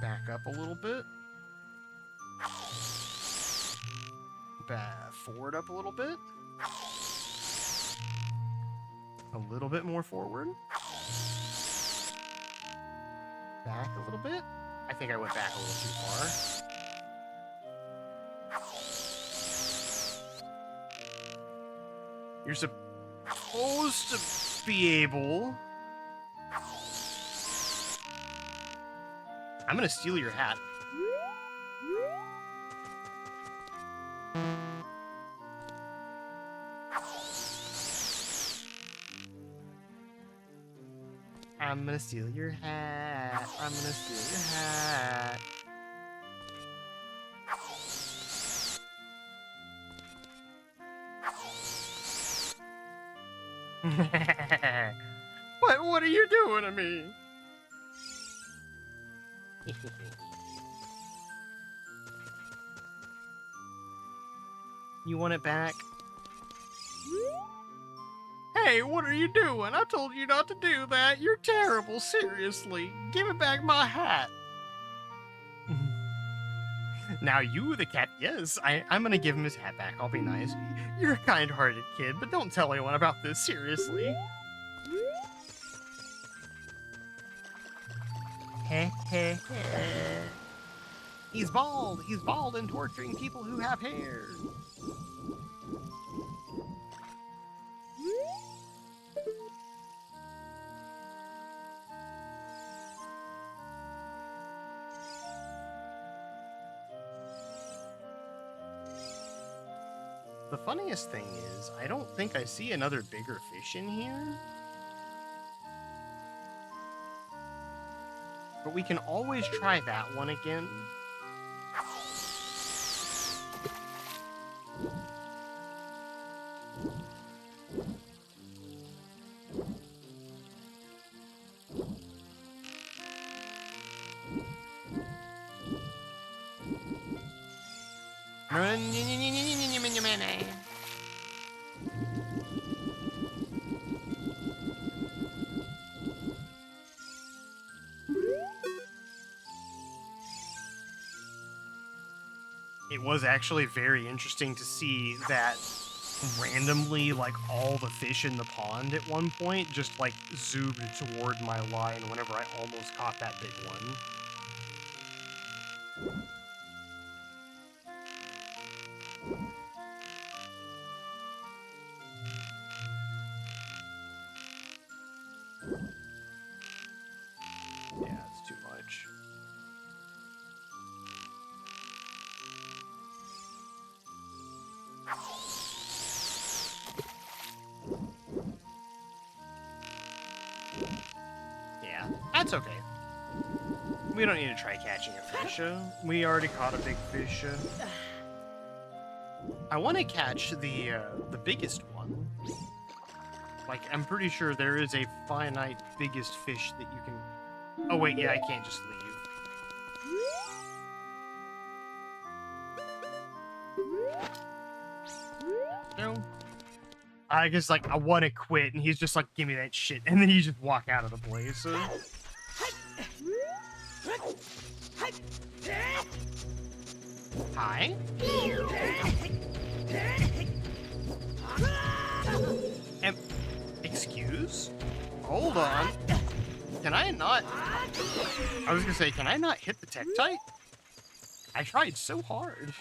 S2: Back up a little bit. Forward up a little bit. A little bit more forward. Back a little bit. I think I went back a little too far. You're supposed to be able... I'm gonna steal your hat. I'm gonna steal your hat. I'm gonna steal your hat. What are you doing to me? You want it back? Hey, what are you doing? I told you not to do that. You're terrible, seriously. Give it back my hat. Now you, the cat, yes, I'm gonna give him his hat back. I'll be nice. You're a kind-hearted kid, but don't tell anyone about this, seriously. He's bald. He's bald and torturing people who have hair. The funniest thing is, I don't think I see another bigger fish in here. But we can always try that one again. It was actually very interesting to see that randomly, like, all the fish in the pond at one point just, like, zoomed toward my line whenever I almost caught that big one. Yeah, it's too much. Yeah, that's okay. We don't need to try catching a fish. We already caught a big fish. I want to catch the biggest one. Like, I'm pretty sure there is a finite biggest fish that you can... Oh, wait, yeah, I can't just leave. No. I guess, like, I want to quit, and he's just like, give me that shit. And then you just walk out of the place. Hi? Excuse? Hold on. Can I not? I was gonna say, can I not hit the Tektite? I tried so hard.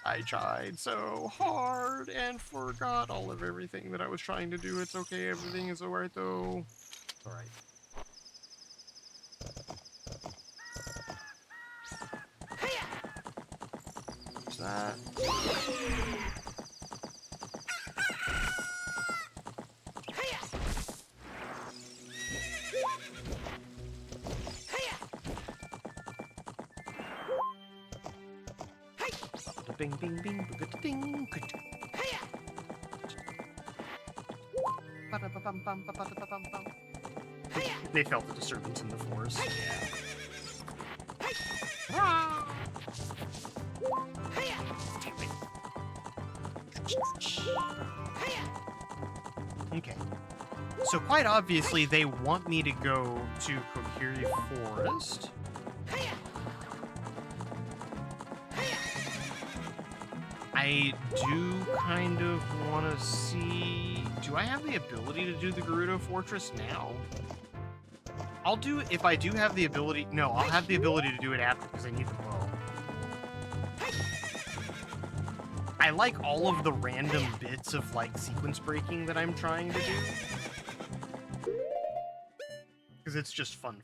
S2: I tried so hard and forgot all of everything that I was trying to do. It's okay, everything is alright though. Alright. What's that? Bing, bing, bing, ding. They felt the disturbance in the forest. Yeah. Okay. So quite obviously, they want me to go to Kokiri Forest. I do kind of want to see... Do I have the ability to do the Gerudo Fortress now? I'll do it if I do have the ability... No, I'll have the ability to do it after because I need the bow. I like all of the random bits of, like, sequence breaking that I'm trying to do. Because it's just fun.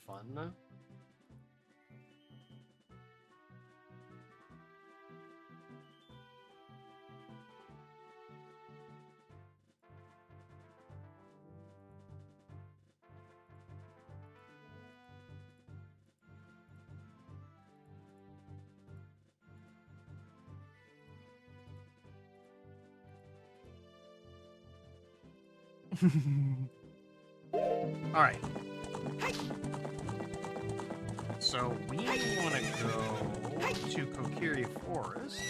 S2: Alright. So we want to go to Kokiri Forest.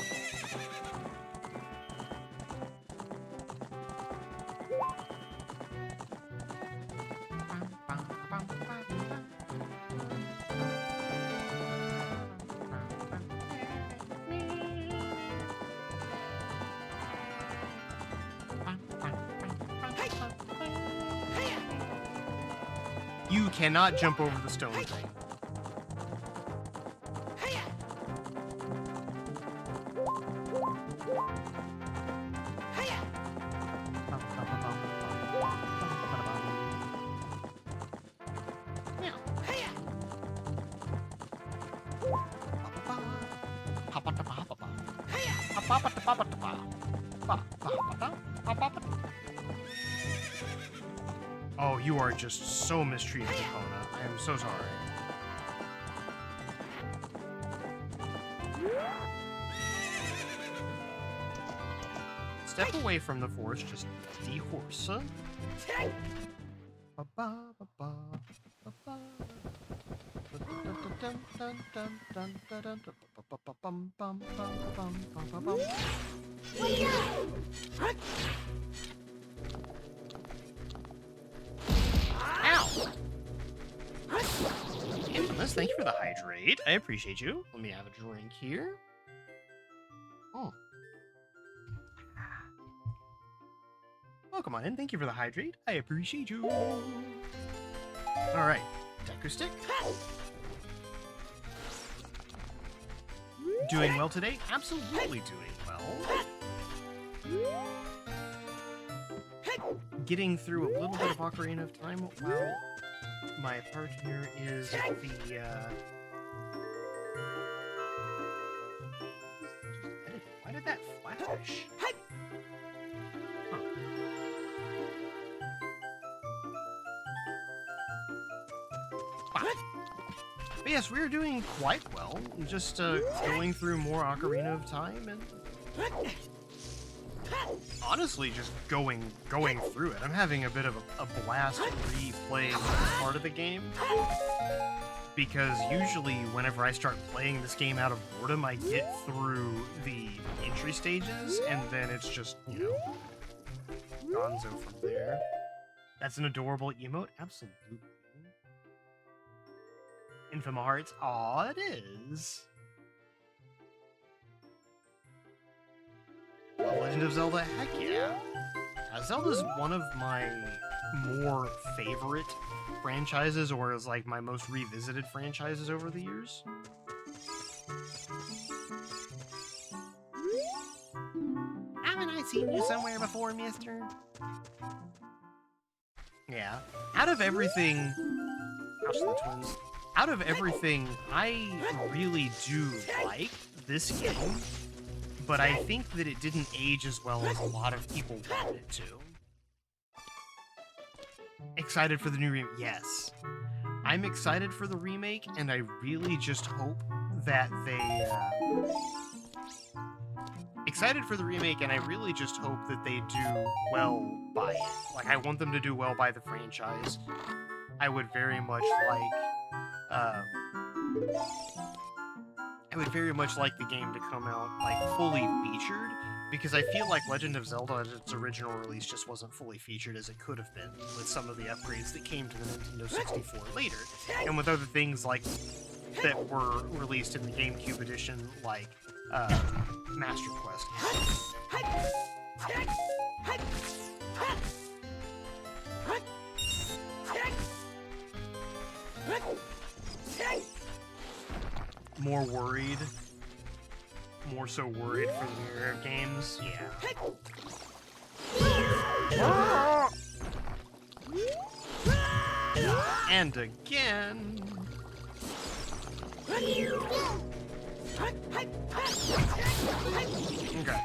S2: You cannot jump over the stone thing. You are just so mistreated, Epona. I am so sorry. Step away from the force, just the horse. Ow! Infamous, thank you for the hydrate. I appreciate you. Let me have a drink here. Oh. Welcome on in. Thank you for the hydrate. I appreciate you. Alright. Deku stick. Doing well today? Absolutely doing well. Getting through a little bit of Ocarina of Time while my partner is the, Why did that flash? Huh. But yes, we're doing quite well. Just going through more Ocarina of Time and honestly just going through it. I'm having a bit of a blast replaying this part of the game. Because usually whenever I start playing this game out of boredom, I get through the entry stages and then it's just, you know, gonzo from there. That's an adorable emote? Absolutely. Infima Hearts? Aw, it is. Legend of Zelda? Heck yeah. Zelda's one of my more favorite franchises, or is like my most revisited franchises over the years. Haven't I seen you somewhere before, mister? Yeah. Out of everything... House of the Twins. Out of everything, I really do like this game, but I think that it didn't age as well as a lot of people wanted it to. Excited for the new remake? Yes. I'm excited for the remake, and I really just hope that they... Excited for the remake, and I really just hope that they do well by it. Like, I want them to do well by the franchise. I would very much like... I would very much like the game to come out, like, fully featured, because I feel like Legend of Zelda at its original release just wasn't fully featured as it could have been, with some of the upgrades that came to the Nintendo 64 later, and with other things, like, that were released in the GameCube edition, like, Master Quest. More worried. More so worried for the new era of games. Yeah. And again. Okay.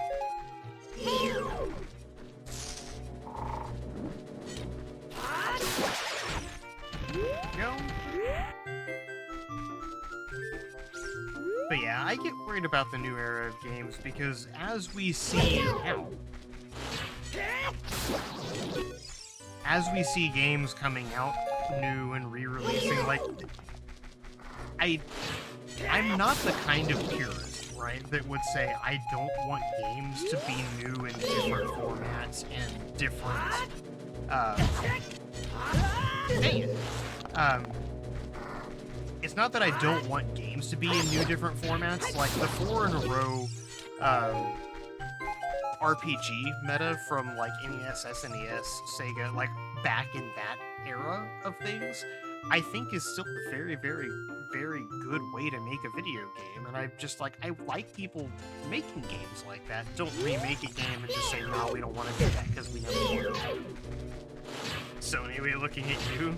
S2: Go. But yeah, I get worried about the new era of games because as we see games coming out new and re-releasing, like, I'm not the kind of purist, right, that would say I don't want games to be new in different formats and different, it's not that I don't want games to be in new different formats, like the 4 in a row RPG meta from like NES, SNES, Sega, like back in that era of things, I think is still a very, very, very good way to make a video game. And I like people making games like that. Don't remake a game and just say, no, we don't want to do that because we never wanted to. Sony, we're looking at you.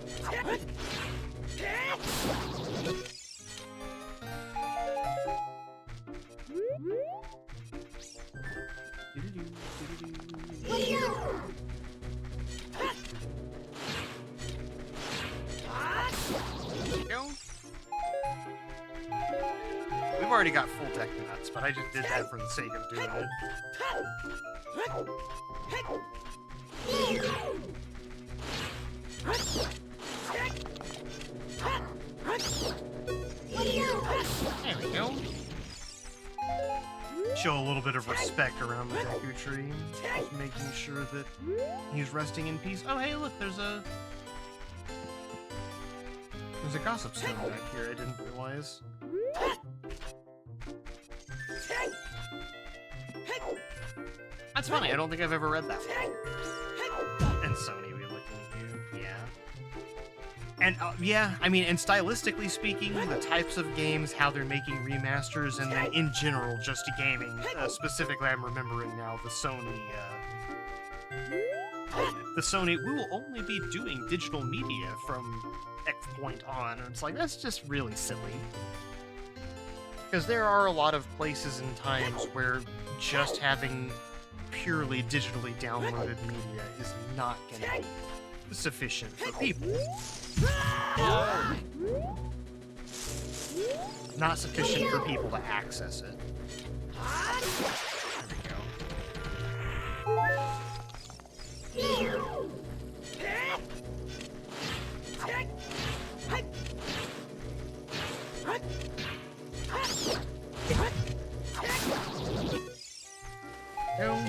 S2: already got full deck nuts, but I just did that for the sake of doing it. There we go. Show a little bit of respect around the Deku tree. Just making sure that he's resting in peace. Oh, hey, look, there's a gossip stone back here I didn't realize. That's funny, I don't think I've ever read that one. And Sony, we're looking at you, yeah. And yeah, I mean, and stylistically speaking, the types of games, how they're making remasters, and then in general, just gaming. Specifically, I'm remembering now the Sony. We will only be doing digital media from X point on, and it's like that's just really silly. Because there are a lot of places and times where just having purely digitally downloaded media is not going to be sufficient for people. Not sufficient for people to access it. There we go.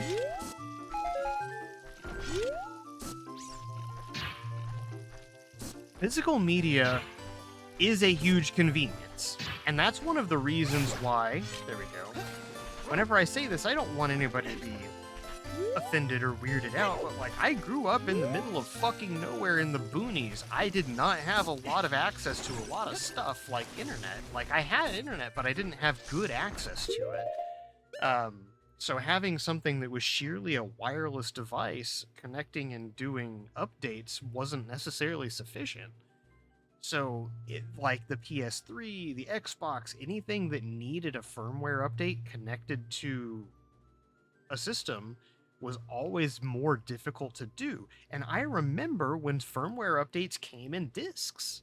S2: Physical media is a huge convenience, and that's one of the reasons why, there we go, whenever I say this, I don't want anybody to be offended or weirded out, but like, I grew up in the middle of fucking nowhere in the boonies. I did not have a lot of access to a lot of stuff like internet. Like, I had internet, but I didn't have good access to it. So having something that was sheerly a wireless device connecting and doing updates wasn't necessarily sufficient. So, like the PS3, the Xbox, anything that needed a firmware update connected to a system was always more difficult to do. And I remember when firmware updates came in discs.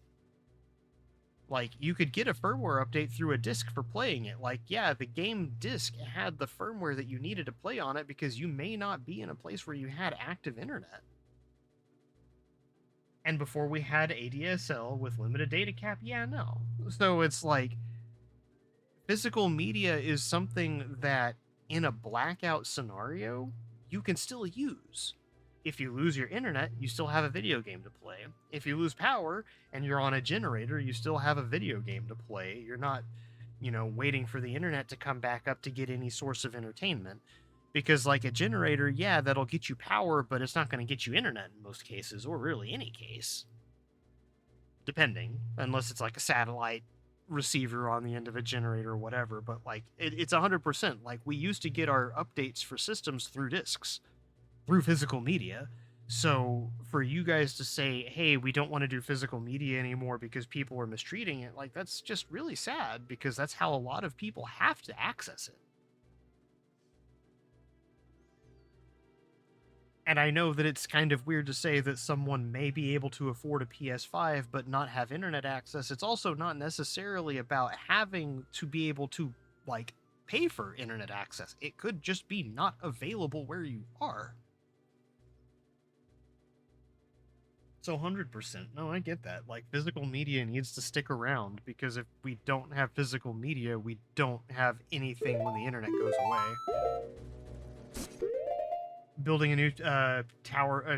S2: Like, you could get a firmware update through a disc for playing it. Like, yeah, the game disc had the firmware that you needed to play on it because you may not be in a place where you had active internet. And before we had ADSL with limited data cap, yeah, no. So it's like, physical media is something that, in a blackout scenario, you can still use. If you lose your internet, you still have a video game to play. If you lose power and you're on a generator, you still have a video game to play. You're not, waiting for the internet to come back up to get any source of entertainment. Because like a generator, yeah, that'll get you power, but it's not going to get you internet in most cases, or really any case. Depending, unless it's like a satellite receiver on the end of a generator or whatever, but like, it's 100%. Like, we used to get our updates for systems through discs. Through physical media. So for you guys to say, hey, we don't want to do physical media anymore because people are mistreating it, like, that's just really sad, because that's how a lot of people have to access it. And I know that it's kind of weird to say that someone may be able to afford a PS5 but not have internet access. It's also not necessarily about having to be able to, like, pay for internet access. It could just be not available where you are. So 100%. No, I get that. Like, physical media needs to stick around, because if we don't have physical media, we don't have anything when the internet goes away. Building a new a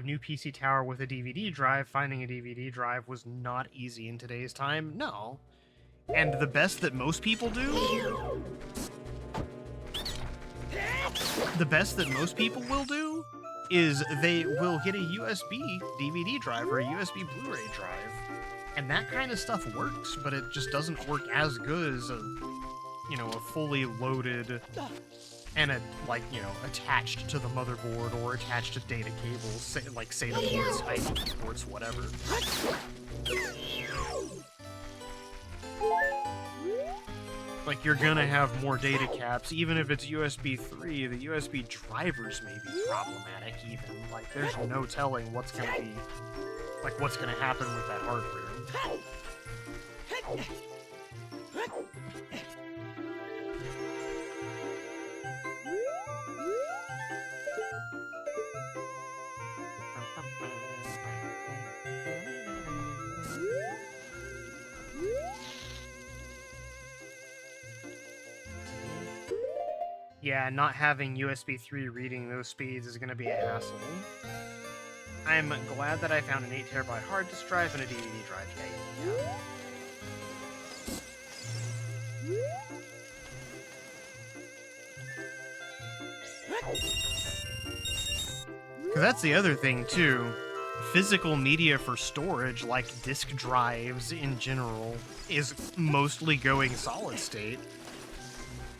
S2: new PC tower with a DVD drive, finding a DVD drive was not easy in today's time. No. And the best that most people do, will do is they will get a USB DVD drive or a USB Blu-ray drive. And that kind of stuff works, but it just doesn't work as good as a fully loaded and attached to the motherboard or attached to data cables, say SATA ports, IP ports, whatever. Like, you're gonna have more data caps, even if it's USB 3, the USB drivers may be problematic even. Like, there's no telling what's gonna happen with that hardware. Yeah, not having USB 3 reading those speeds is going to be a hassle. I'm glad that I found an 8TB hard disk drive and a DVD drive. Yeah. Because that's the other thing, too. Physical media for storage, like disk drives in general, is mostly going solid state.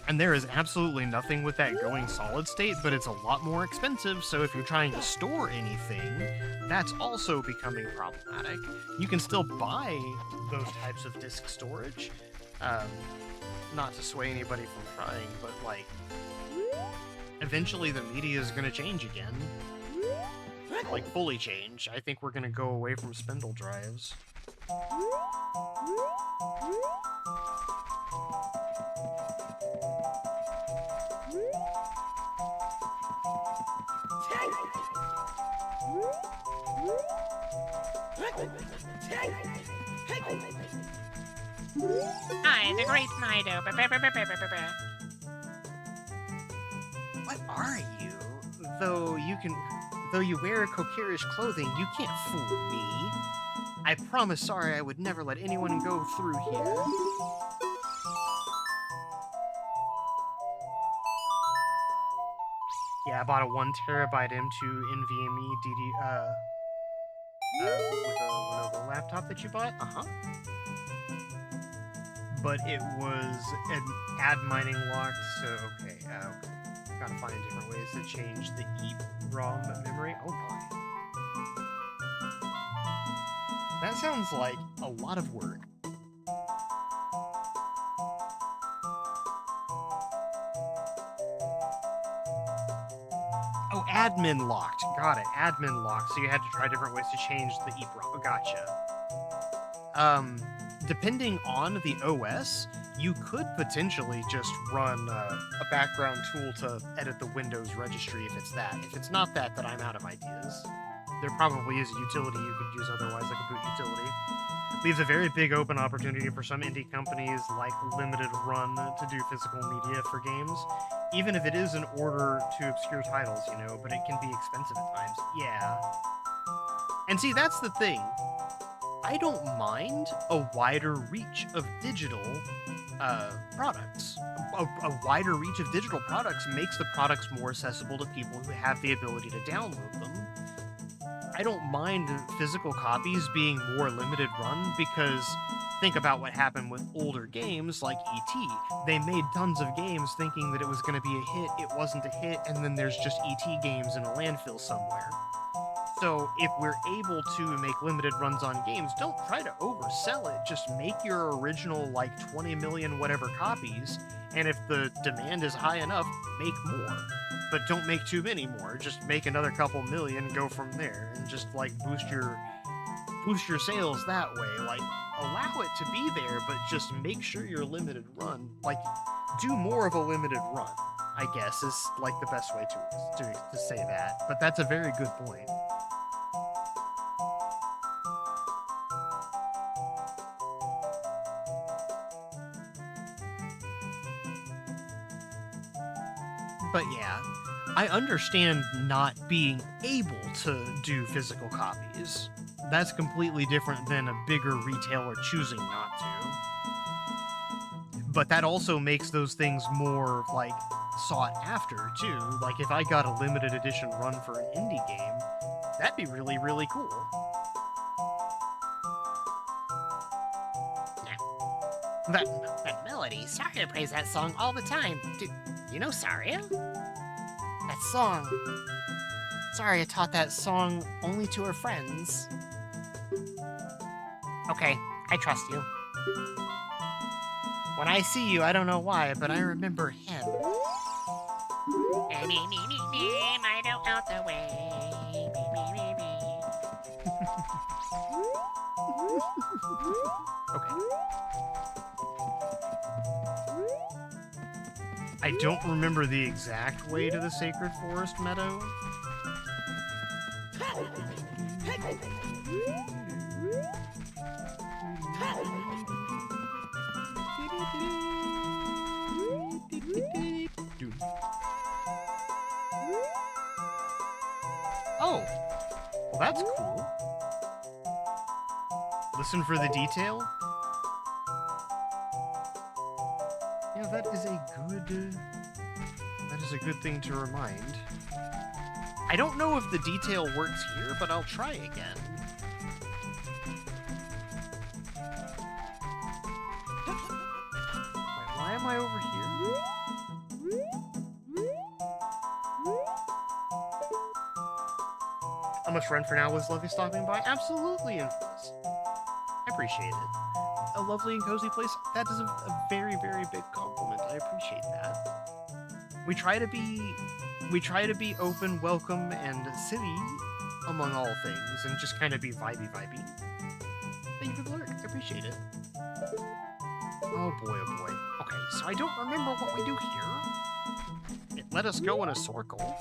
S2: And there is absolutely nothing with that going solid state, but it's a lot more expensive, so if you're trying to store anything, that's also becoming problematic. You can still buy those types of disk storage, not to sway anybody from trying, but like, eventually the media is going to change again. Like, fully change. I think we're going to go away from spindle drives.
S6: I, the great Mido.
S2: What are you? Though you wear Kokirish clothing, you can't fool me. I promise sorry I would never let anyone go through here. Yeah, I bought a 1TB M2 NVMe with a Lenovo laptop that you bought? Uh-huh. But it was an ad mining locked, so okay, gotta find different ways to change the EEPROM memory. Oh boy. That sounds like a lot of work. Oh, admin locked. Got it. Admin locked. So you had to try different ways to change the EEPROM. Gotcha. Depending on the OS, you could potentially just run a background tool to edit the Windows registry if it's that. If it's not that, then I'm out of ideas. There probably is a utility you could use otherwise, like a boot utility. Leaves a very big open opportunity for some indie companies like Limited Run to do physical media for games, even if it is in order to obscure titles, you know, but it can be expensive at times. Yeah. And see, that's the thing. I don't mind a wider reach of digital products. A wider reach of digital products makes the products more accessible to people who have the ability to download them. I don't mind physical copies being more limited run because think about what happened with older games like E.T. They made tons of games thinking that it was going to be a hit, it wasn't a hit, and then there's just E.T. games in a landfill somewhere. So if we're able to make limited runs on games, don't try to oversell it. Just make your original, like, 20 million whatever copies, and if the demand is high enough, make more. But don't make too many more. Just make another couple million, go from there, and just, like, boost your sales that way. Like, allow it to be there, but just make sure you're limited run. Like, do more of a limited run, I guess, is, like, the best way to say that. But that's a very good point. But yeah, I understand not being able to do physical copies. That's completely different than a bigger retailer choosing not to. But that also makes those things more, like, sought after, too. Like, if I got a limited edition run for an indie game, that'd be really, really cool.
S6: That melody, Saria plays that song all the time. Do you know Saria? That song. Saria taught that song only to her friends. Okay, I trust you. When I see you, I don't know why, but I remember him. Me, I don't out the way.
S2: Okay. I don't remember the exact way to the Sacred Forest Meadow. that's cool. Listen for the detail. Yeah, that is a good thing to remind. I don't know if the detail works here, but I'll try again. Wait, why am I over here? I'm a friend for now. Was lovely stopping by? Absolutely, Infamous. I appreciate it. A lovely and cozy place. That is a very, very big compliment. I appreciate that. We try to be open, welcome, and silly among all things, and just kind of be vibey. Thank you for the lurk. I appreciate it. Oh boy, oh boy. Okay, so I don't remember what we do here. It let us go in a circle.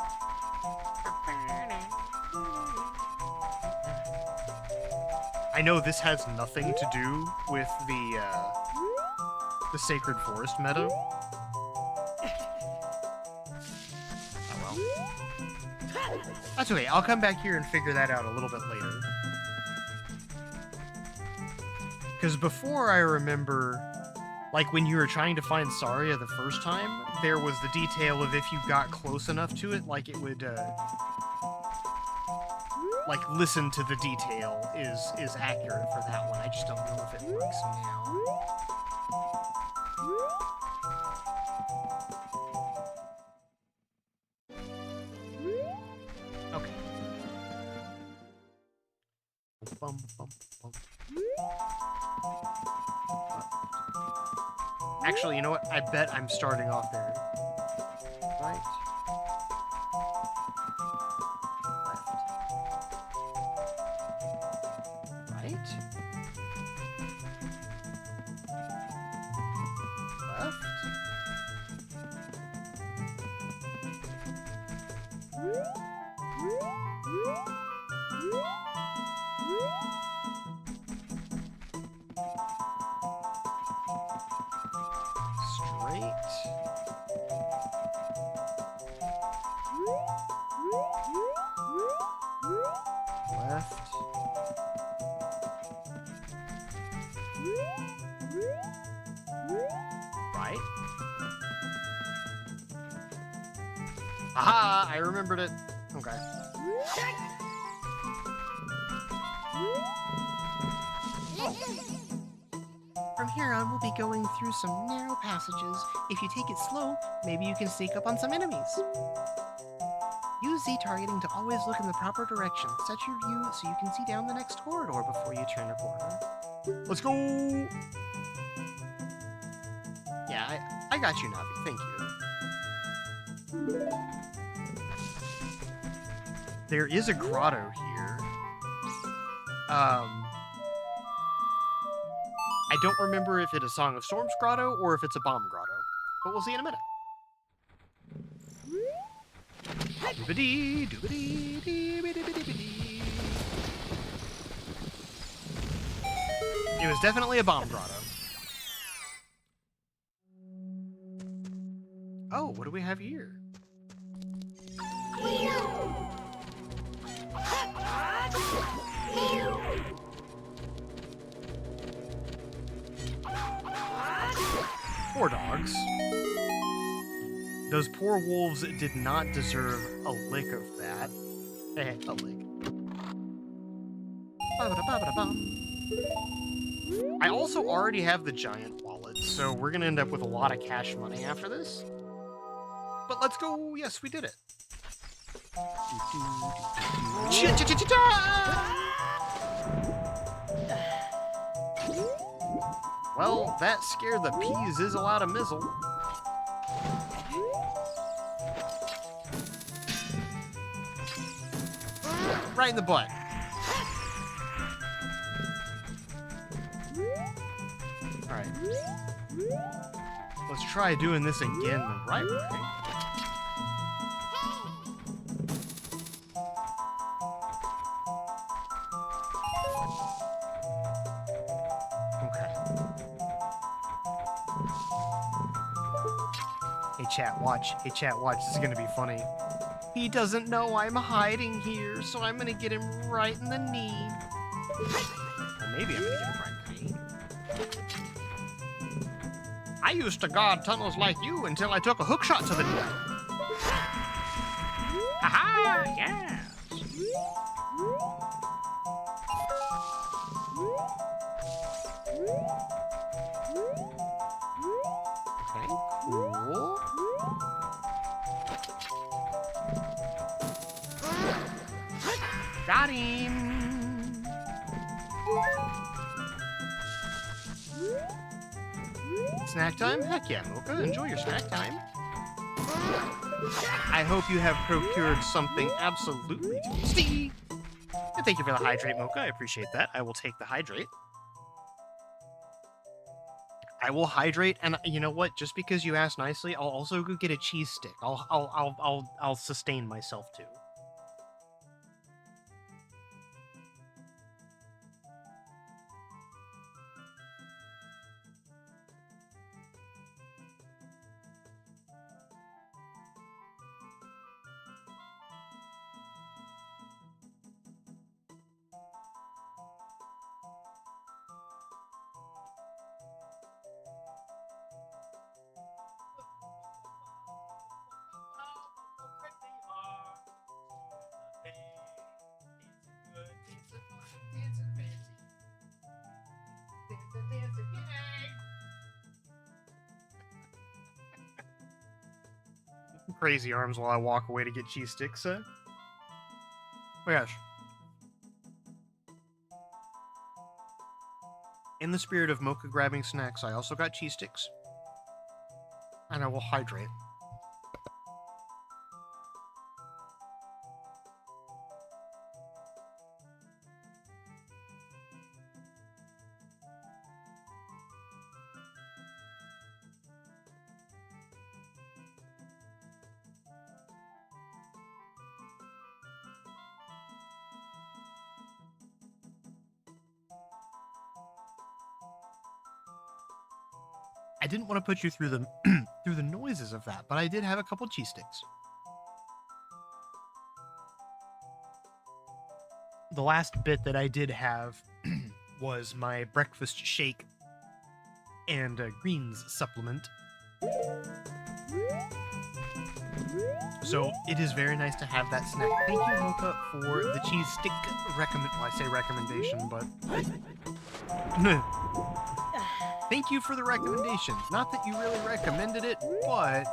S2: I know this has nothing to do with the Sacred Forest meta. That's okay, I'll come back here and figure that out a little bit later. Because before I remember, like when you were trying to find Saria the first time, there was the detail of if you got close enough to it, like it would, like listen to the detail is accurate for that one. I just don't know if it works now. Okay. Bum, bum, bum. Actually, you know what? I bet I'm starting off there. Right. Aha! I remembered it. Okay. From here on, we'll be going through some narrow passages. If you take it slow, maybe you can sneak up on some enemies. Use Z targeting to always look in the proper direction. Set your view so you can see down the next corridor before you turn a corner. Let's go! Yeah, I got you, Navi. Thank you. There is a grotto here. I don't remember if it's a Song of Storms grotto or if it's a bomb grotto, but we'll see in a minute. Doobity, doobity, dee-biddy-biddy-biddy. It was definitely a bomb grotto. Oh, what do we have here? Poor dogs. Those poor wolves did not deserve a lick of that. A lick. I also already have the giant wallet, so we're gonna end up with a lot of cash money after this. But let's go. Yes, we did it. Well, that scared the peas a lot of mizzle. Right in the butt. Alright. Let's try doing this again the right way. Hey chat, watch. Hey chat, watch. This is gonna be funny. He doesn't know I'm hiding here, so I'm gonna get him right in the knee. Well, maybe I'm gonna get him right in the knee. I used to guard tunnels like you until I took a hook shot to the knee. Aha! Yes! Okay, cool. Got him! Snack time? Heck yeah, Mocha. Enjoy your snack time. I hope you have procured something absolutely tasty. And thank you for the hydrate, Mocha. I appreciate that. I will take the hydrate. I will hydrate, and you know what? Just because you asked nicely, I'll also go get a cheese stick. I'll sustain myself too. Crazy arms while I walk away to get cheese sticks. Oh gosh. In the spirit of Mocha grabbing snacks, I also got cheese sticks. And I will hydrate. I didn't want to put you through the through the noises of that, but I did have a couple cheese sticks. The last bit that I did have was my breakfast shake and a greens supplement. So it is very nice to have that snack. Thank you, Mocha, for the cheese stick well, I say recommendation, but thank you for the recommendation. Not that you really recommended it, but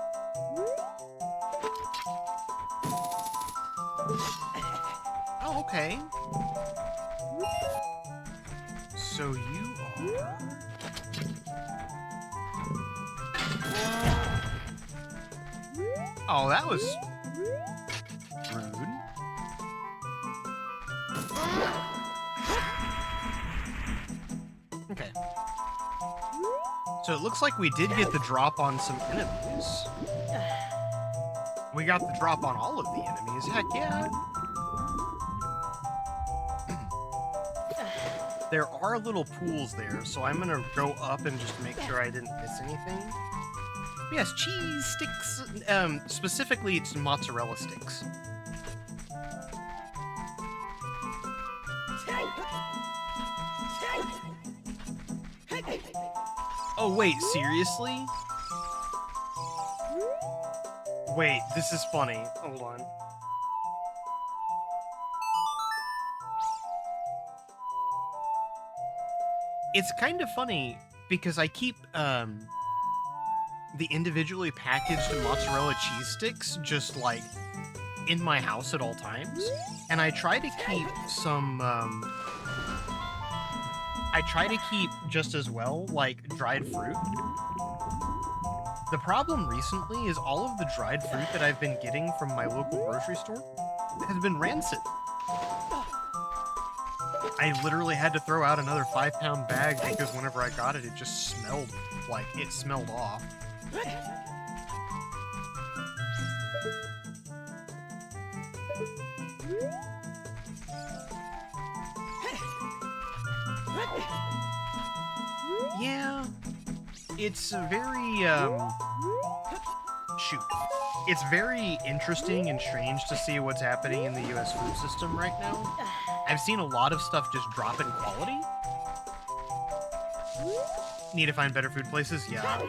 S2: oh, okay. So you are oh, that was rude. Okay. So it looks like we did get the drop on some enemies. We got the drop on all of the enemies. Heck yeah. There are little pools there, so I'm gonna go up and just make sure I didn't miss anything. Yes, cheese sticks. Specifically, it's mozzarella sticks. Oh, wait, seriously? Wait, this is funny. Hold on. It's kind of funny because I keep, the individually packaged mozzarella cheese sticks just, like, in my house at all times. And I try to keep some, I try to keep just as well, like, dried fruit. The problem recently is all of the dried fruit that I've been getting from my local grocery store has been rancid. I literally had to throw out another 5-pound bag because whenever I got it, it just smelled like it smelled off. Yeah, it's very, shoot. It's very interesting and strange to see what's happening in the US food system right now. I've seen a lot of stuff just drop in quality. Need to find better food places? Yeah.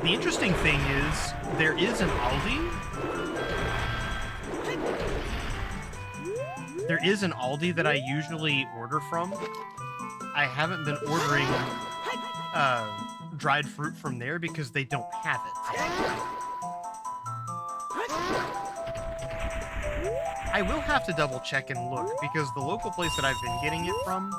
S2: The interesting thing is, there is an Aldi. There is an Aldi that I usually order from. I haven't been ordering dried fruit from there because they don't have it. I will have to double check and look because the local place that I've been getting it from,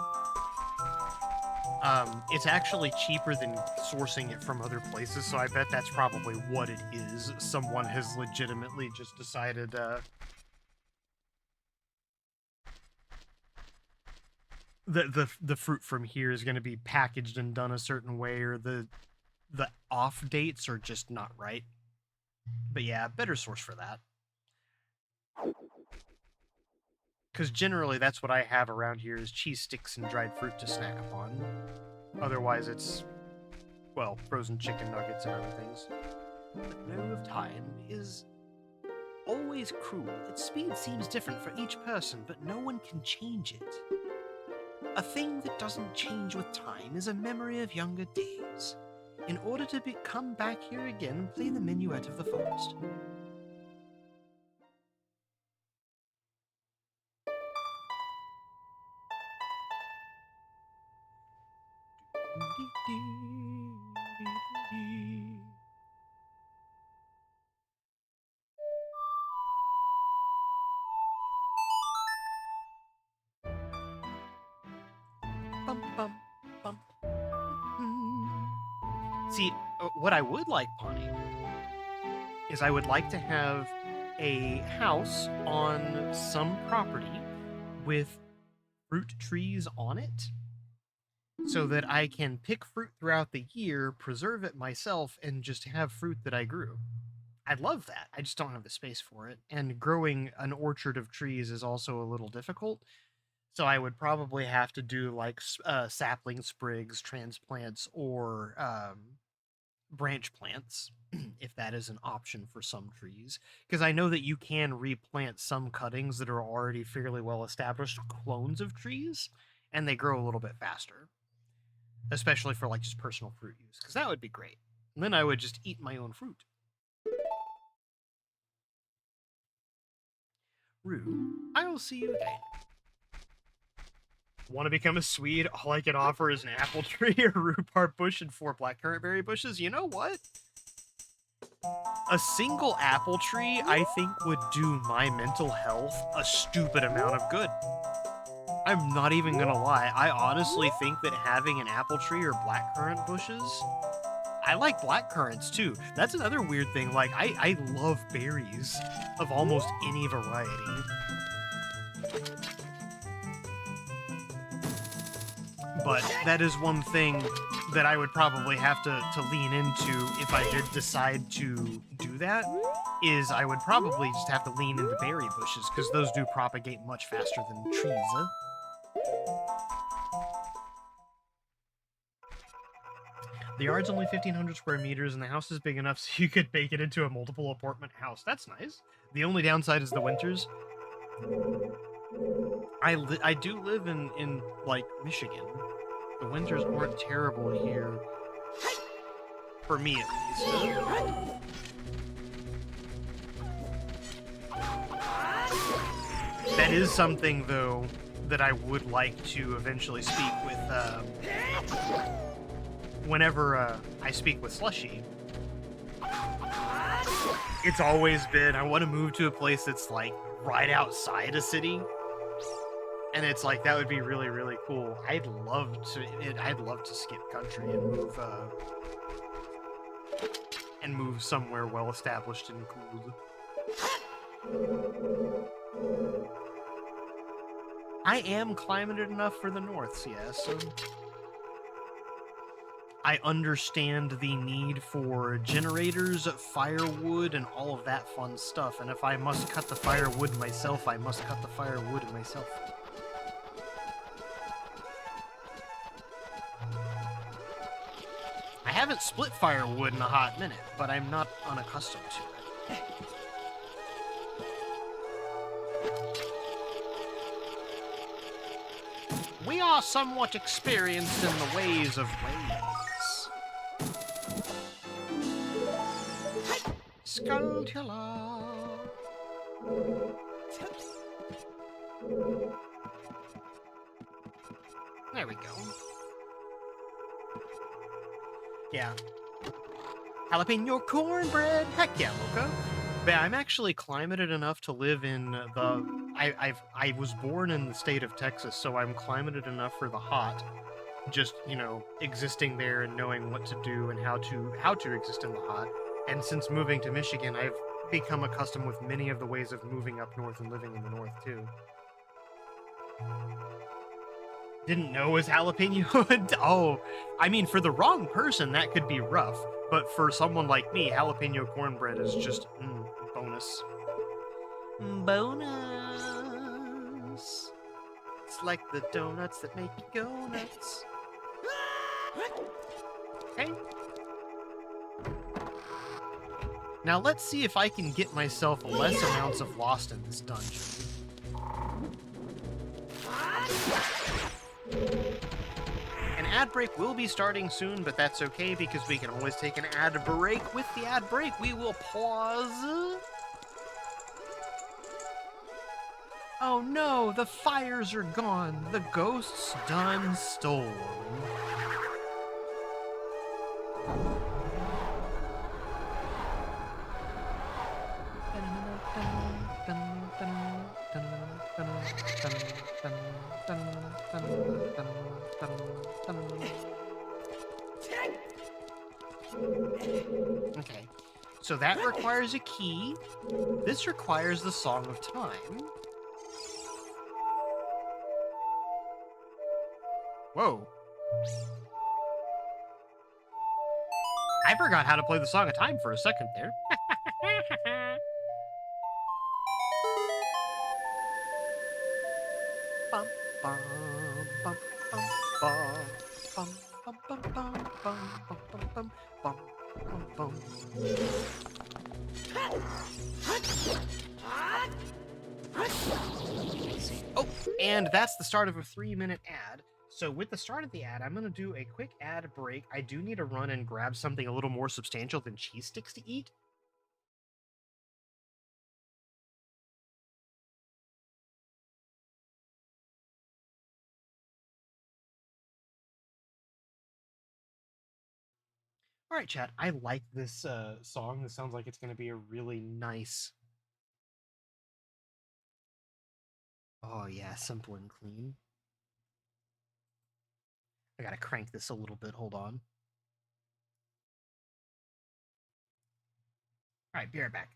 S2: it's actually cheaper than sourcing it from other places, so I bet that's probably what it is. Someone has legitimately just decided, the fruit from here is going to be packaged and done a certain way, or the off dates are just not right. But yeah, better source for that. Because generally that's what I have around here is cheese sticks and dried fruit to snack upon. Otherwise it's, well, frozen chicken nuggets and other things.
S6: The flow of time is always cruel. Its speed seems different for each person, but no one can change it. A thing that doesn't change with time is a memory of younger days. In order to come back here again, play the Minuet of the Forest. Bum, bum, bum.
S2: See, what I would like, Pawnee, is I would like to have a house on some property with fruit trees on it so that I can pick fruit throughout the year, preserve it myself, and just have fruit that I grew. I'd love that. I just don't have the space for it. And growing an orchard of trees is also a little difficult. So I would probably have to do like sapling sprigs, transplants, or branch plants, if that is an option for some trees. Because I know that you can replant some cuttings that are already fairly well established clones of trees, and they grow a little bit faster. Especially for like just personal fruit use, because that would be great. And then I would just eat my own fruit. Rue, I will see you again. Want to become a Swede? All I can offer is an apple tree, a rhubarb bush, and 4 blackcurrant berry bushes. You know what? A single apple tree, I think, would do my mental health a stupid amount of good. I'm not even gonna lie. I honestly think that having an apple tree or blackcurrant bushes... I like blackcurrants, too. That's another weird thing. Like, I love berries of almost any variety. But that is one thing that I would probably have to lean into if I did decide to do that, is I would probably just have to lean into berry bushes, because those do propagate much faster than trees. The yard's only 1,500 square meters, and the house is big enough so you could make it into a multiple apartment house. That's nice. The only downside is the winters. I do live in like, Michigan. The winters aren't terrible here. For me, at least. That is something, though, that I would like to eventually speak with, whenever I speak with Slushy. It's always been, I want to move to a place that's, like, right outside a city. And it's like, that would be really, really cool. I'd love to skip country and move somewhere well established and cool. I am climated enough for the north, yes. I understand the need for generators, firewood, and all of that fun stuff. And if I must cut the firewood myself, I must cut the firewood myself. I haven't split firewood in a hot minute, but I'm not unaccustomed to it.
S5: We are somewhat experienced in the ways of ways. Skulltula. There we go.
S2: Yeah. Jalapeno cornbread. Heck yeah, Mocha. But I'm actually climated enough to live in the. I was born in the state of Texas, so I'm climated enough for the hot. Just, you know, existing there and knowing what to do and how to exist in the hot. And since moving to Michigan, I've become accustomed with many of the ways of moving up north and living in the north too. Didn't know as jalapeno. Oh, I mean, for the wrong person, that could be rough. But for someone like me, jalapeno cornbread is just bonus. Bonus. It's like the donuts that make you go nuts. Okay. Now let's see if I can get myself less amounts of lost in this dungeon. An ad break will be starting soon, but that's okay because we can always take an ad break. With the ad break, we will pause. Oh no, the fires are gone. The ghosts done stolen. Okay, so that requires a key. This requires the Song of Time. Whoa. I forgot how to play the Song of Time for a second there. Bum, bum, bum, bum, bum, bum, bum, bum, bum, bum, bum, bum, bum, bum, bum. Oh, and that's the start of a 3-minute ad. So with the start of the ad, I'm going to do a quick ad break. I do need to run and grab something a little more substantial than cheese sticks to eat. All right, chat. I like this song. This sounds like it's going to be a really nice. Oh, yeah, simple and clean. I got to crank this a little bit. Hold on. All right, be right back.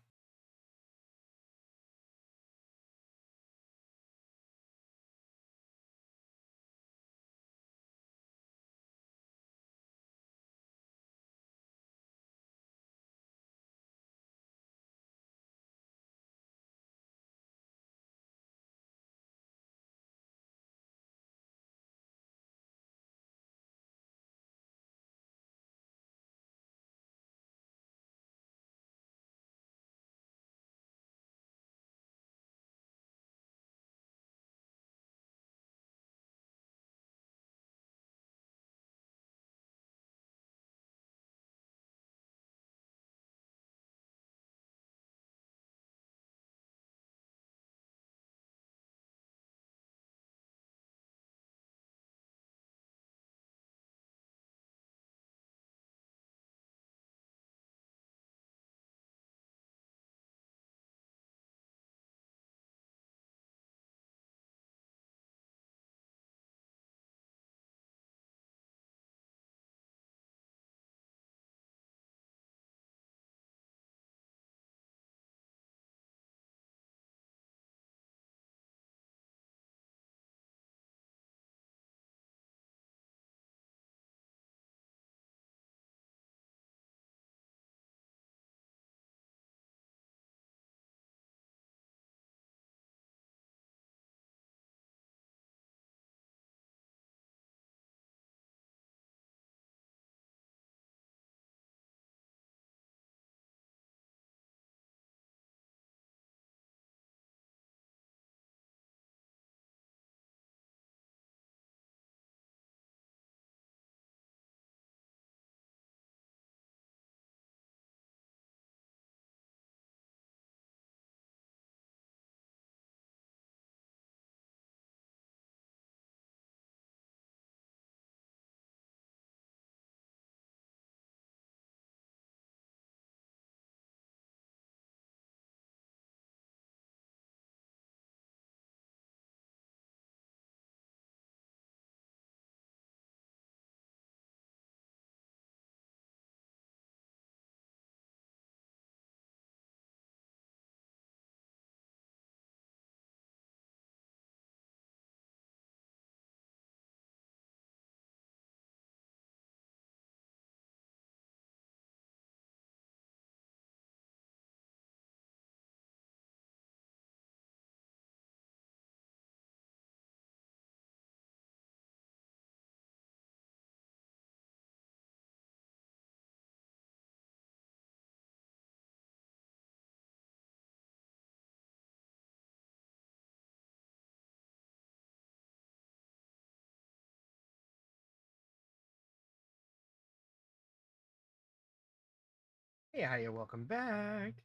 S2: Hey, hiya, welcome back.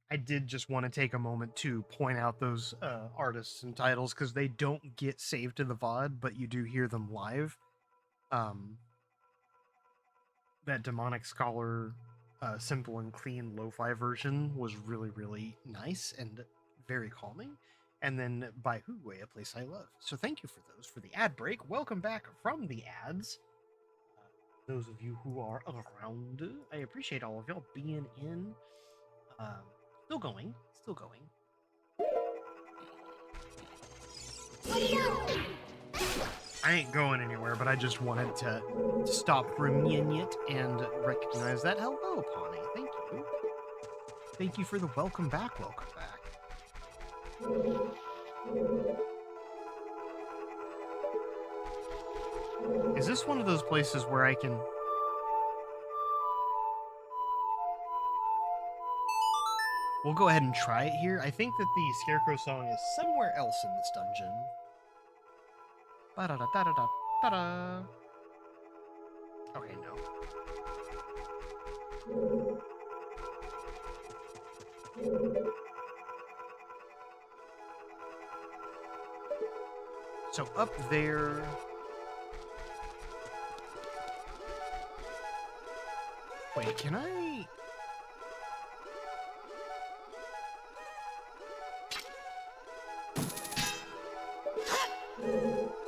S2: I did just want to take a moment to point out those artists and titles because they don't get saved to the VOD, but you do hear them live. That Demonic Scholar simple and clean lo-fi version was really, really nice and very calming. And then by Hooey, a place I love. So thank you for those for the ad break. Welcome back from the ads. Those of you who are around, I appreciate all of y'all being in. Still going. I ain't going anywhere, but I just wanted to stop for a minute and recognize that. Hello, Pawnee. Thank you. Thank you for the welcome back. Is this one of those places where I can... We'll go ahead and try it here. I think that the Scarecrow song is somewhere else in this dungeon. Ba-da-da-da-da-da-da. Okay, no. So up there... Wait, can I...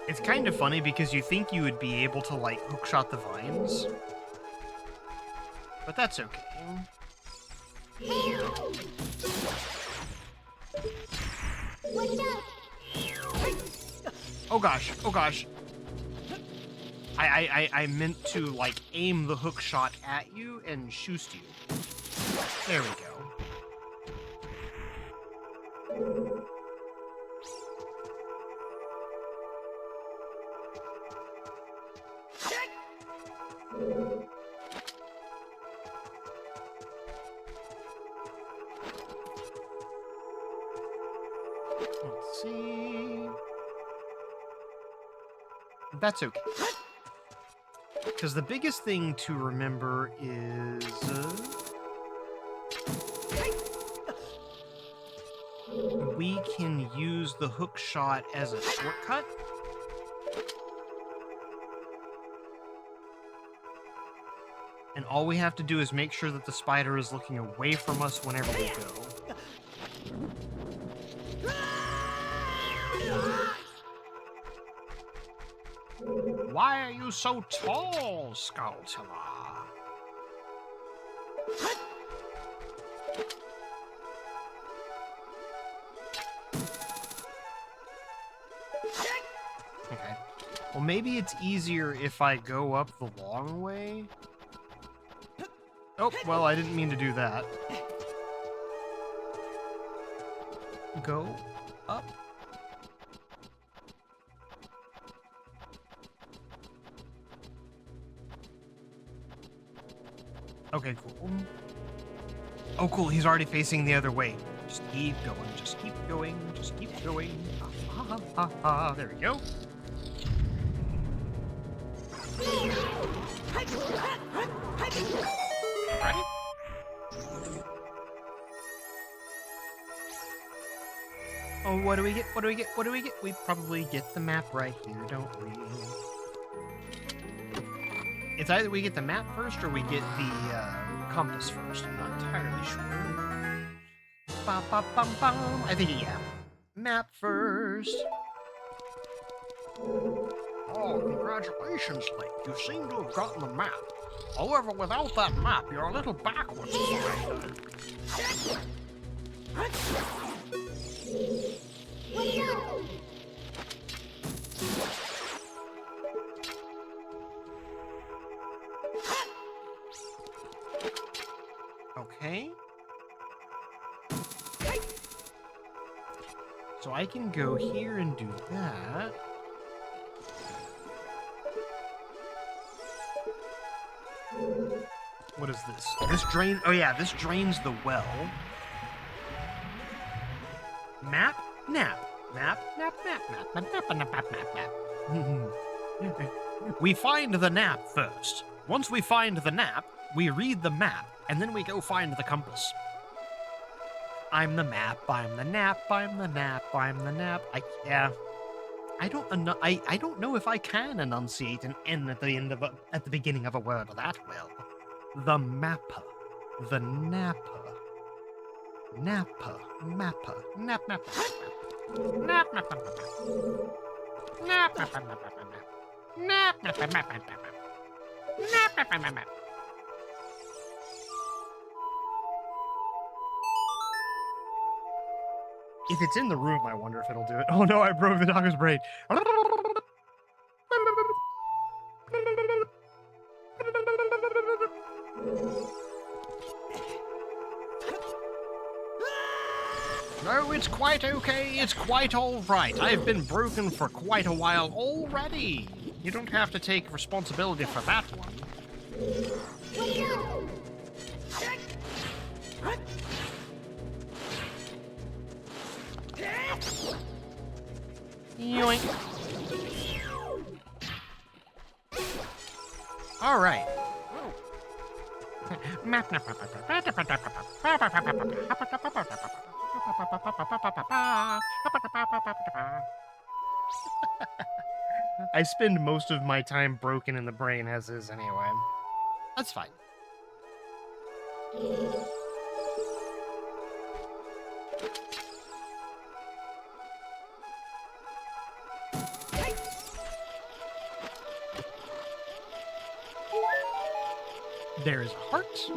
S2: It's kind of funny because you think you would be able to, like, hookshot the vines. But that's okay. Oh gosh. I meant to, like, aim the hook shot at you and shoot you. There we go. Let's see. That's okay. Because the biggest thing to remember is... we can use the hook shot as a shortcut. And all we have to do is make sure that the spider is looking away from us whenever we go. Why are you so tall, Skulltula? Okay. Well, maybe it's easier if I go up the long way. Oh, well, I didn't mean to do that. Go up. Okay, cool. Oh, cool, he's already facing the other way. Just keep going, just keep going, just keep going. Ha, ha, ha, ha. There we go. Right? Oh, what do we get? What do we get? What do we get? We probably get the map right here, don't we? It's either we get the map first or we get the compass first. I'm not entirely sure. Ba-ba-bum-bum. I think, yeah. Map first.
S5: Oh, congratulations, Link. You seem to have gotten the map. However, without that map, you're a little backwards.
S2: Okay. So I can go here and do that. What is this? This drain... Oh yeah, this drains the well. Map? Nap. Map, nap, nap, nap, nap, nap, nap, nap, nap, nap. We find the nap first. Once we find the nap,
S5: We read the map, and then we go find the compass. I'm the map, I'm the nap, I'm the nap, I'm the nap. I don't know if I can enunciate an N at the beginning of a word that well. The mapper, the napper, napper, mapper, nap, nap, nap, nap, nap, nap, nap, nap, nap, nap, nap, nap, nap, nap, nap, nap, nap, nap.
S2: If it's in the room, I wonder if it'll do it. Oh no, I broke the dog's brain.
S5: No, it's quite okay. It's quite all right. I've been broken for quite a while already. You don't have to take responsibility for that one. Yoink. All right.
S2: I spend most of my time broken in the brain as is anyway.
S5: That's fine.
S2: There's hearts.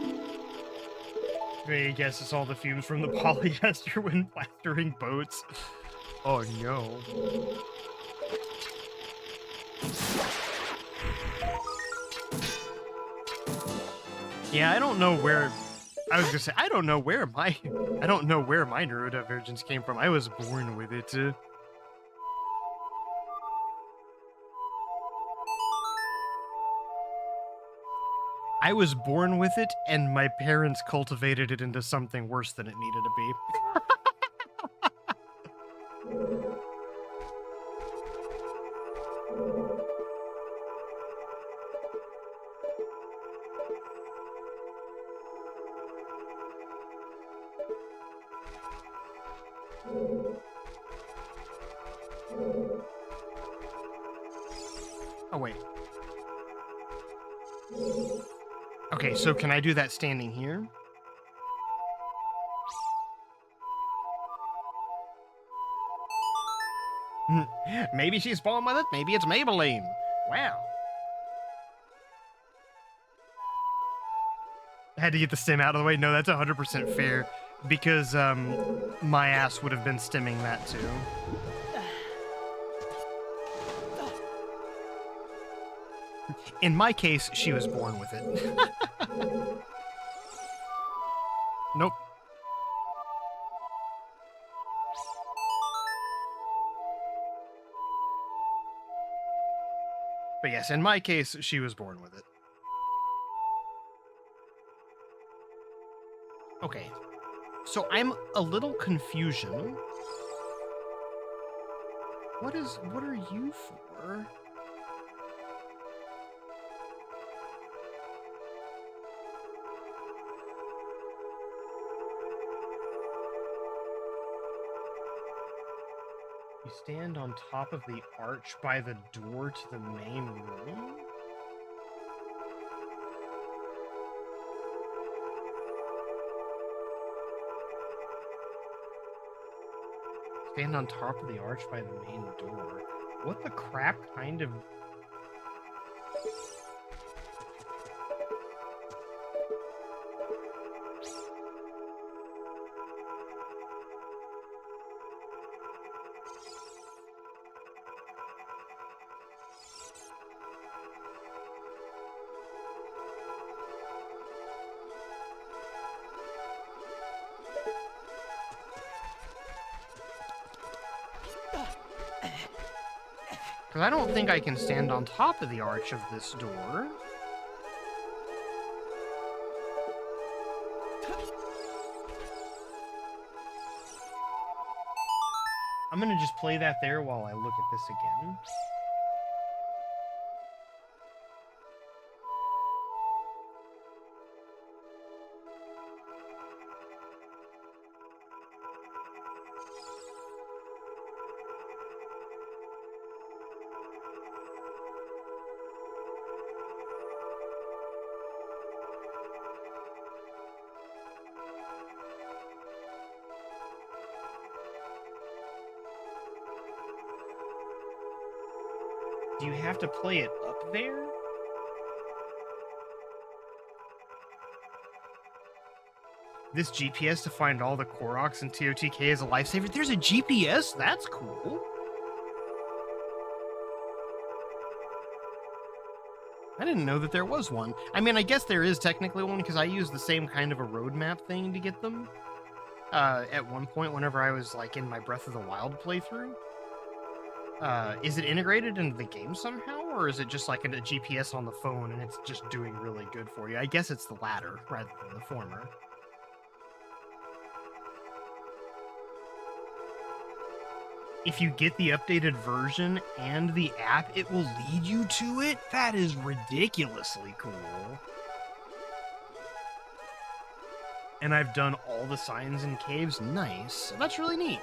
S2: I guess it's all the fumes from the polyester when plastering boats. Oh no. Yeah, I don't know where. I was gonna say I don't know where my neurodivergence came from. I was born with it. I was born with it, and my parents cultivated it into something worse than it needed to be. Oh, wait. Okay, so can I do that standing here?
S5: Maybe she's born with it. Maybe it's Maybelline. Wow.
S2: I had to get the stem out of the way. No, that's 100% fair, because my ass would have been stemming that too. In my case, she was born with it. Nope. But yes, in my case, she was born with it. Okay. So I'm a little confusion. What are you for? You stand on top of the arch by the door to the main room? Stand on top of the arch by the main door. What the crap kind of... Because I don't think I can stand on top of the arch of this door. I'm gonna just play that there while I look at this again. Do you have to play it up there? This GPS to find all the Koroks and TOTK is a lifesaver. There's a GPS? That's cool. I didn't know that there was one. I mean, I guess there is technically one because I used the same kind of a roadmap thing to get them. At one point, whenever I was like in my Breath of the Wild playthrough. Is it integrated into the game somehow, or is it just like a GPS on the phone and it's just doing really good for you? I guess it's the latter rather than the former. If you get the updated version and the app, it will lead you to it? That is ridiculously cool. And I've done all the signs and caves. Nice. That's really neat.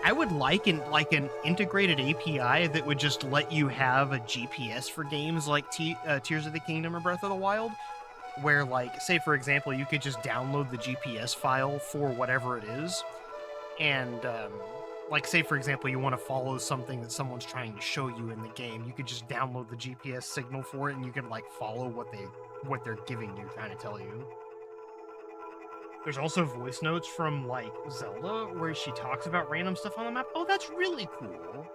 S2: I would like an integrated API that would just let you have a GPS for games like Tears of the Kingdom or Breath of the Wild, where, like, say for example, you could just download the GPS file for whatever it is, and like, say for example, you want to follow something that someone's trying to show you in the game, you could just download the GPS signal for it, and you can like follow what they're giving you, trying to tell you. There's also voice notes from, like, Zelda, where she talks about random stuff on the map. Oh, that's really cool.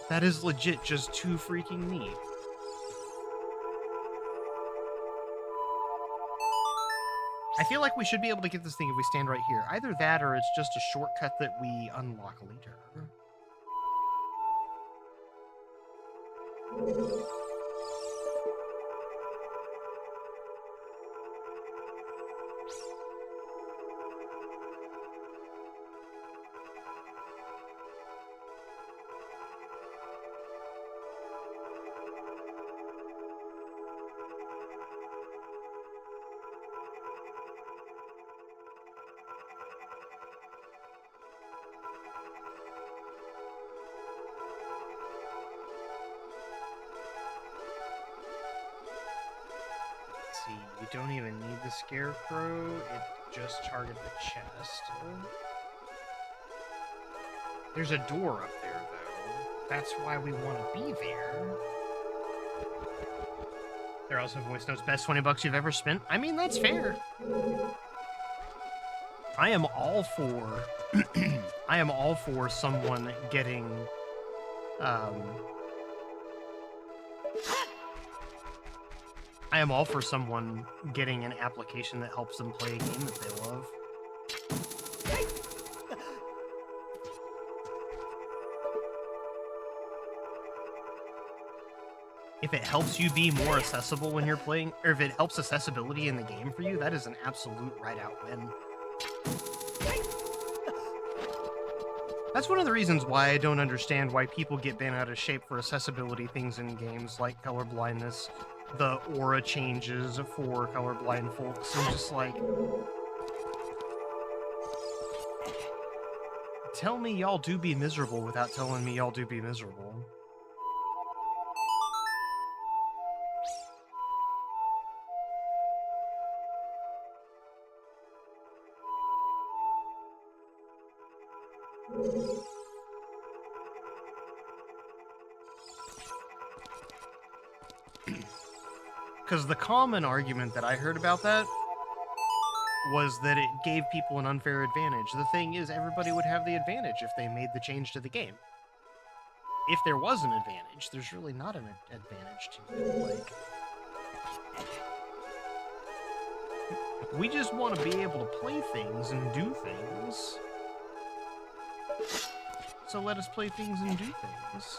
S2: That is legit just too freaking neat. I feel like we should be able to get this thing if we stand right here. Either that or it's just a shortcut that we unlock later. You don't even need the scarecrow, it just target the chest. There's a door up there, though. That's why we want to be there. There are also voice notes. Best $20 you've ever spent? I mean, that's fair. I am all for... I am all for someone getting... I am all for someone getting an application that helps them play a game that they love. If it helps you be more accessible when you're playing, or if it helps accessibility in the game for you, that is an absolute right-out win. That's one of the reasons why I don't understand why people get bent out of shape for accessibility things in games like colorblindness, the aura changes for colorblind folks. I'm just like, tell me y'all do be miserable without telling me y'all do be miserable. Because the common argument that I heard about that was that it gave people an unfair advantage. The thing is, everybody would have the advantage if they made the change to the game. If there was an advantage, there's really not an advantage to it. Like, we just want to be able to play things and do things. So let us play things and do things.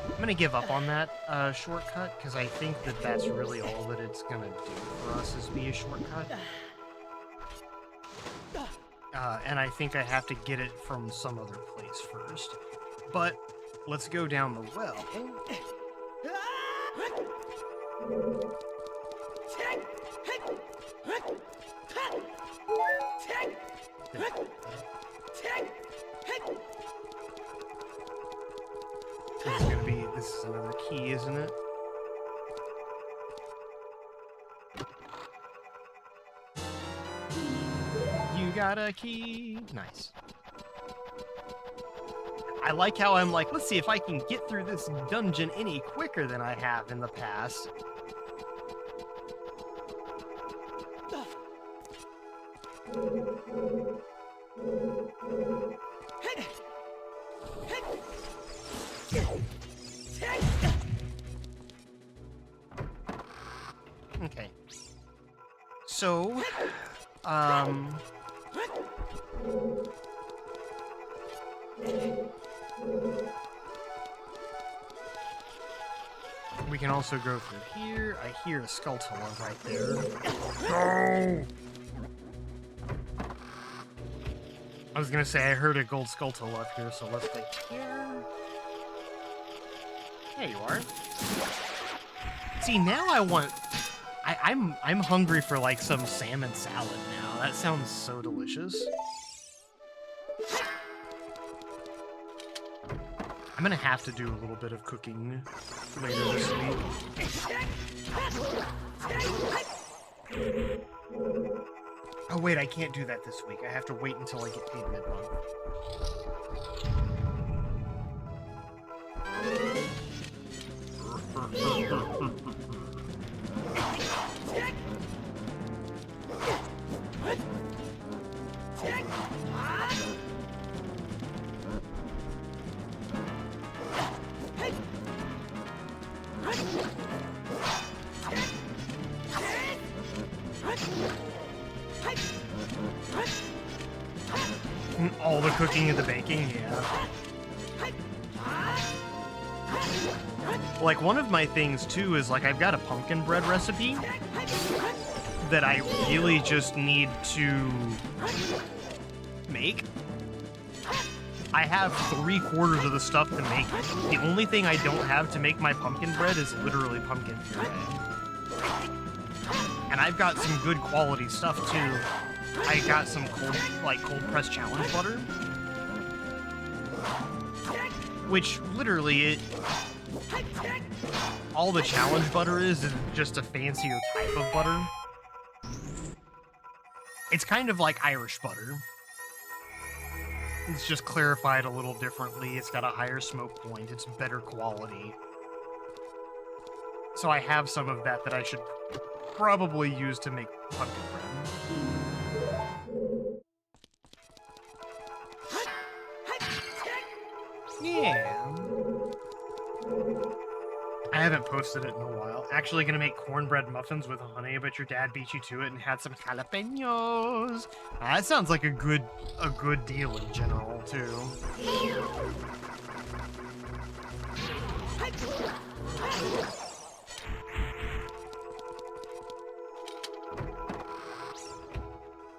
S2: I'm gonna give up on that shortcut, because I think that that's really all that it's gonna do for us, is be a shortcut. And I think I have to get it from some other place first. But let's go down the well. This is another key, isn't it? You got got a key. Nice. I like how I'm like, let's see if I can get through this dungeon any quicker than I have in the past. Okay. So, we can also go through here. I hear a Skulltula right there. No! I was gonna say I heard a gold Skulltula up here, so let's take here. There you are. See, now I want... I'm hungry for like some salmon salad now. That sounds so delicious. I'm gonna have to do a little bit of cooking later this week. Oh wait, I can't do that this week. I have to wait until I get paid mid-month. All the cooking and the baking, yeah. Like, one of my things, too, is, like, I've got a pumpkin bread recipe that I really just need to make. I have 3/4 of the stuff to make it. The only thing I don't have to make my pumpkin bread is literally pumpkin puree. And I've got some good quality stuff, too. I got some cold pressed challenge butter, which literally all the challenge butter is just a fancier type of butter. It's kind of like Irish butter. It's just clarified a little differently. It's got a higher smoke point. It's better quality. So I have some of that I should probably use to make pumpkin bread. Yeah. I haven't posted it in a while. Actually gonna make cornbread muffins with honey, but your dad beat you to it and had some jalapenos. That sounds like a good deal in general, too.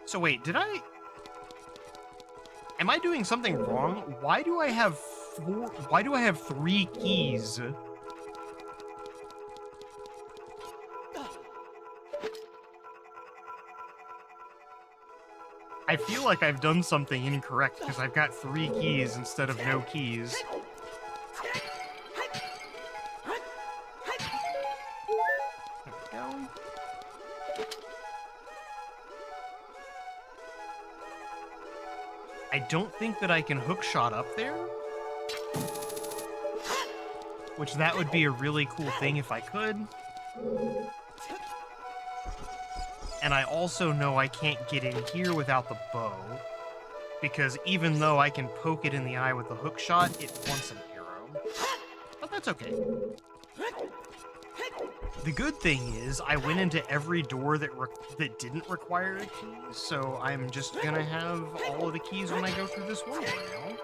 S2: So wait, am I doing something wrong? Why do I have 3 keys? I feel like I've done something incorrect because I've got 3 keys instead of no keys. There we go. I don't think that I can hookshot up there. Which that would be a really cool thing if I could. And I also know I can't get in here without the bow. Because even though I can poke it in the eye with the hook shot, it wants an arrow. But that's okay. The good thing is, I went into every door that didn't require a key, so I'm just gonna have all of the keys when I go through this one door now.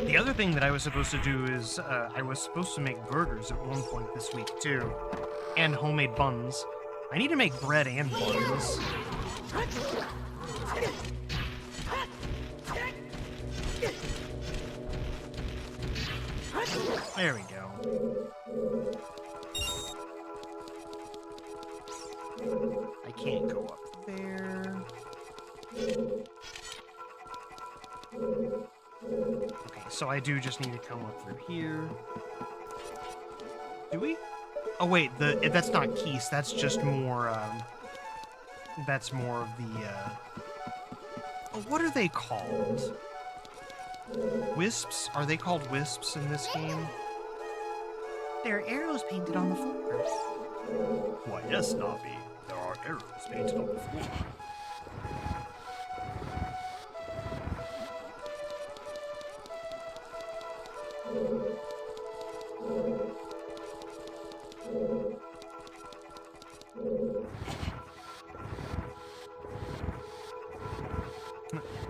S2: The other thing that I was supposed to do is, I was supposed to make burgers at one point this week, too. And homemade buns. I need to make bread and buns. There we go. I can't so I do just need to come up through here. Do we? Oh wait, that's not Keese. That's just more. That's more of the. Oh, what are they called? Wisps? Are they called wisps in this game?
S6: There are arrows painted on the floor.
S2: Why, yes, Navi. There are arrows painted on the floor.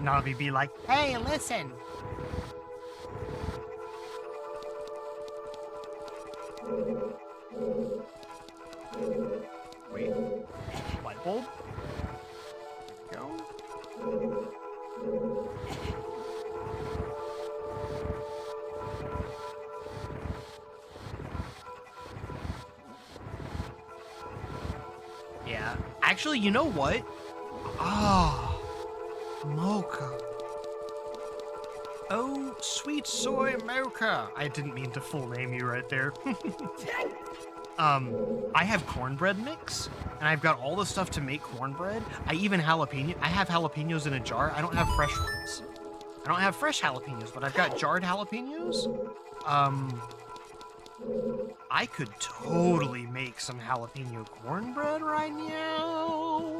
S2: Navi be like,
S6: Hey, listen.
S2: wait, light bulb? There we go. Yeah, actually, you know what? Ah, mocha. Oh, sweet soy mocha. I didn't mean to full name you right there. I have cornbread mix, and I've got all the stuff to make cornbread. I have jalapenos in a jar. I don't have fresh ones. I don't have fresh jalapenos, but I've got jarred jalapenos. I could totally make some jalapeno cornbread right now.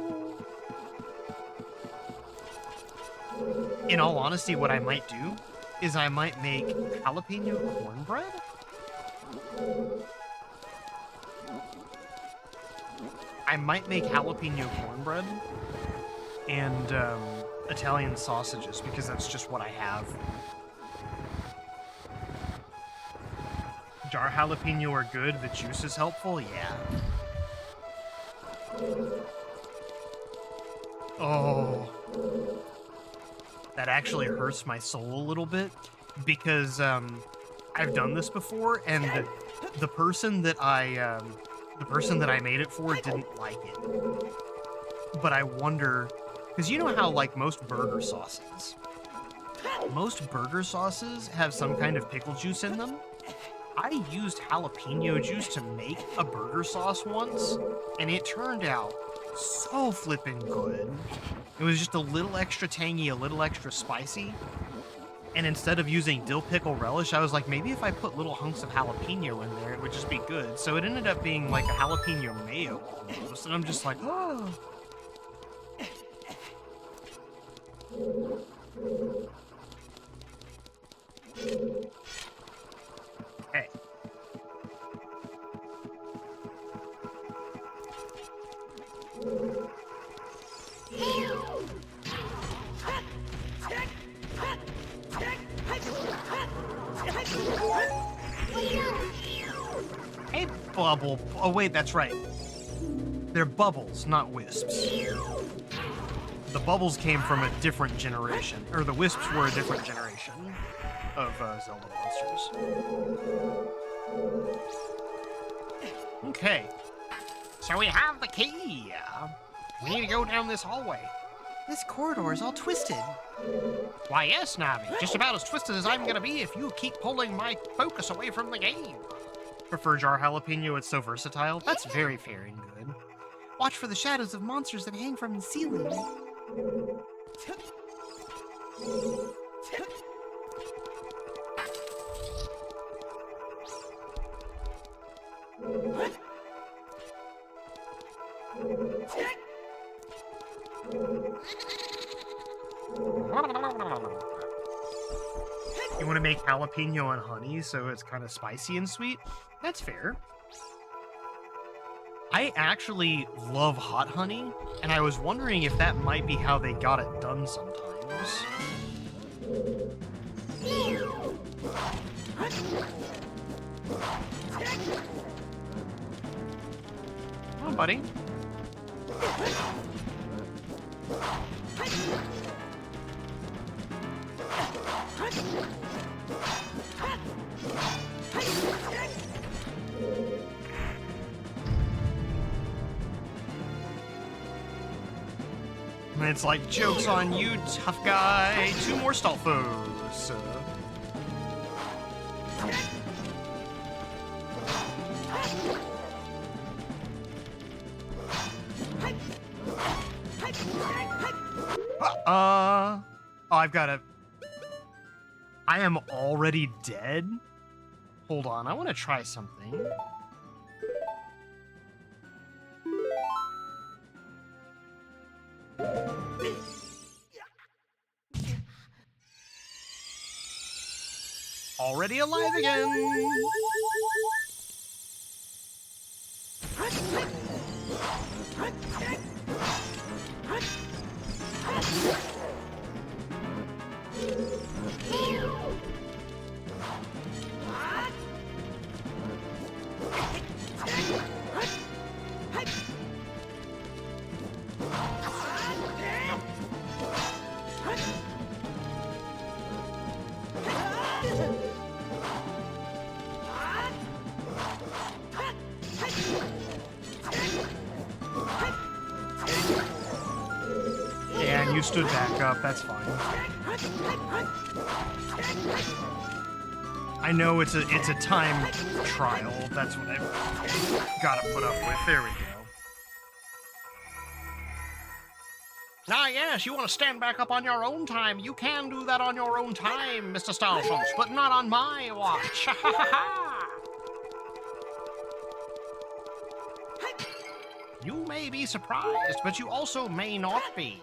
S2: In all honesty, what I might do is I might make jalapeno cornbread. I might make jalapeno cornbread and Italian sausages because that's just what I have. Jar jalapeno are good. The juice is helpful. Yeah. Oh. That actually hurts my soul a little bit because I've done this before, and the person that I made it for didn't like it. But I wonder, because you know how like most burger sauces have some kind of pickle juice in them. I used jalapeno juice to make a burger sauce once, and it turned out so flippin' good. It was just a little extra tangy, a little extra spicy. And instead of using dill pickle relish, I was like, maybe if I put little hunks of jalapeno in there, it would just be good. So it ended up being like a jalapeno mayo almost. And I'm just like, oh. Okay. Hey, Bubble. Oh, wait, that's right. They're bubbles, not wisps. The bubbles came from a different generation, or the wisps were a different generation of Zelda monsters. Okay.
S6: So we have the key. We need to go down this hallway. This corridor is all twisted. Why, yes, Navi. Just about as twisted as I'm gonna be if you keep pulling my focus away from the game.
S2: Prefer jar jalapeno, it's so versatile. That's very fair and good.
S6: Watch for the shadows of monsters that hang from the ceiling.
S2: You want to make jalapeno and honey so it's kind of spicy and sweet? That's fair. I actually love hot honey, and I was wondering if that might be how they got it done sometimes. Come on, buddy. It's like, joke's on you, tough guy. 2 more Stolfos. Oh, I've got to... I am already dead? Hold on, I want to try something. Already alive again! Yeah, and you stood back up, that's fine. I know it's a time trial, that's what I've gotta put up with. There we go.
S5: Ah, yes, you want to stand back up on your own time. You can do that on your own time, Mr. Starfrost, but not on my watch. Ha ha ha! You may be surprised, but you also may not be.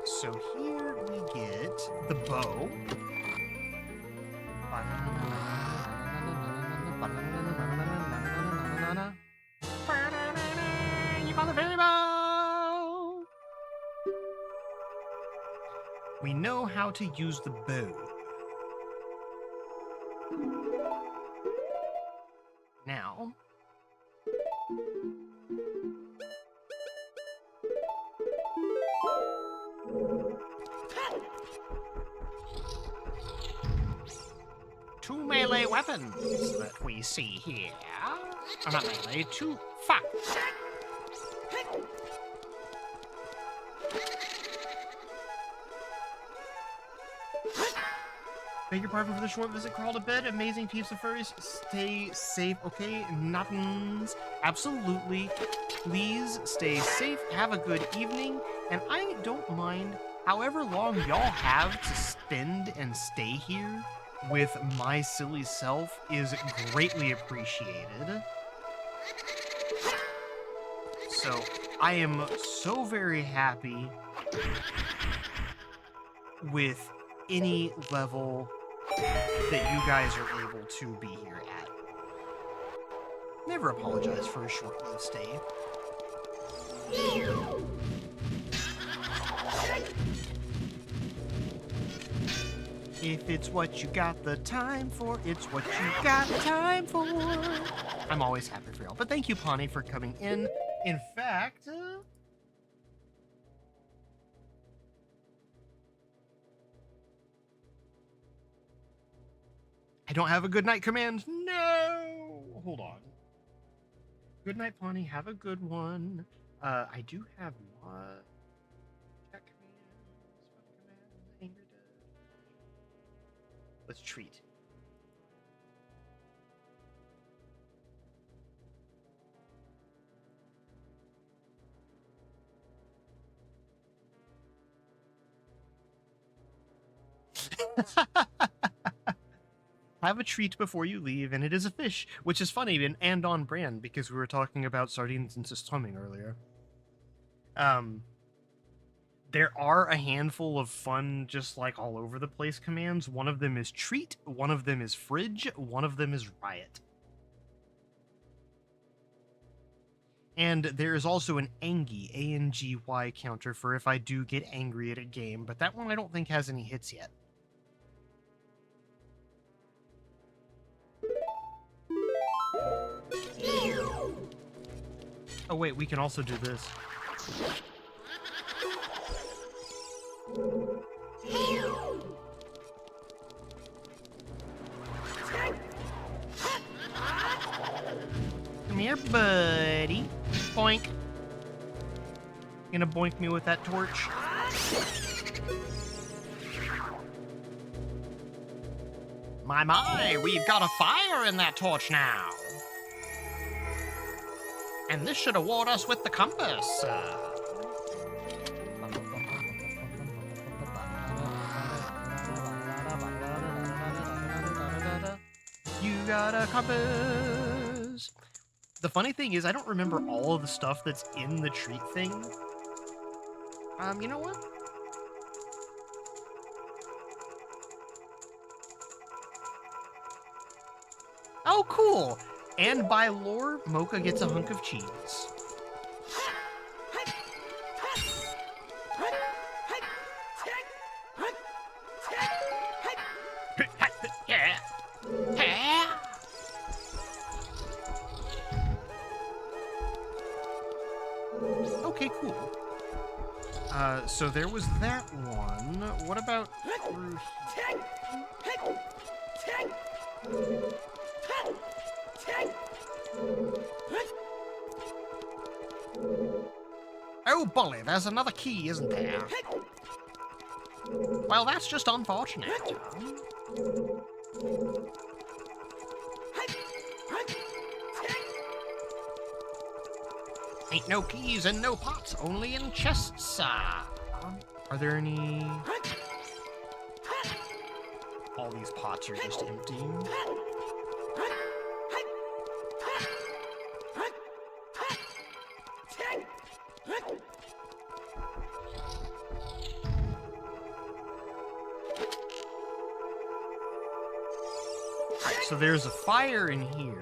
S2: So here we get the bow.
S5: You got the fairy bow!
S2: We know how to use the bow. Now,
S5: Two melee weapons that we see here. Not melee, two... Fuck!
S2: beg your pardon for the short visit. Crawl to bed. Amazing peeps of furries. Stay safe, okay? Nothings. Absolutely. Please stay safe. Have a good evening. And I don't mind however long y'all have to spend and stay here with my silly self is greatly appreciated. So I am so very happy with any level that you guys are able to be here at. Never apologize for a short-lived stay. If it's what you got the time for, it's what you got time for. I'm always happy for y'all. But thank you, Pawnee, for coming in. In fact, I don't have a good night command. No! Hold on. Good night, Pawnee. Have a good one. I do have mod. Chat commands. Fun commands. Angry Dead. Let's treat. Have a treat before you leave, and it is a fish, which is funny and on brand because we were talking about sardines and systeming earlier. There are a handful of fun, just like all over the place commands. One of them is treat, one of them is fridge, one of them is riot. And there is also an Angy, A-N-G-Y counter for if I do get angry at a game, but that one I don't think has any hits yet. Oh wait, we can also do this. Come here, buddy. Boink. You gonna boink me with that torch?
S6: My, we've got a fire in that torch now. And this should award us with the compass.
S2: You got a compass. The funny thing is, I don't remember all of the stuff that's in the treat thing.
S6: You know what?
S2: Oh, cool. And by lore, Mocha gets a hunk of cheese. Okay, cool. So there was that one. What about through here?
S6: Oh, bully, there's another key, isn't there? Well, that's just unfortunate. Ain't no keys and no pots, only in chests.
S2: Are there any... All these pots are just empty. So there's a fire in here.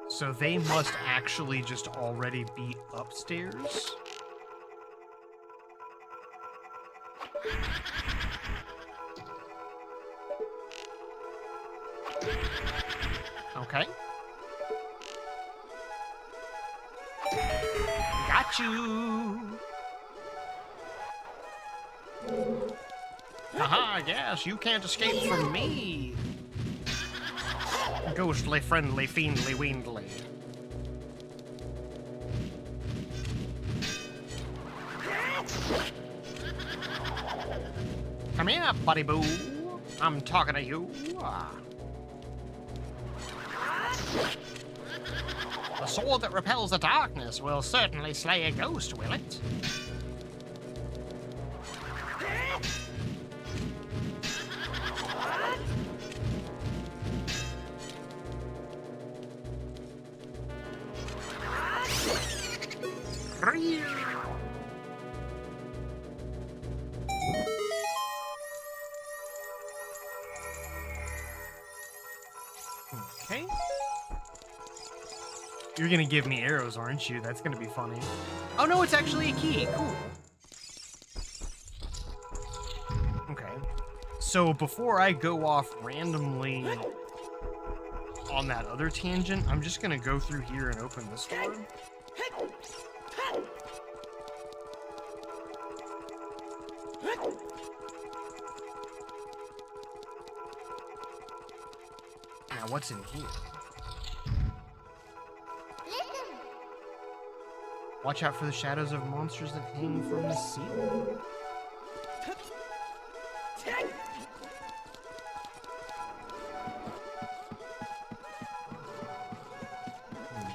S2: So they must actually just already be upstairs. Okay. Got you.
S6: Haha, yes, you can't escape from me. Ghostly, friendly, fiendly, weendly. Come here, buddy boo. I'm talking to you. The sword that repels the darkness will certainly slay a ghost, will it?
S2: Okay. You're gonna give me arrows, aren't you? That's gonna be funny. Oh no, it's actually a key. Cool. Okay. So before I go off randomly on that other tangent, I'm just gonna go through here and open this door. Now, what's in here? Watch out for the shadows of monsters that hang from the ceiling.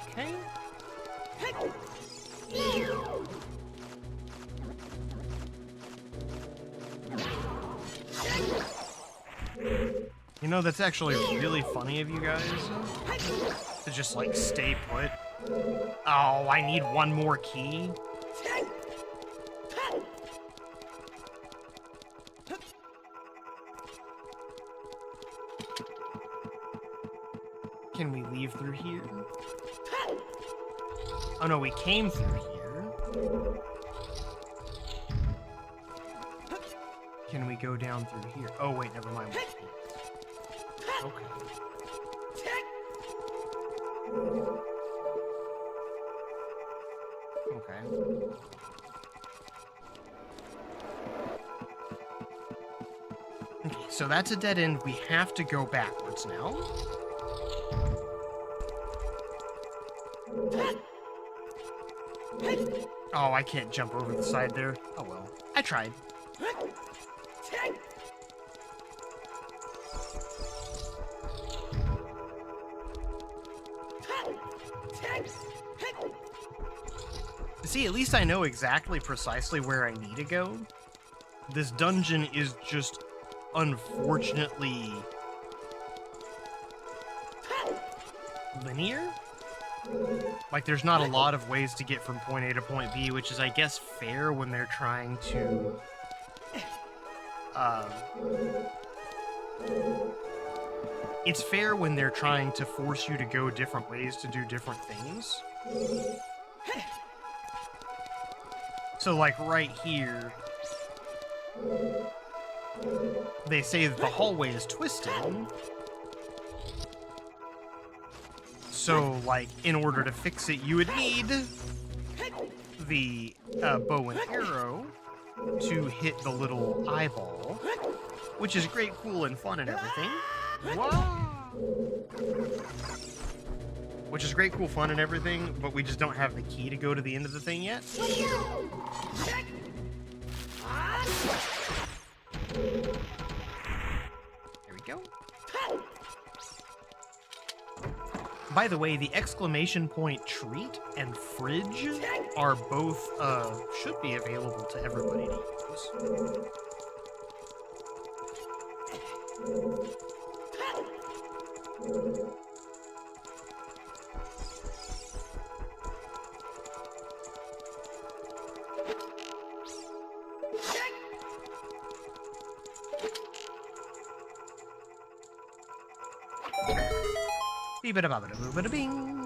S2: Okay. You know, that's actually really funny of you guys to just like stay put. Oh, I need one more key. Can we leave through here? Oh no, we came through here. Can we go down through here? Oh wait, never mind. Okay. Okay. Okay, so that's a dead end. We have to go backwards now. Oh, I can't jump over the side there. Oh well. I tried. See, at least I know exactly precisely where I need to go. This dungeon is just unfortunately linear. Like, there's not a lot of ways to get from point A to point B, which is, I guess, fair when they're trying to it's fair when they're trying to force you to go different ways to do different things. So, like, right here, they say that the hallway is twisted. So, like, in order to fix it, you would need the bow and arrow to hit the little eyeball, which is great, cool, and fun and everything. Wow! Which is great, cool, fun, and everything, but we just don't have the key to go to the end of the thing yet. There we go. By the way, the exclamation point treat and fridge are both, should be available to everybody to use. Bing.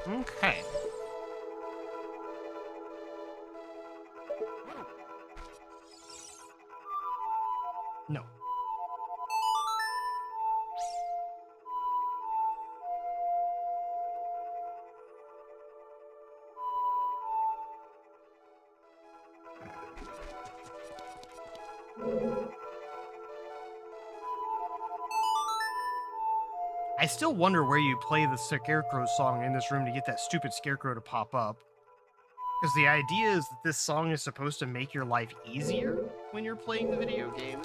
S2: Okay. No. I still wonder where you play the Scarecrow song in this room to get that stupid scarecrow to pop up. Because the idea is that this song is supposed to make your life easier when you're playing the video game.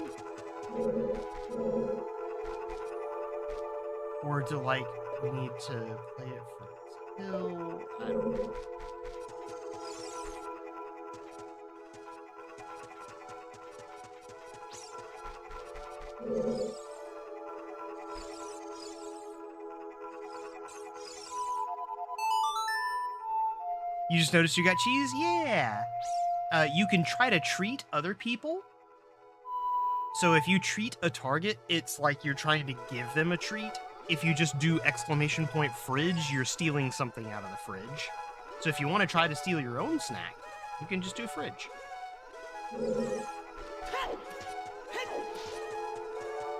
S2: Or to, like, we need to play it from this hill. I don't know. You just noticed you got cheese? Yeah! You can try to treat other people. So if you treat a target, it's like you're trying to give them a treat. If you just do exclamation point fridge, you're stealing something out of the fridge. So if you want to try to steal your own snack, you can just do fridge.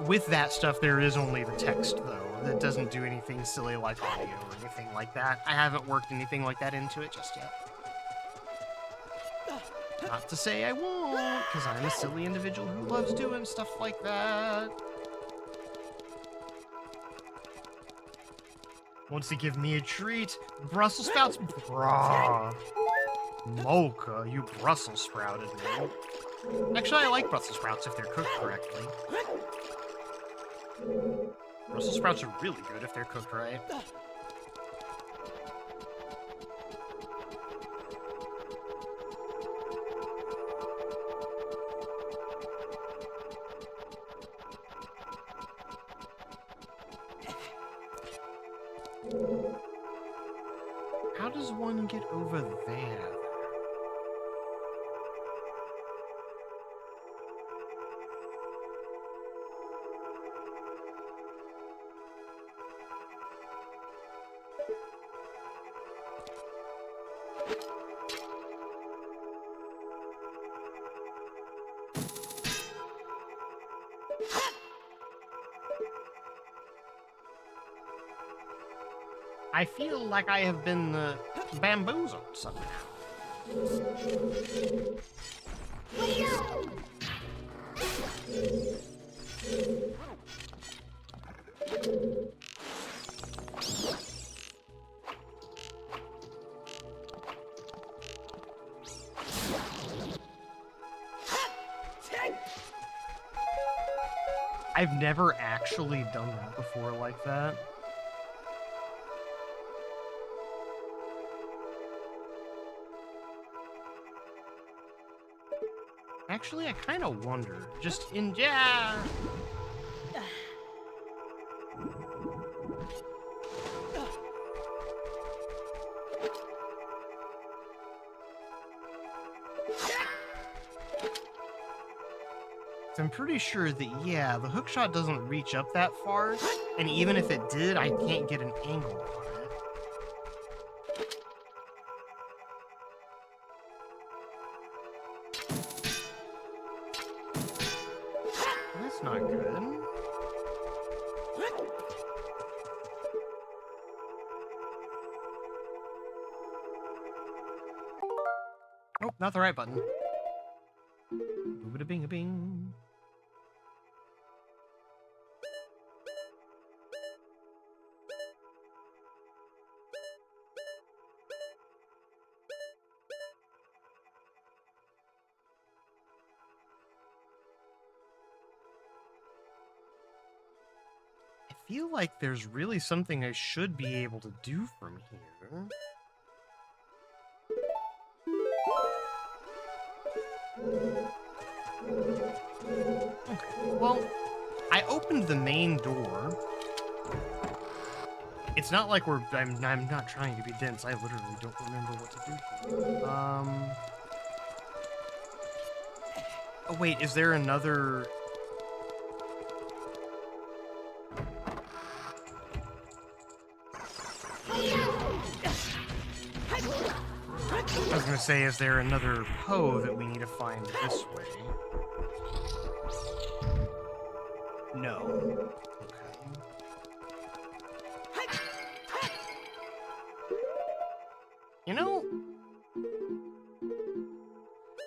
S2: With that stuff, there is only the text, though. That doesn't do anything silly like audio or anything like that. I haven't worked anything like that into it just yet. Not to say I won't, because I'm a silly individual who loves doing stuff like that. Wants to give me a treat. Brussels sprouts? Brah. Mocha, you Brussels sprouted me. Actually, I like Brussels sprouts if they're cooked correctly. Brussels sprouts are really good if they're cooked right. How does one get over there?
S5: I feel like I have been bamboozled somehow.
S2: I've never actually done that before like that. Actually, I kind of wonder. Just in... Yeah! I'm pretty sure that, yeah, the hookshot doesn't reach up that far, and even if it did, I can't get an angle on it. That's not good. Oh, not the right button. Bing-a-bing. I feel like there's really something I should be able to do from here. Okay, well, I opened the main door. It's not like I'm not trying to be dense. I literally don't remember what to do here. Oh wait, is there another... I was gonna say, is there another Poe that we need to find this way? No. Okay. You know,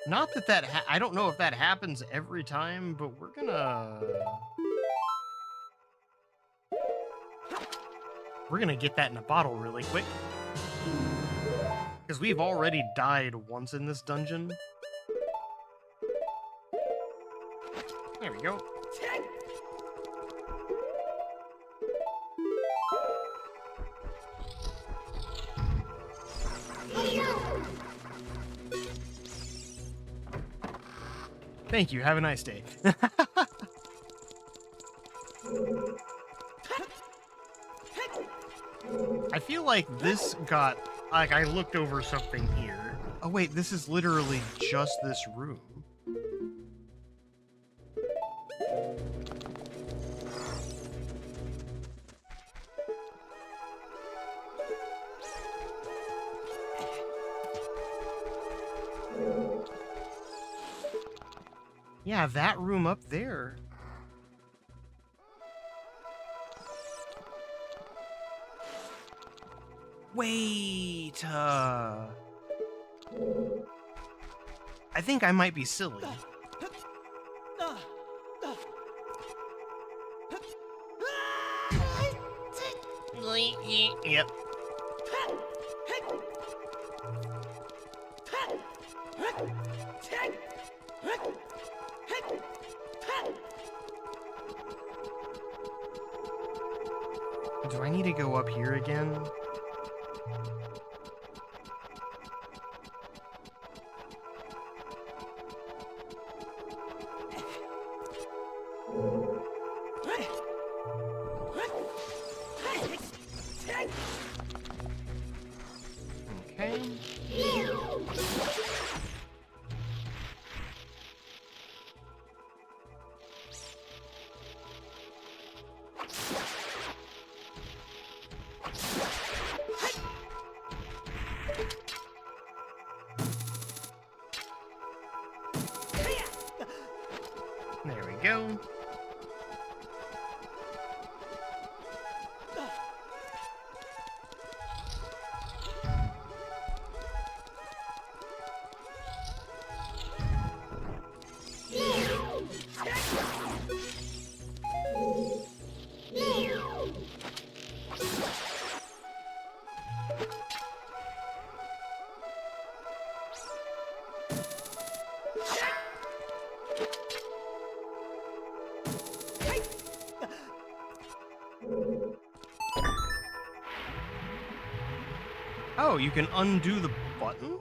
S2: not that I don't know if that happens every time, but we're gonna get that in a bottle really quick. Because we've already died once in this dungeon. There we go. Thank you. Have a nice day. I feel like this got... Like, I looked over something here. Oh, wait, this is literally just this room. Yeah, that room up there. Wait, I think I might be silly. Yep. Do I need to go up here again? Okay. Oh, you can undo the button?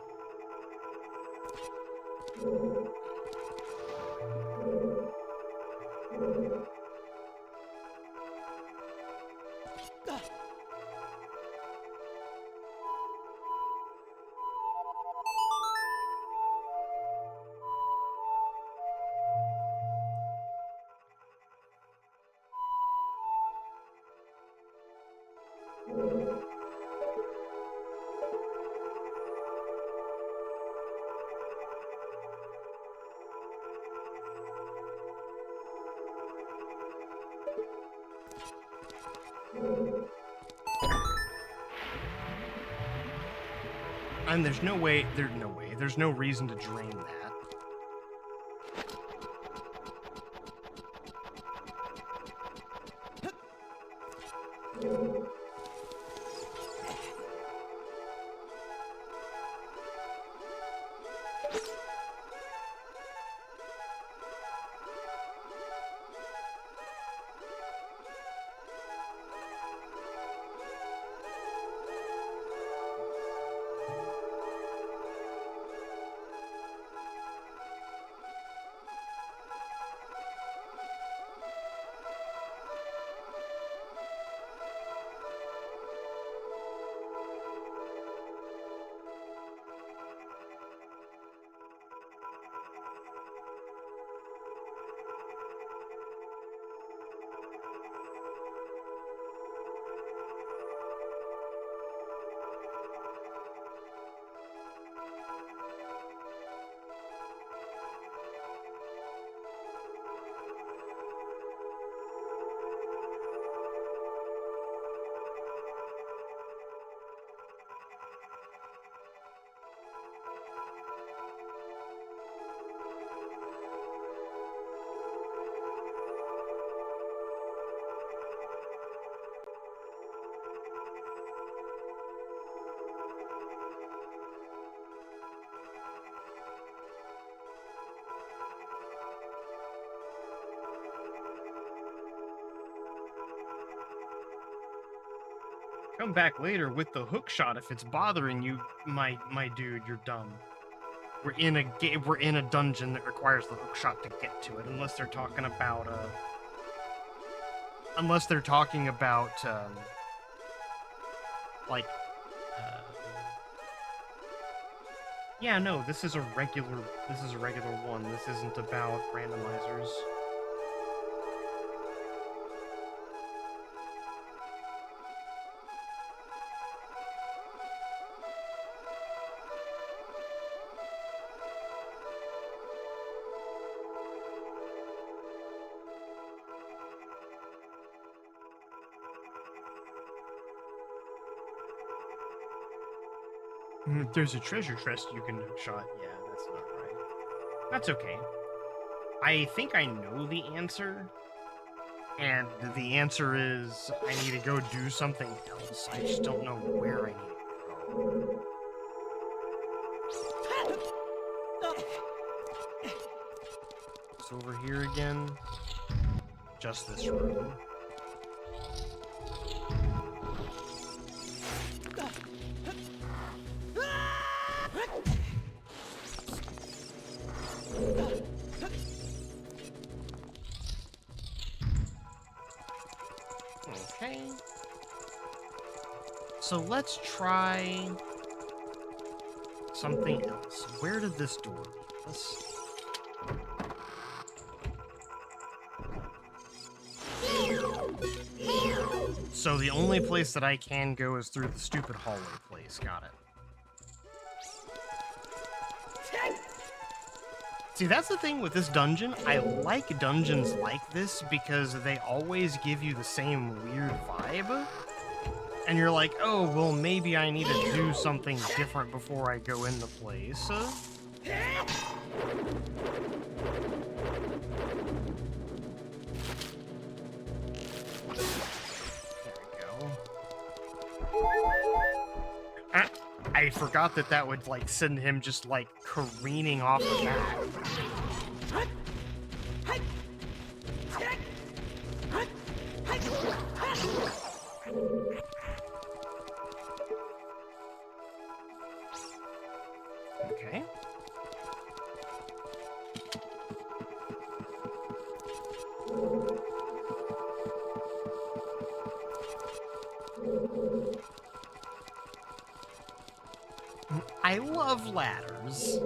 S2: And there's no reason to drain that. Come back later with the hook shot if it's bothering you, my dude. You're dumb. We're in a dungeon that requires the hook shot to get to it, unless they're talking about yeah, no, this is a regular one. This isn't about randomizers. There's a treasure chest you can shot. Yeah, that's not right. That's okay. I think I know the answer. And the answer is I need to go do something else. I just don't know where I need to go. It's over here again. Just this room. Okay. So let's try something else. Where did this door lead us? So the only place that I can go is through the stupid hallway place. Got it. See, that's the thing with this dungeon. I like dungeons like this because they always give you the same weird vibe. And you're like, oh, well, maybe I need to do something different before I go in the place. There we go. I forgot that would, like, send him just, like, careening off the back. I love ladders.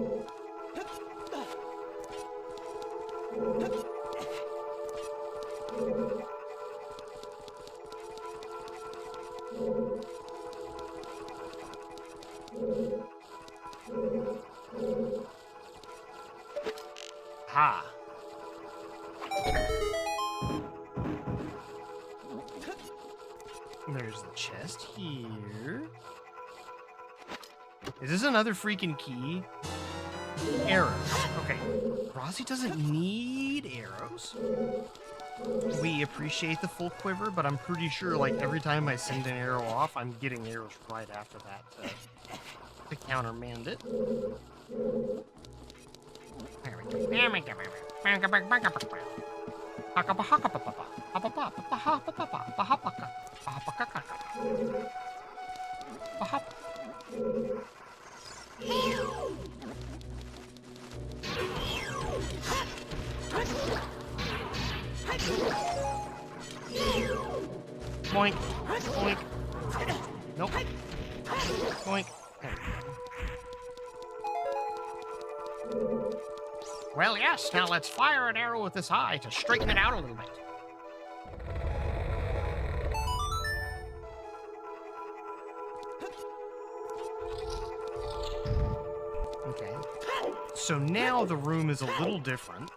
S2: Ha. There's the chest here. Is this another freaking key? Arrows. Okay. Rossi doesn't need arrows. We appreciate the full quiver, but I'm pretty sure, like, every time I send an arrow off, I'm getting arrows right after that to countermand it. There we go. Boink. Boink. Nope. Boink. Well, yes, now let's fire an arrow with this eye to straighten it out a little bit. Okay. So now the room is a little different.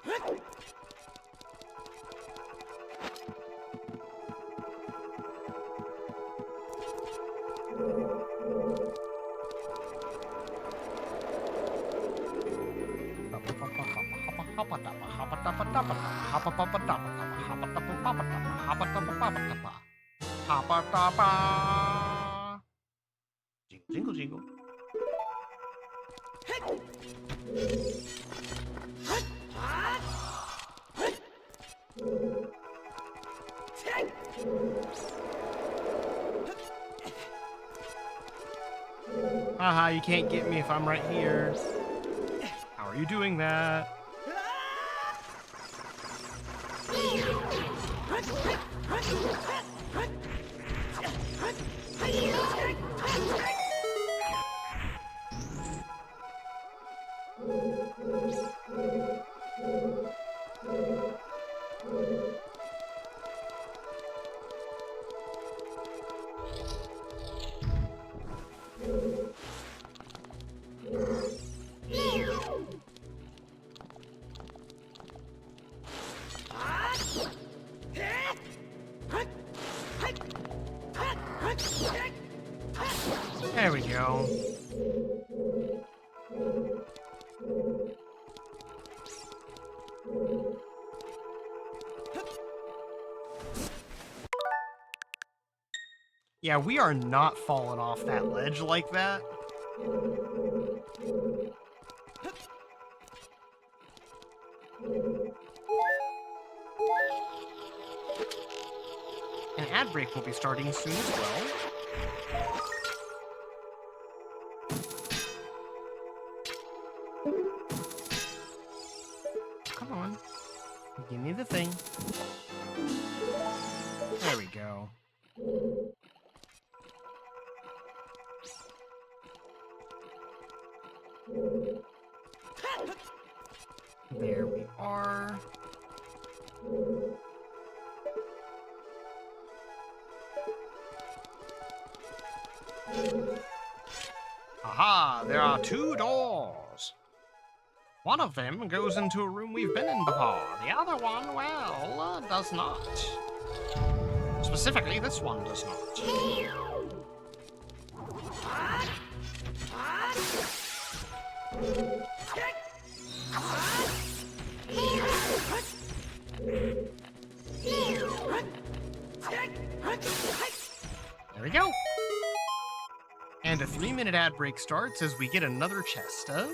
S2: Jingle, jingle, jingle. Haha, you can't get me if I'm right here. How are you doing that? There we go. Yeah, we are not falling off that ledge like that. An ad break will be starting soon as well. Come on. Give me the thing. There we go. There we are. Aha, there are 2 doors. One of them goes into a room we've been in before. The other one, well, does not. Specifically, this one does not. There we go. And a 3-minute ad break starts as we get another chest of...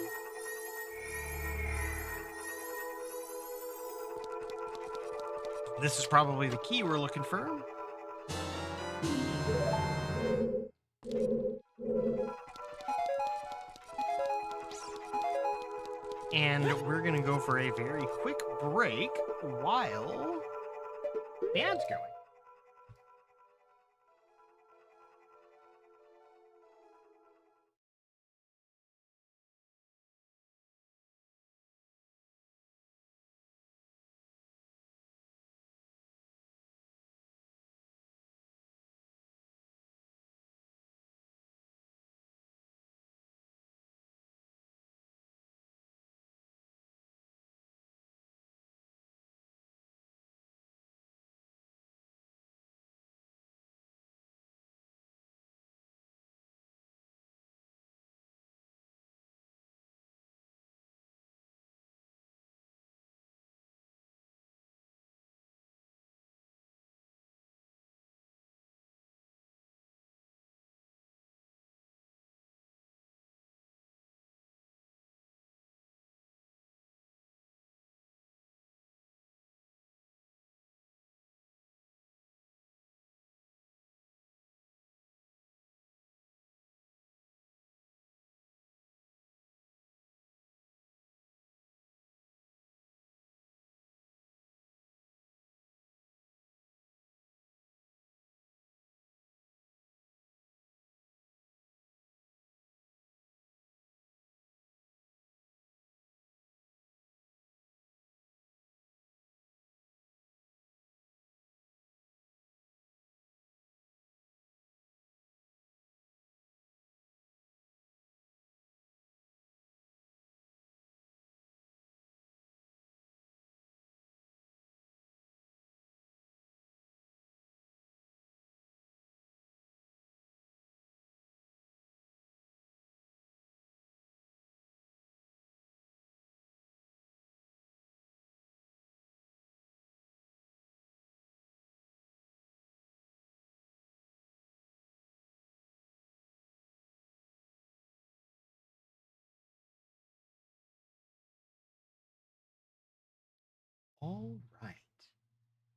S2: This is probably the key we're looking for. And we're gonna go for a very quick break while the ad's going.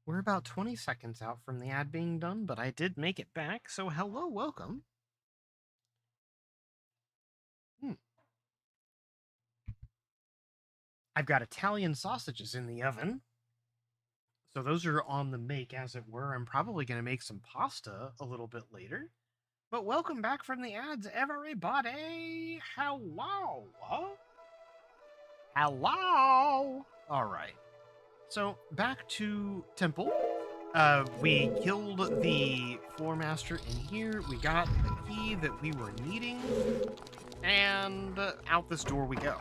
S2: We're about 20 seconds out from the ad being done, but I did make it back, so hello, welcome. I've got Italian sausages in the oven. So those are on the make, as it were. I'm probably going to make some pasta a little bit later. But welcome back from the ads, everybody! Hello! Hello! Alright. So, back to Temple. We killed the Floor Master in here. We got the key that we were needing. And out this door we go.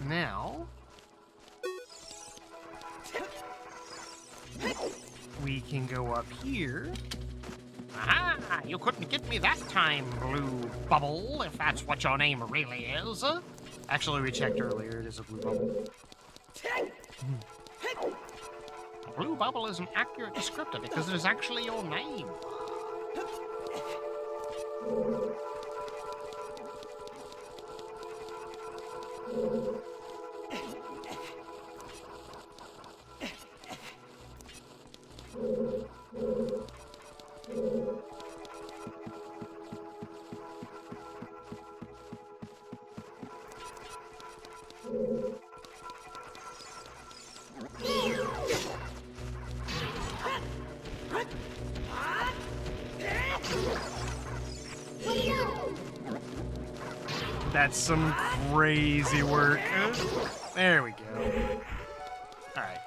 S2: Now, we can go up here.
S6: Aha! You couldn't get me that time, Blue Bubble, if that's what your name really is.
S2: Actually, we checked earlier. It is a blue bubble.
S6: Blue Bubble is an accurate descriptor because it is actually your name.
S2: That's some crazy work. There we go. Alright.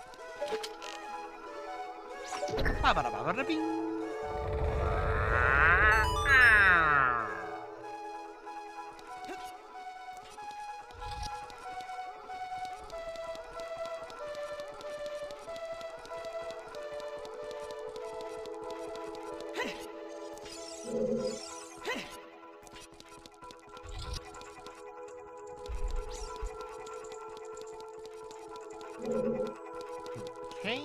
S2: Okay.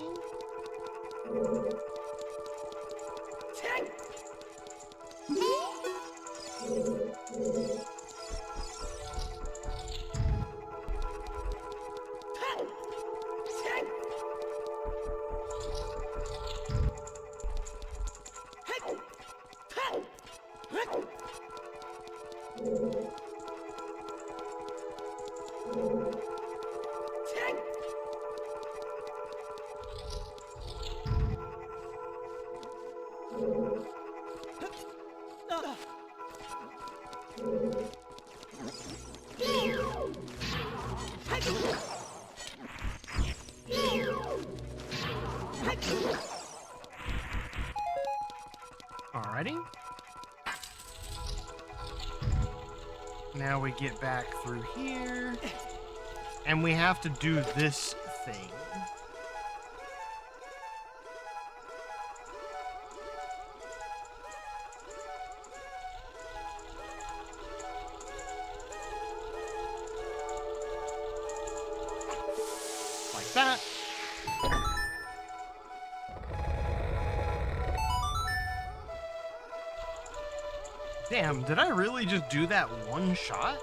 S2: Alrighty. Now we get back through here. And we have to do this thing. Like that. Damn, did I really just do that one shot?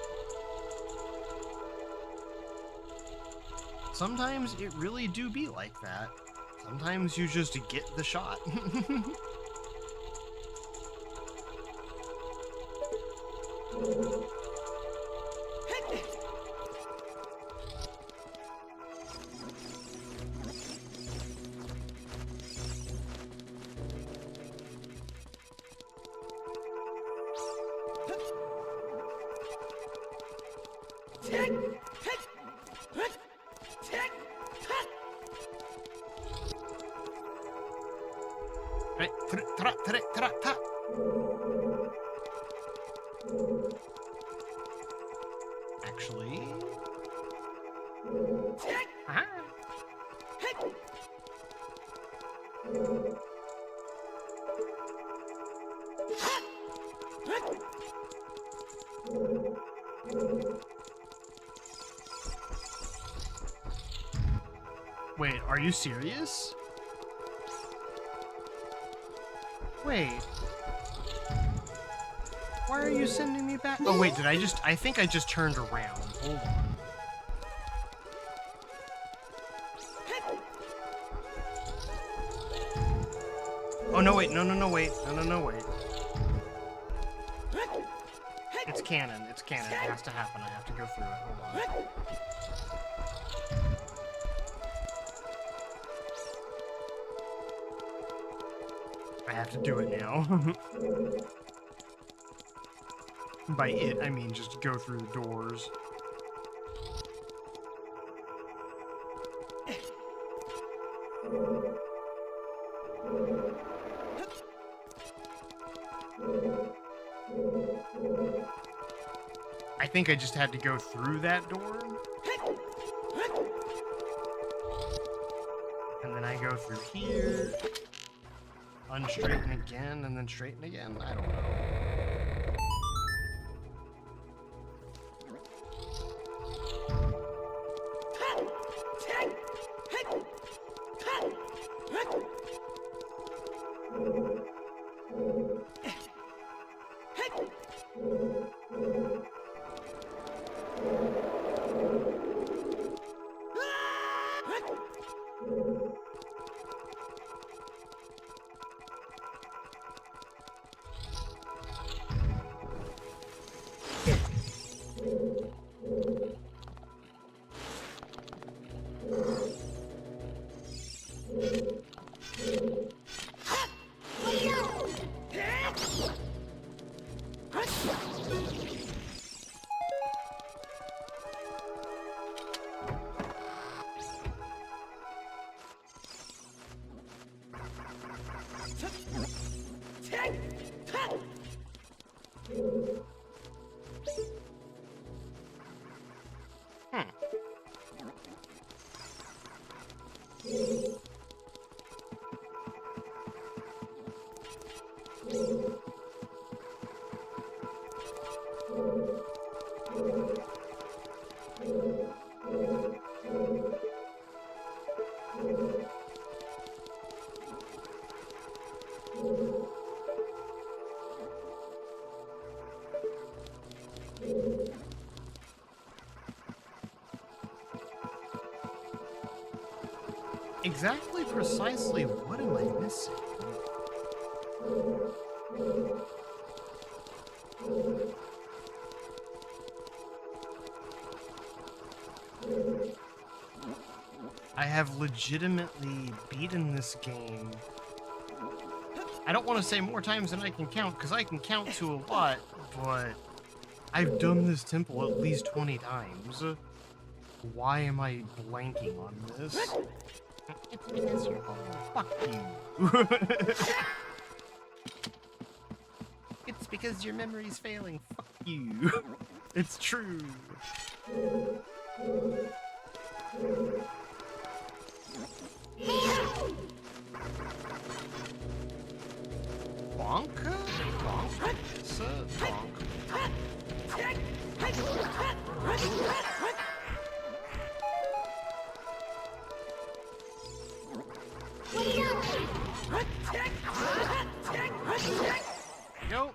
S2: Sometimes it really do be like that. Sometimes you just get the shot. Right. Ta. Actually. Aha. Wait, are you serious? Wait. Why are you sending me back? Oh, wait, I think I just turned around. Hold on. Oh, no, wait. No, wait. No, wait. It's canon. It's canon. It has to happen. I have to go through it. Hold on. I have to do it now. By it, I mean just go through the doors. I think I just had to go through that door. And then I go through here. Unstraighten again, and then straighten again. I don't know. Exactly, precisely, what am I missing? I have legitimately beaten this game. I don't want to say more times than I can count, because I can count to a lot, but I've done this temple at least 20 times. Why am I blanking on this?
S6: It's because you're old.
S2: Fuck you.
S6: It's because your memory's failing.
S2: Fuck you. It's true. Bonk? Bonk? Bonk. Go.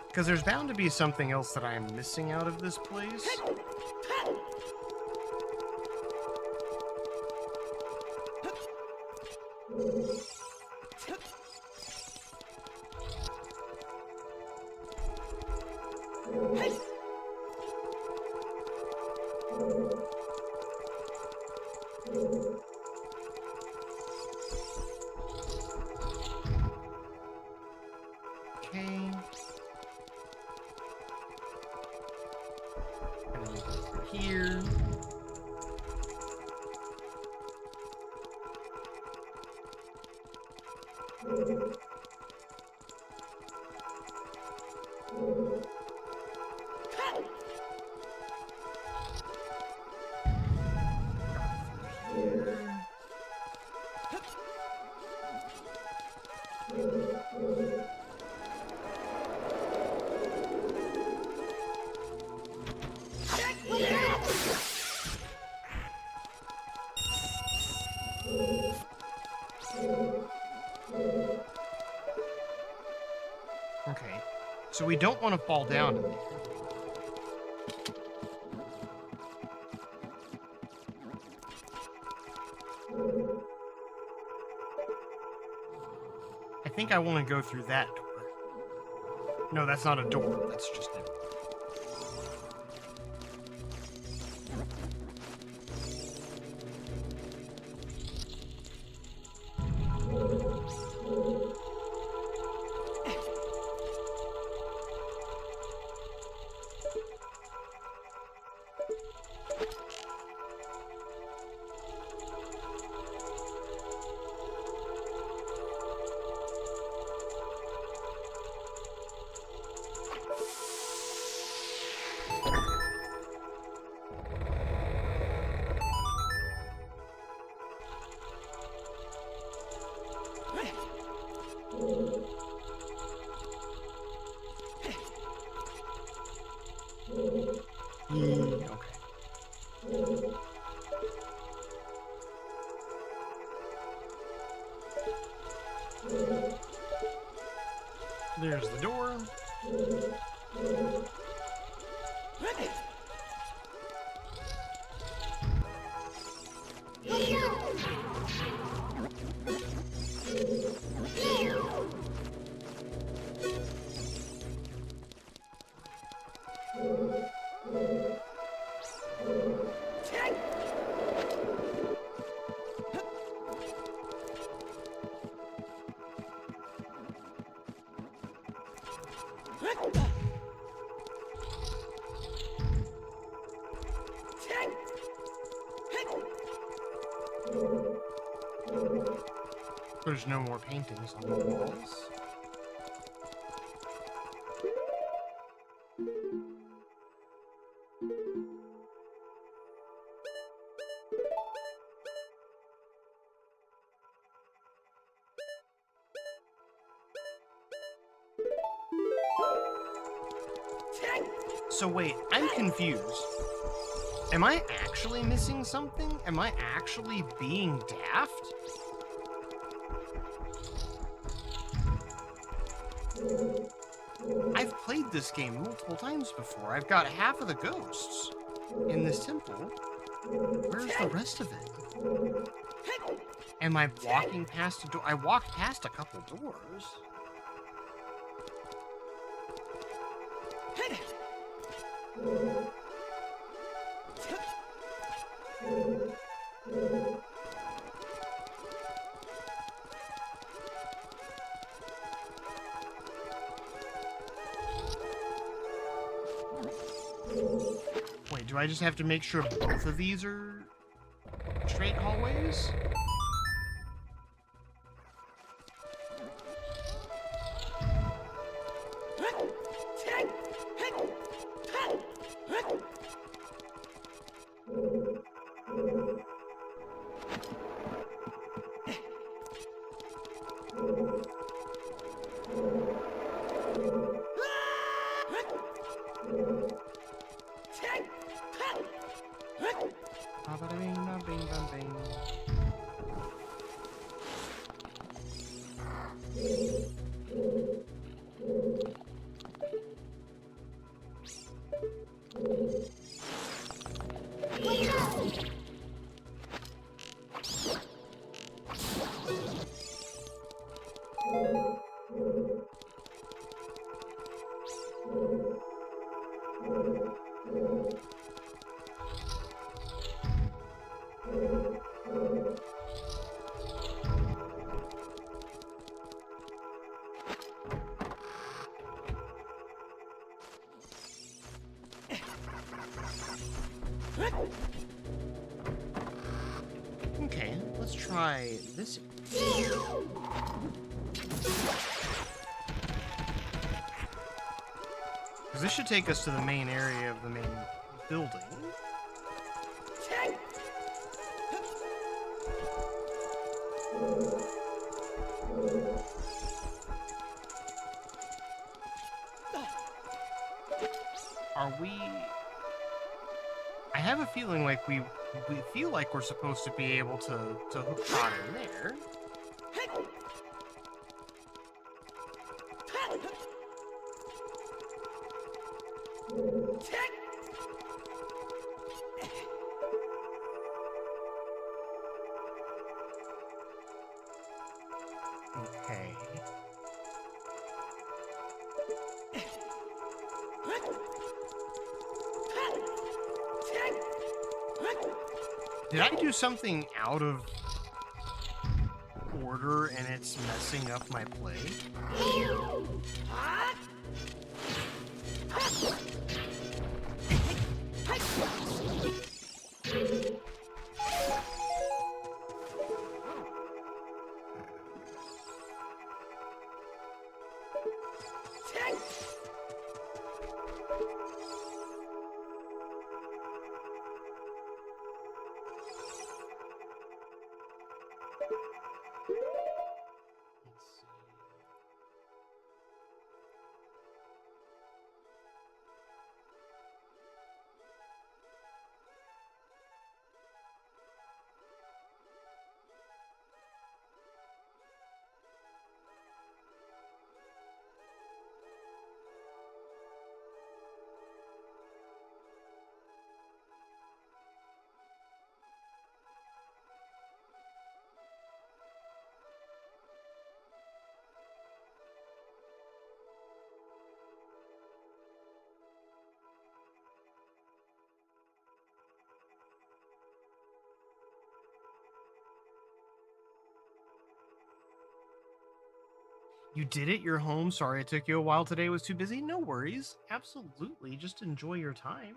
S2: Because there's bound to be something else that I'm missing out of this place. Okay. And then we go through here. So we don't want to fall down in there. I think I want to go through that door. No, that's not a door. That's just it. Okay. There's the door. There's no more paintings on the walls. So wait, I'm confused. Am I actually missing something? Am I actually being daft? I've played this game multiple times before. I've got half of the ghosts in this temple. Where's the rest of it? Am I walking past a door? I walked past a couple doors. Wait, do I just have to make sure both of these are straight hallways? Okay, let's try this. Because this should take us to the main area of the main building. Are we... I have a feeling like we feel like we're supposed to be able to hook shot in there. Okay. Did I do something out of order and it's messing up my play? You did it, you're home. Sorry it took you a while today, was too busy. No worries. Absolutely. Just enjoy your time.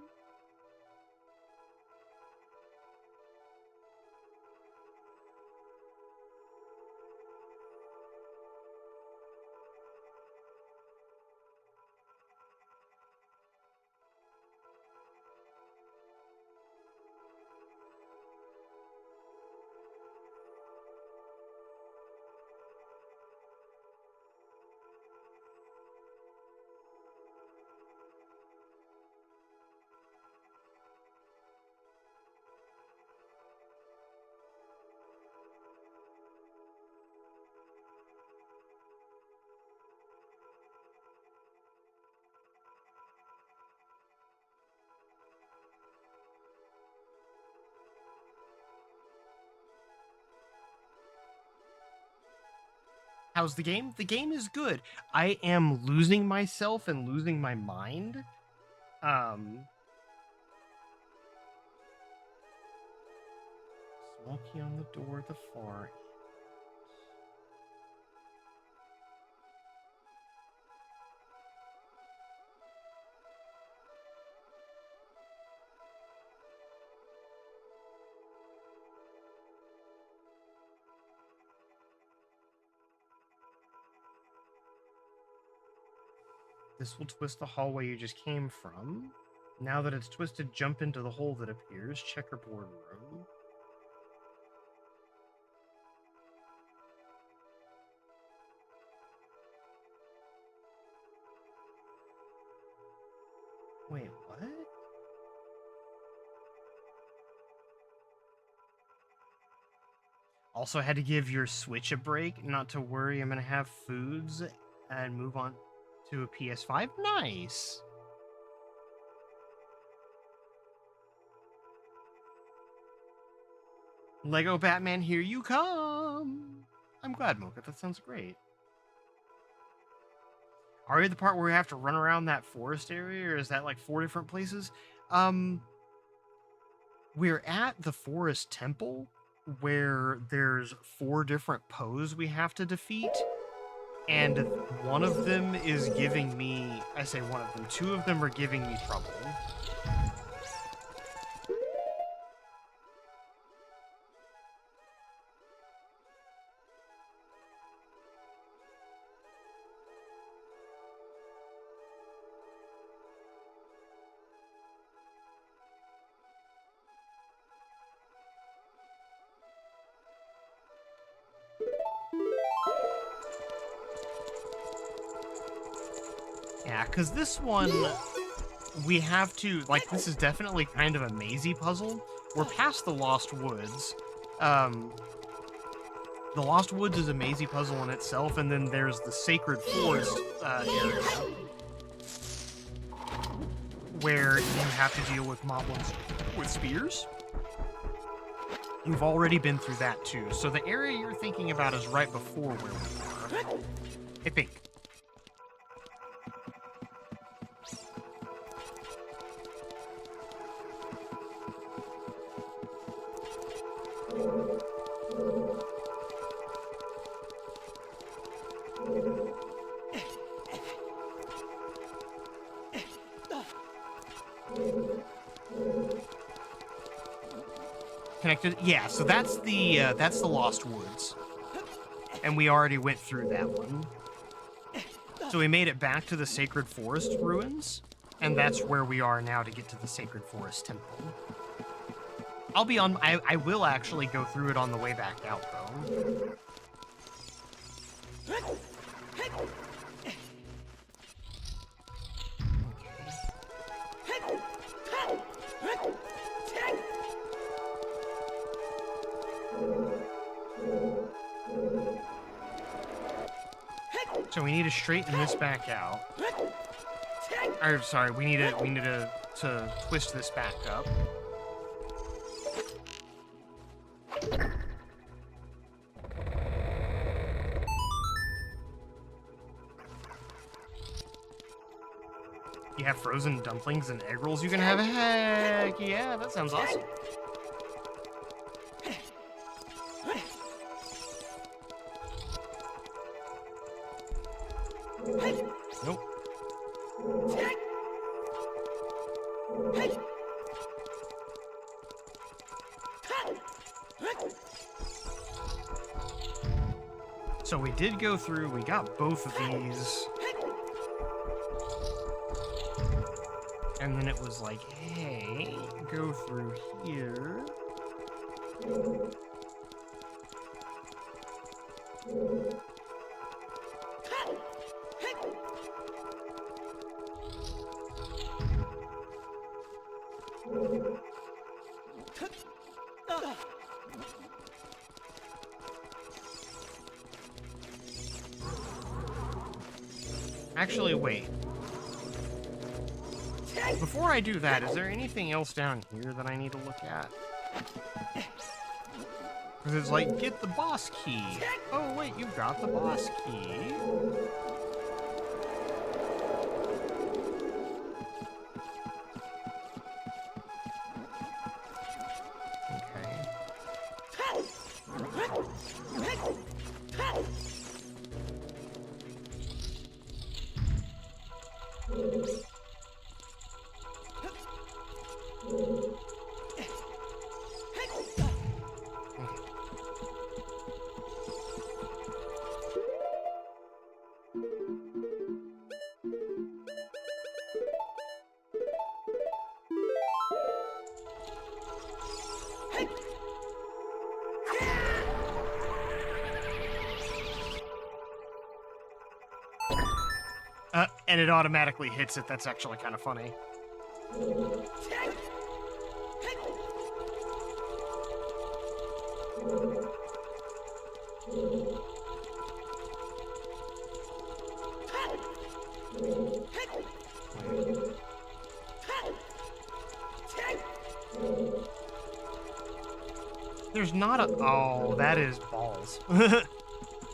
S2: How's the game? The game is good. I am losing myself and losing my mind. Small key on the door at the far end. This will twist the hallway you just came from. Now that it's twisted, jump into the hole that appears. Checkerboard room. Wait, what? Also had to give your Switch a break. Not to worry, I'm gonna have foods and move on to a PS5. Nice. Lego Batman, here you come. I'm glad, Mocha. That sounds great. Are we at the part where we have to run around that forest area, or is that like 4 different places? We're at the forest temple, where there's 4 different Poes we have to defeat. And one of them is giving me... I say one of them. 2 of them are giving me trouble. Yeah, because this one, we have to, like, this is definitely kind of a mazy puzzle. We're past the Lost Woods. The Lost Woods is a mazy puzzle in itself, and then there's the Sacred Forest area, where you have to deal with moblins with spears. We've already been through that, too. So the area you're thinking about is right before where we are. I think. Connected? Yeah, so that's the Lost Woods. And we already went through that one. So we made it back to the Sacred Forest ruins, and that's where we are now to get to the Sacred Forest Temple. I will actually go through it on the way back out, though. So we need to straighten this back out. Or sorry, we need to twist this back up. You have frozen dumplings and egg rolls you can have? Heck yeah, that sounds awesome. Nope. So we did go through, we got both of these. And then it was like, hey, go through here. Actually, wait. Before I do that, is there anything else down here that I need to look at? Because it's like, get the boss key. Oh, wait, you got the boss key. And it automatically hits it. That's actually kind of funny. There's not a... Oh, that is balls.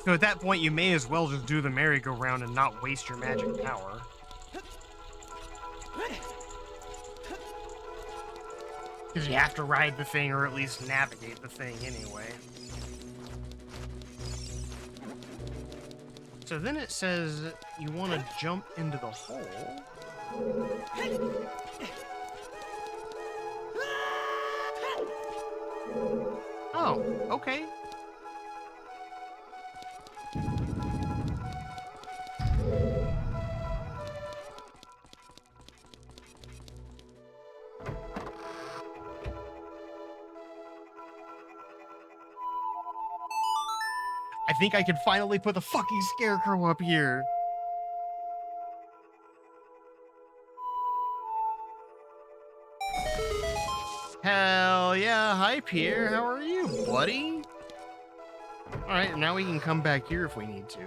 S2: So at that point, you may as well just do the merry-go-round and not waste your magic power. Because you have to ride the thing, or at least navigate the thing anyway. So then it says you want to jump into the hole. Oh, okay. I think I can finally put the fucking scarecrow up here. Hell yeah, hi Pierre, how are you, buddy? Alright, now we can come back here if we need to.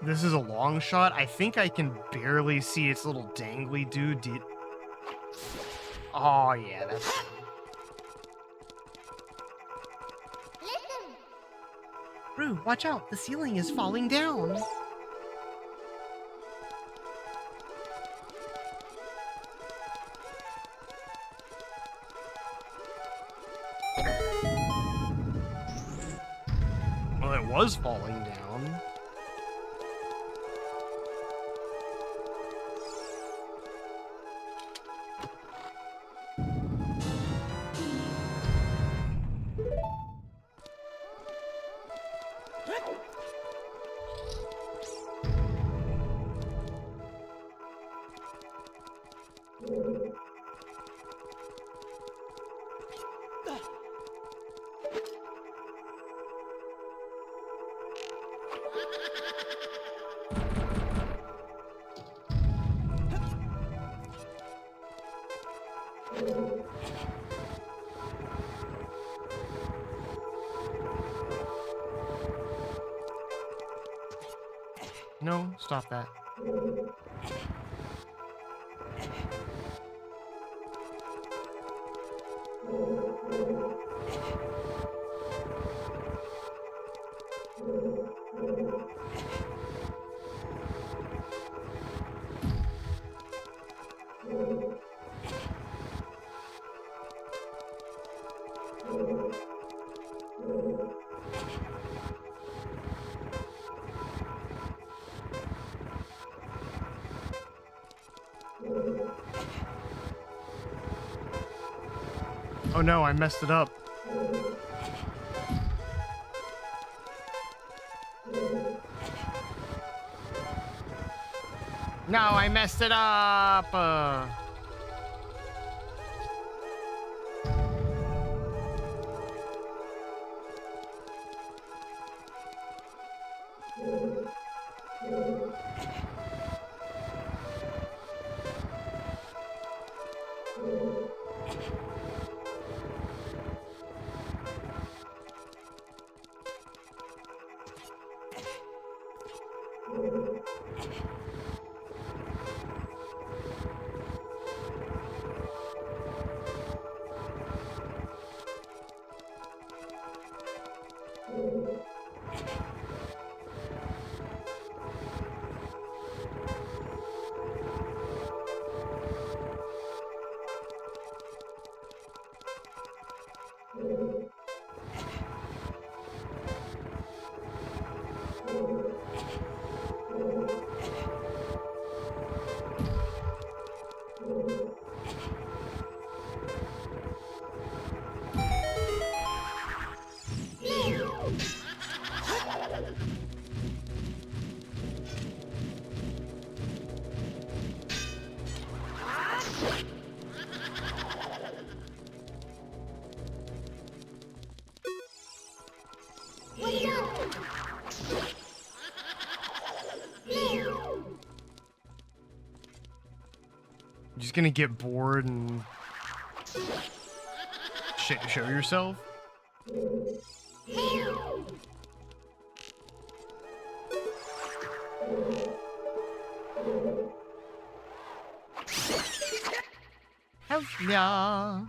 S2: This is a long shot. I think I can barely see its little dangly dude. Oh, yeah, that's... Rue, watch out. The ceiling is falling down. Well, it was falling down. No, stop that. Oh no, I messed it up. No, I messed it up. Just gonna get bored and show yourself? Yeah.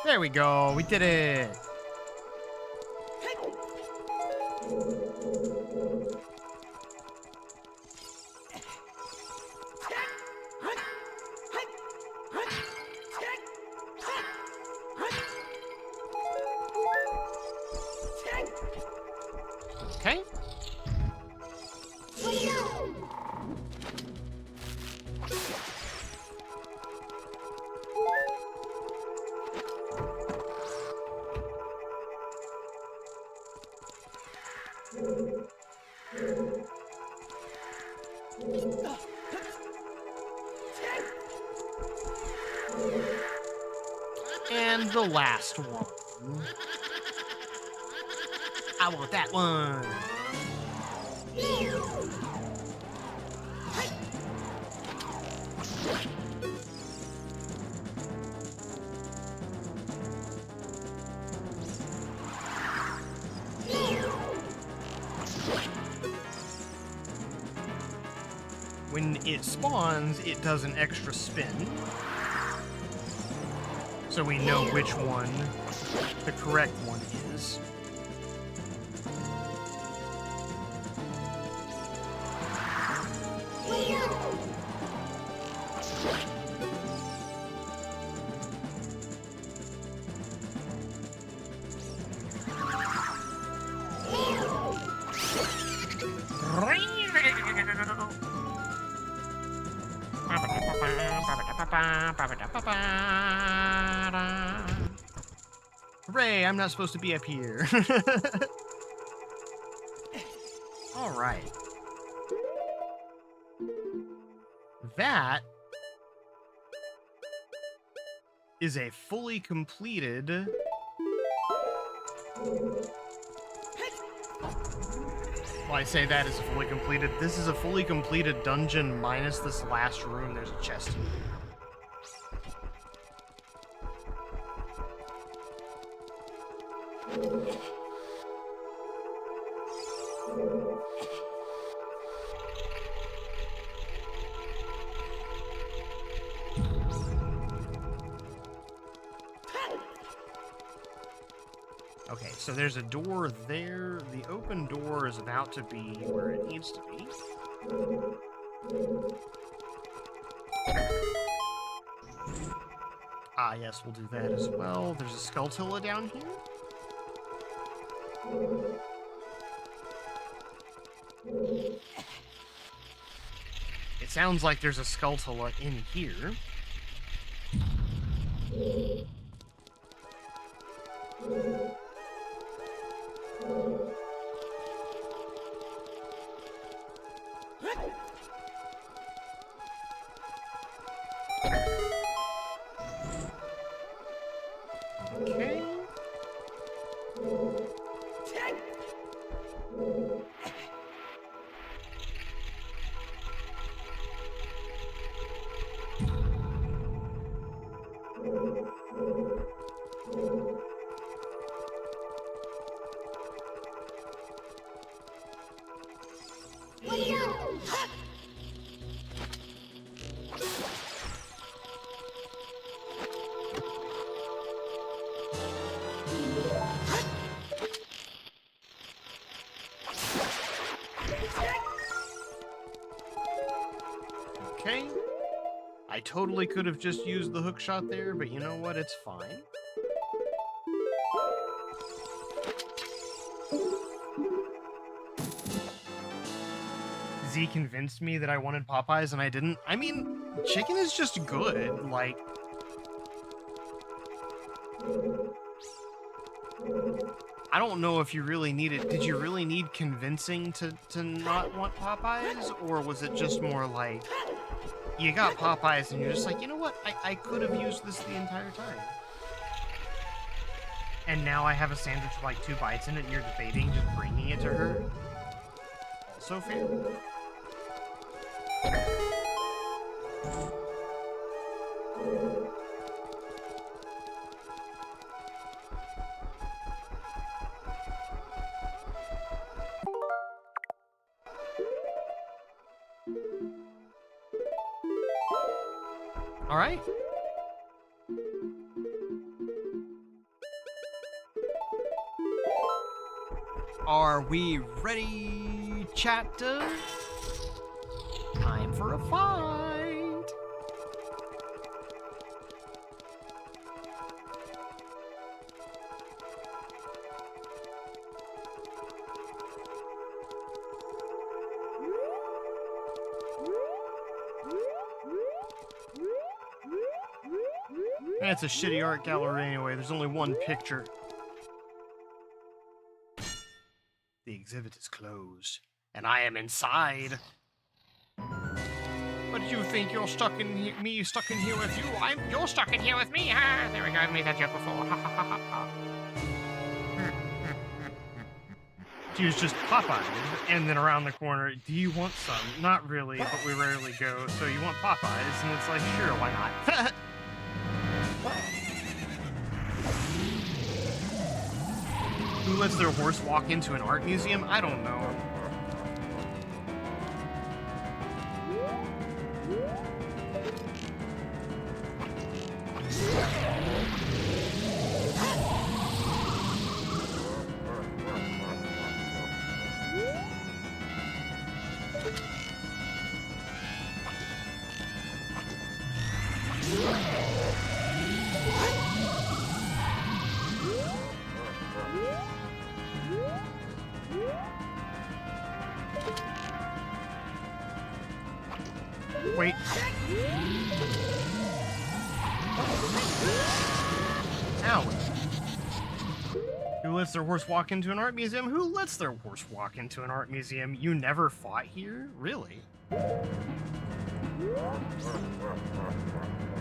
S2: There we go. We did it. Okay. And the last one. I want that one. when it spawns, it does an extra spin. So we know which one the correct one is. Hooray, I'm not supposed to be up here. All right. That is a fully completed... Well, I say that is fully completed. This is a fully completed dungeon minus this last room. There's a chest in here. Okay, so there's a door there. The open door is about to be where it needs to be. Ah, yes, we'll do that as well. There's a Skulltula down here. It sounds like there's a Skulltula in here. Okay. Okay. I totally could have just used the hook shot there, but you know what? It's fine. Z convinced me that I wanted Popeyes and I didn't. I mean, chicken is just good. Like, I don't know if you really needed. Did you really need convincing to not want Popeyes? Or was it just more like, you got Popeyes and you're just like, you know what? I could have used this the entire time. And now I have a sandwich with like 2 bites in it and you're debating just bringing it to her? Also fair. All right. Are we ready, chapter? Time for a fight. It's a shitty art gallery anyway. There's only one picture. The exhibit is closed, and I am inside. What do you think? You're stuck in me stuck in here with you? You're stuck in here with me. Ha! There we go. I've made that joke before. Ha ha ha ha ha. She was just Popeyes, and then around the corner, do you want some? Not really, but we rarely go. So you want Popeyes, and it's like, sure, why not? Who lets their horse walk into an art museum? I don't know. Wait. Ow. Who lets their horse walk into an art museum? Who lets their horse walk into an art museum? You never fought here? Really?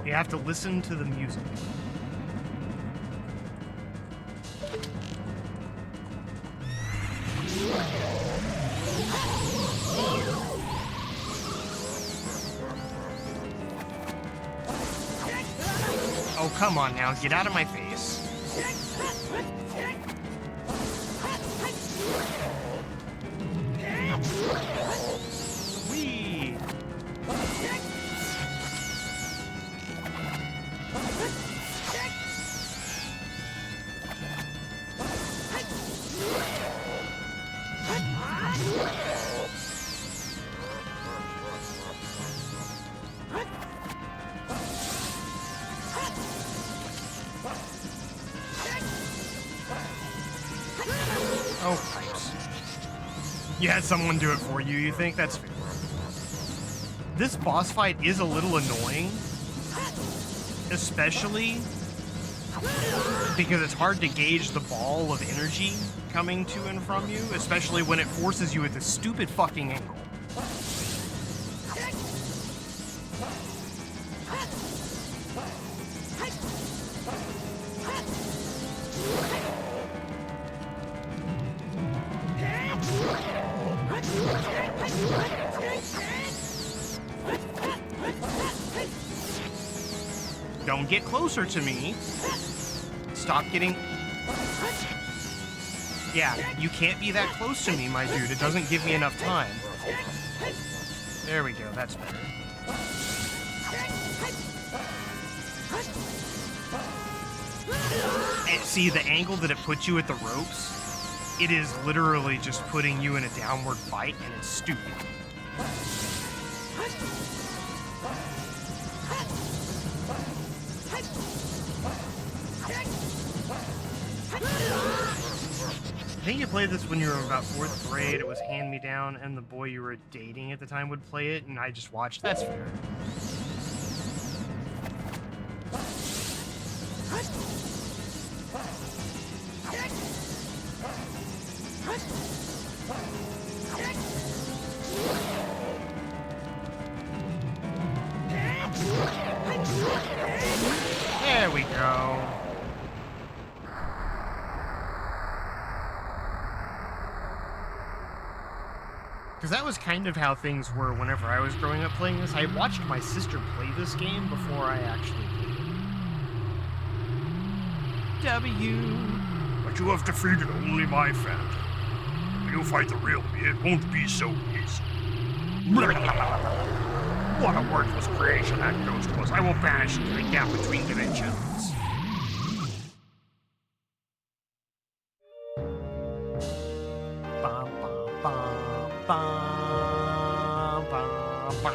S2: You have to listen to the music. Oh, come on now. Get out of my face. Whee! Oh, pipes. You had someone do it for you, you think? That's fair. This boss fight is a little annoying. Especially because it's hard to gauge the ball of energy coming to and from you, especially when it forces you at this stupid fucking angle. Don't get closer to me. Stop getting... Yeah, you can't be that close to me, my dude. It doesn't give me enough time. There we go, that's better. And see, the angle that it puts you at the ropes, it is literally just putting you in a downward fight, and it's stupid. I think you played this when you were about 4th grade. It was hand-me-down, and the boy you were dating at the time would play it, and I just watched. That's fair. There we go. Because that was kind of how things were whenever I was growing up playing this. I watched my sister play this game before I actually played it. W.
S4: But you have defeated only my phantom. When you fight the real me, it won't be so easy.
S5: What a worthless creation that ghost was. I will banish into the gap between dimensions.
S2: Bum, bum, bum, bum, bum, bum.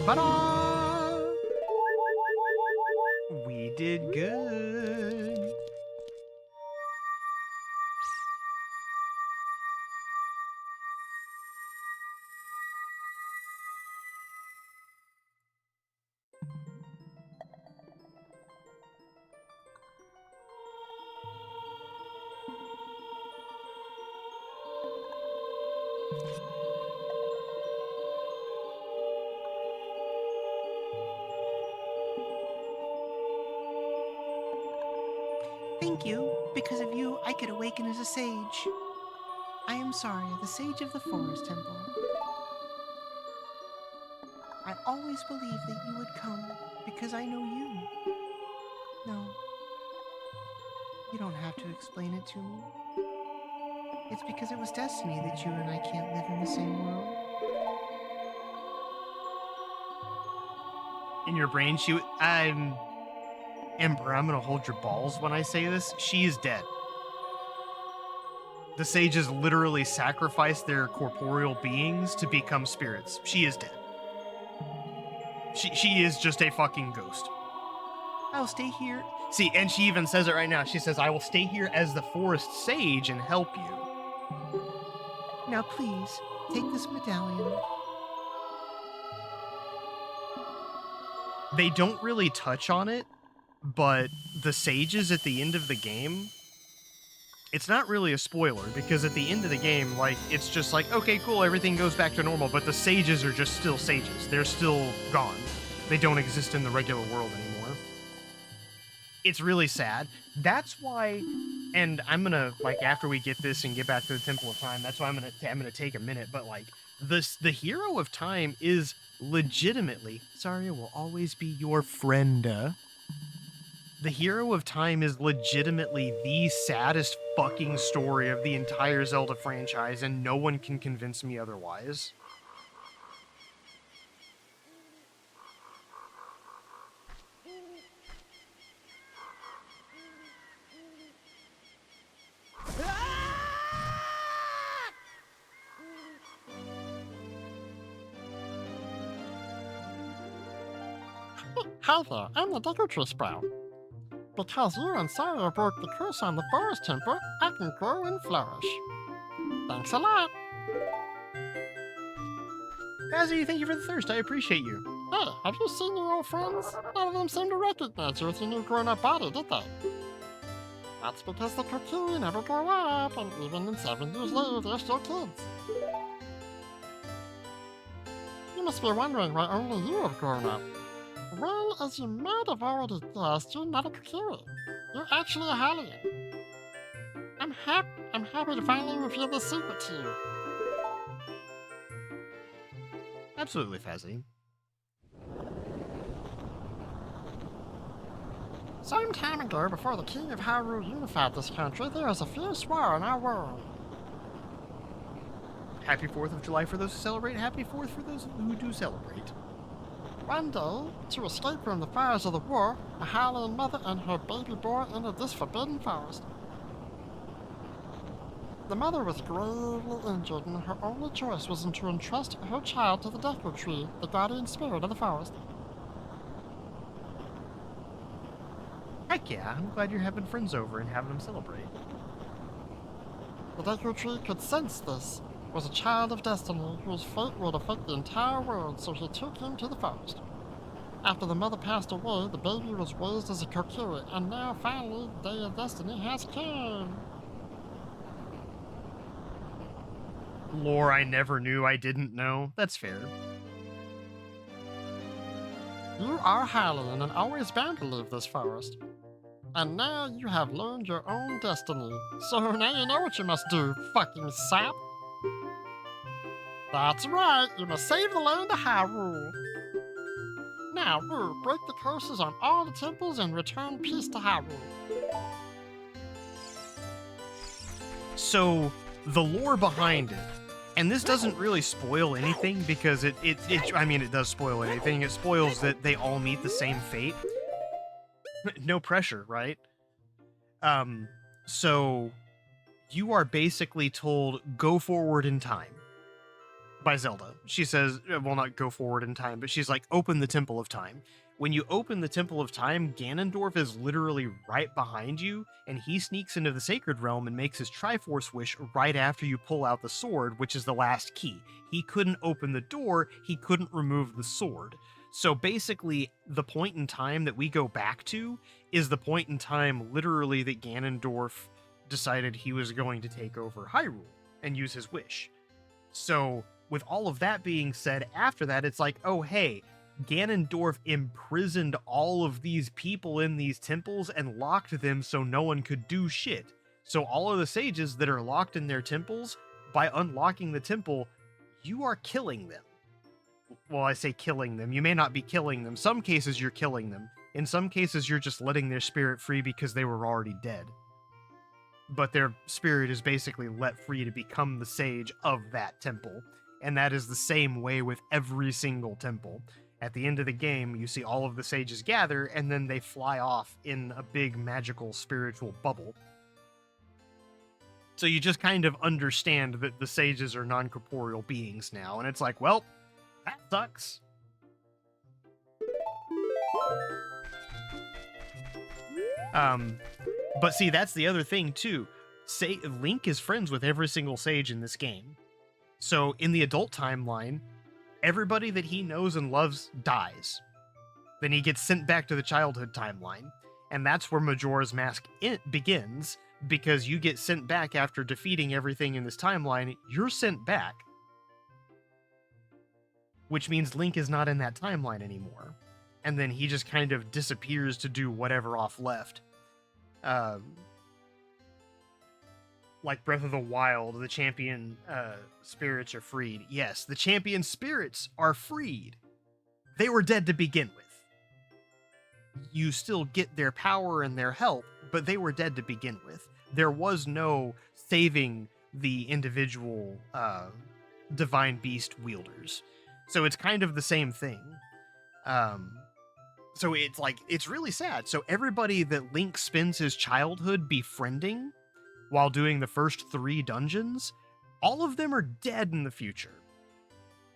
S2: Ba-da! We did good.
S6: Thank you. Because of you, I could awaken as a sage. I am Saria, the sage of the Forest Temple. I always believed that you would come because I know you. No, you don't have to explain it to me. It's because it was destiny that you and I can't live in the same world.
S2: In your brain, Ember, I'm gonna hold your balls when I say this. She is dead. The sages literally sacrificed their corporeal beings to become spirits. She is dead. She is just a fucking ghost.
S6: I'll stay here.
S2: See, and she even says it right now. She says, I will stay here as the forest sage and help you. Now please, take this medallion. They don't really touch on it, but the sages at the end of the game, it's not really a spoiler, because at the end of the game, like, it's just like, okay, cool, everything goes back to normal, but the sages are just still sages. They're still gone. They don't exist in the regular world anymore. It's really sad. That's why, and I'm gonna, like, after we get this and get back to the Temple of Time, that's why I'm gonna take a minute, but, like, the hero of time is legitimately, Saria will always be your friend. The hero of time is legitimately the saddest fucking story of the entire Zelda franchise, and no one can convince me otherwise.
S5: Hi there, I'm the Decotree Sprout. Because you and Saria broke the curse on the Forest Temple, I can grow and flourish. Thanks a lot.
S2: Fazzy, thank you for the thirst. I appreciate you.
S5: Hey, have you seen your old friends? None of them seem to recognize you with your new grown-up body, did they? That's because the Kokiri never grow up, and even in 7 years later, they're still kids. You must be wondering why only you have grown up. Well, as you might have already guessed, you're not a Kokiri. You're actually a Hylian. I'm happy to finally reveal the secret to you.
S2: Absolutely, Fazzy.
S5: Some time ago, before the King of Hyrule unified this country, there was a fierce war in our world.
S2: Happy 4th of July for those who celebrate. Happy 4th for those who do celebrate.
S5: One day, to escape from the fires of the war, a Hylian mother and her baby boy entered this forbidden forest. The mother was gravely injured, and her only choice was to entrust her child to the Deku Tree, the guardian spirit of the forest.
S2: Heck yeah, I'm glad you're having friends over and having them celebrate.
S5: The Deku Tree could sense this, was a child of destiny whose fate would affect the entire world, so he took him to the forest. After the mother passed away, the baby was raised as a Kokiri, and now finally the day of destiny has come.
S2: Lore I never knew I didn't know. That's fair.
S5: You are Hylian and always bound to leave this forest. And now you have learned your own destiny, so now you know what you must do, fucking sap. That's right, you must save the land of Hyrule. Now, Wu, break the curses on all the temples and return peace to Hyrule.
S2: So, the lore behind it, and this doesn't really spoil anything because I mean, it does spoil anything. It spoils that they all meet the same fate. No pressure, right? So you are basically told, go forward in time by Zelda. She says, well, not go forward in time, but she's like, open the Temple of Time. When you open the Temple of Time, Ganondorf is literally right behind you, and he sneaks into the Sacred Realm and makes his Triforce wish right after you pull out the sword, which is the last key. He couldn't open the door, he couldn't remove the sword. So basically, the point in time that we go back to is the point in time, literally, that Ganondorf decided he was going to take over Hyrule and use his wish. So, with all of that being said, after that, it's like, oh, hey, Ganondorf imprisoned all of these people in these temples and locked them so no one could do shit. So all of the sages that are locked in their temples, by unlocking the temple, you are killing them. Well, I say killing them. You may not be killing them. Some cases you're killing them. In some cases you're just letting their spirit free because they were already dead. But their spirit is basically let free to become the sage of that temple. And that is the same way with every single temple. At the end of the game, you see all of the sages gather, and then they fly off in a big magical spiritual bubble. So you just kind of understand that the sages are non-corporeal beings now, and it's like, well, that sucks. But see, that's the other thing, too. Link is friends with every single sage in this game. So in the adult timeline, everybody that he knows and loves dies. Then he gets sent back to the childhood timeline, and that's where Majora's Mask begins, because you get sent back after defeating everything in this timeline. You're sent back, which means Link is not in that timeline anymore. And then he just kind of disappears to do whatever off left. Like Breath of the Wild, the champion spirits are freed. Yes, the champion spirits are freed. They were dead to begin with. You still get their power and their help, but they were dead to begin with. There was no saving the individual divine beast wielders. So it's kind of the same thing. So it's really sad. So everybody that Link spends his childhood befriending while doing the first 3 dungeons, all of them are dead in the future.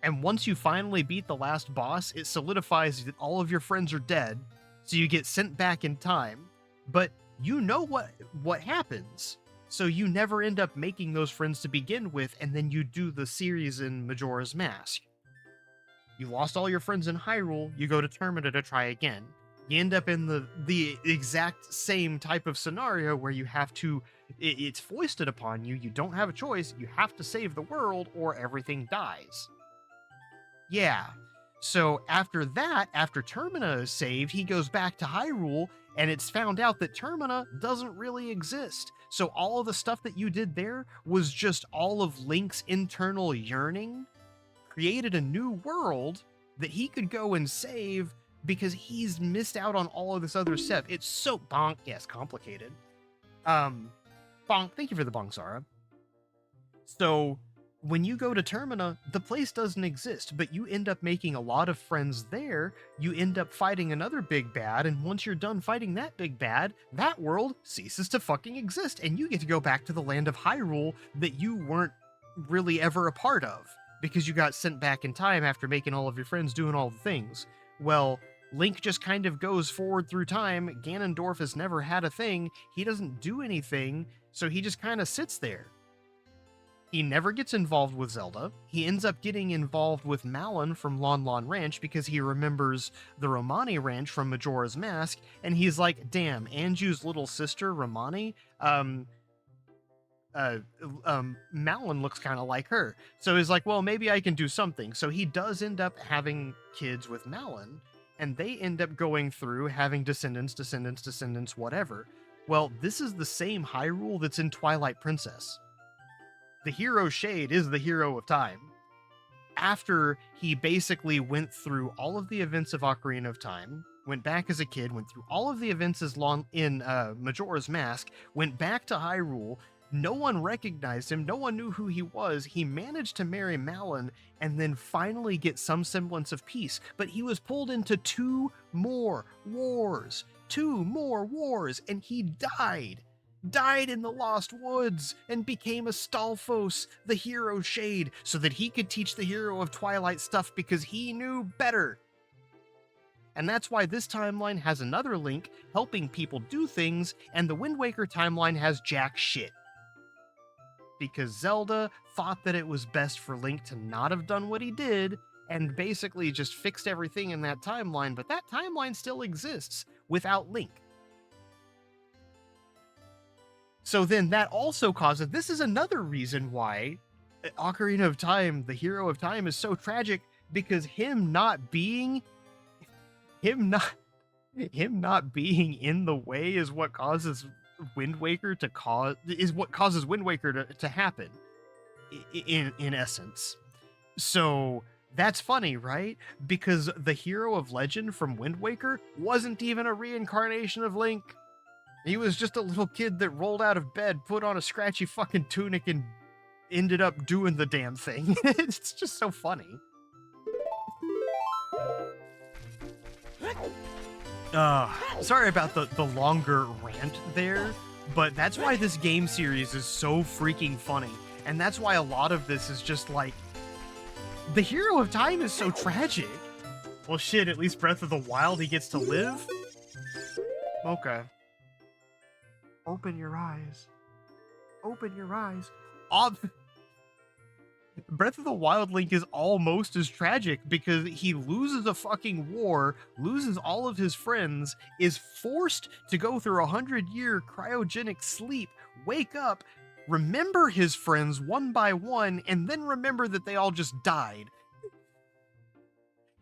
S2: And once you finally beat the last boss, it solidifies that all of your friends are dead, so you get sent back in time, but you know what happens, so you never end up making those friends to begin with, and then you do the series in Majora's Mask. You lost all your friends in Hyrule, you go to Termina to try again. You end up in the exact same type of scenario where you have to, it's foisted upon you, you don't have a choice, you have to save the world or everything dies. Yeah, so after that, after Termina is saved, he goes back to Hyrule, and it's found out that Termina doesn't really exist. So all of the stuff that you did there was just all of Link's internal yearning, created a new world that he could go and save because he's missed out on all of this other stuff. It's so bonk, yes, complicated. Bonk, thank you for the bonk, Zara. So when you go to Termina, the place doesn't exist, but you end up making a lot of friends there. You end up fighting another big bad, and once you're done fighting that big bad, that world ceases to fucking exist, and you get to go back to the land of Hyrule that you weren't really ever a part of, because you got sent back in time after making all of your friends doing all the things. Well, Link just kind of goes forward through time. Ganondorf has never had a thing. He doesn't do anything, so he just kind of sits there. He never gets involved with Zelda. He ends up getting involved with Malon from Lon Lon Ranch because he remembers the Romani Ranch from Majora's Mask, and he's like, damn, Anju's little sister, Romani, Malon looks kind of like her. So he's like, well, maybe I can do something. So he does end up having kids with Malon, and they end up going through having descendants, whatever. Well, this is the same Hyrule that's in Twilight Princess. The hero Shade is the hero of time. After he basically went through all of the events of Ocarina of Time, went back as a kid, went through all of the events in Majora's Mask, went back to Hyrule, no one recognized him, no one knew who he was, he managed to marry Malon, and then finally get some semblance of peace, but he was pulled into 2 more wars, and he died in the Lost Woods, and became Astolphos, the hero Shade, so that he could teach the hero of Twilight stuff because he knew better. And that's why this timeline has another Link helping people do things, and the Wind Waker timeline has jack shit. Because Zelda thought that it was best for Link to not have done what he did, and basically just fixed everything in that timeline, but that timeline still exists without Link. So then that also causes, this is another reason why Ocarina of Time, the hero of time, is so tragic, because him not being in the way is what causes Wind Waker to happen in essence. So that's funny, right? Because the hero of legend from Wind Waker wasn't even a reincarnation of Link. He was just a little kid that rolled out of bed, put on a scratchy fucking tunic, and ended up doing the damn thing. It's just so funny. Sorry about the longer rant there, but that's why this game series is so freaking funny. And that's why a lot of this is just like, the hero of time is so tragic. Well shit, at least Breath of the Wild he gets to live? Okay. Open your eyes. Open your eyes. Breath of the Wild Link is almost as tragic because he loses a fucking war, loses all of his friends, is forced to go through 100-year cryogenic sleep, wake up, remember his friends one by one, and then remember that they all just died.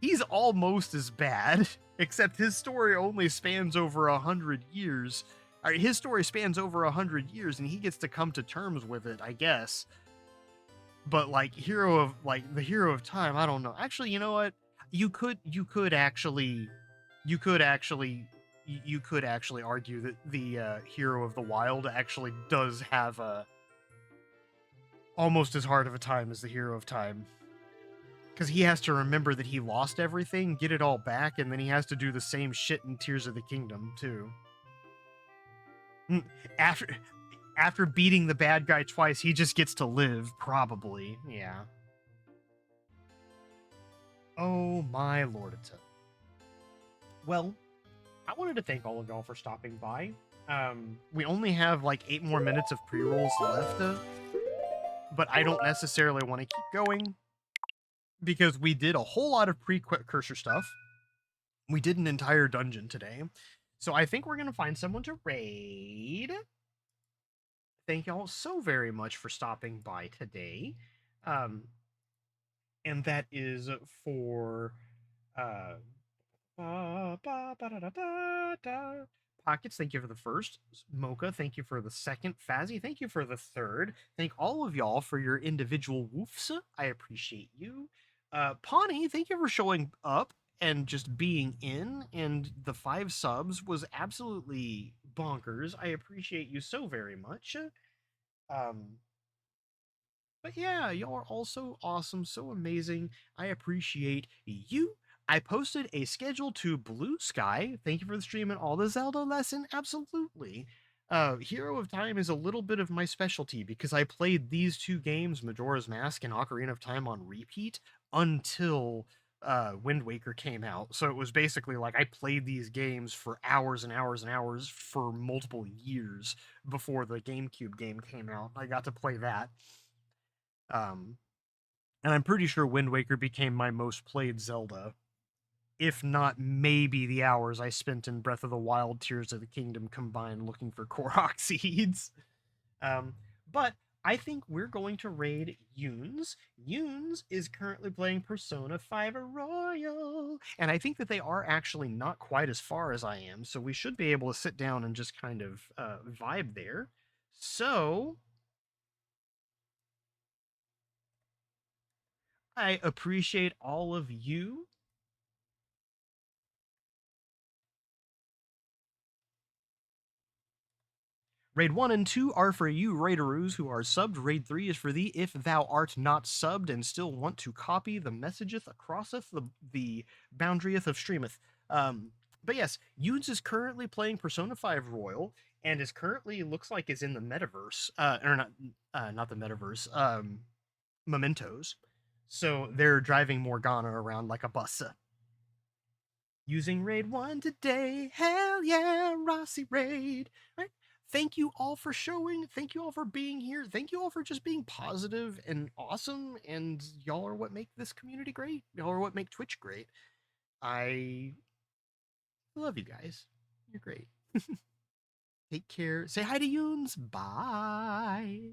S2: He's almost as bad, except his story only spans over 100 years. His story spans over 100 years, and he gets to come to terms with it, I guess. But like the hero of time, I don't know. Actually, you know what? You could actually argue that the hero of the wild actually does have a almost as hard of a time as the hero of time, because he has to remember that he lost everything, get it all back, and then he has to do the same shit in Tears of the Kingdom too. After beating the bad guy twice, he just gets to live, probably. Yeah. Oh my lordita. Well, I wanted to thank all of y'all for stopping by. We only have like 8 more minutes of pre-rolls left, but I don't necessarily want to keep going because we did a whole lot of precursor stuff. We did an entire dungeon today. So I think we're going to find someone to raid. Thank y'all so very much for stopping by today. And that is for Pockets, thank you for the first. Mocha, thank you for the second. Fazzy, thank you for the third. Thank all of y'all for your individual woofs. I appreciate you. Pawnee, thank you for showing up and just being in, and the 5 subs was absolutely bonkers. I appreciate you so very much. But yeah, y'all are all so awesome, so amazing. I appreciate you. I posted a schedule to Blue Sky. Thank you for the stream and all the Zelda lesson. Absolutely. Hero of Time is a little bit of my specialty because I played these 2 games, Majora's Mask and Ocarina of Time, on repeat until Wind Waker came out. So it was basically like I played these games for hours and hours and hours for multiple years before the GameCube game came out. I got to play that. And I'm pretty sure Wind Waker became my most played Zelda, if not maybe the hours I spent in Breath of the Wild, Tears of the Kingdom combined looking for Korok seeds. But I think we're going to raid Yoons. Yoons is currently playing Persona 5 Royal, and I think that they are actually not quite as far as I am, so we should be able to sit down and just kind of vibe there. So I appreciate all of you. Raid 1 and 2 are for you raideroos who are subbed. Raid 3 is for thee if thou art not subbed and still want to copy the messageth acrosseth the boundaryeth of streameth. But yes, Yoons is currently playing Persona 5 Royal and is currently looks like is in the metaverse. Or not the metaverse. Mementos. So they're driving Morgana around like a bus. Using Raid 1 today. Hell yeah, Rossi Raid. Right? Thank you all for showing. Thank you all for being here. Thank you all for just being positive and awesome. And y'all are what make this community great. Y'all are what make Twitch great. I love you guys. You're great. Take care. Say hi to Yoons. Bye.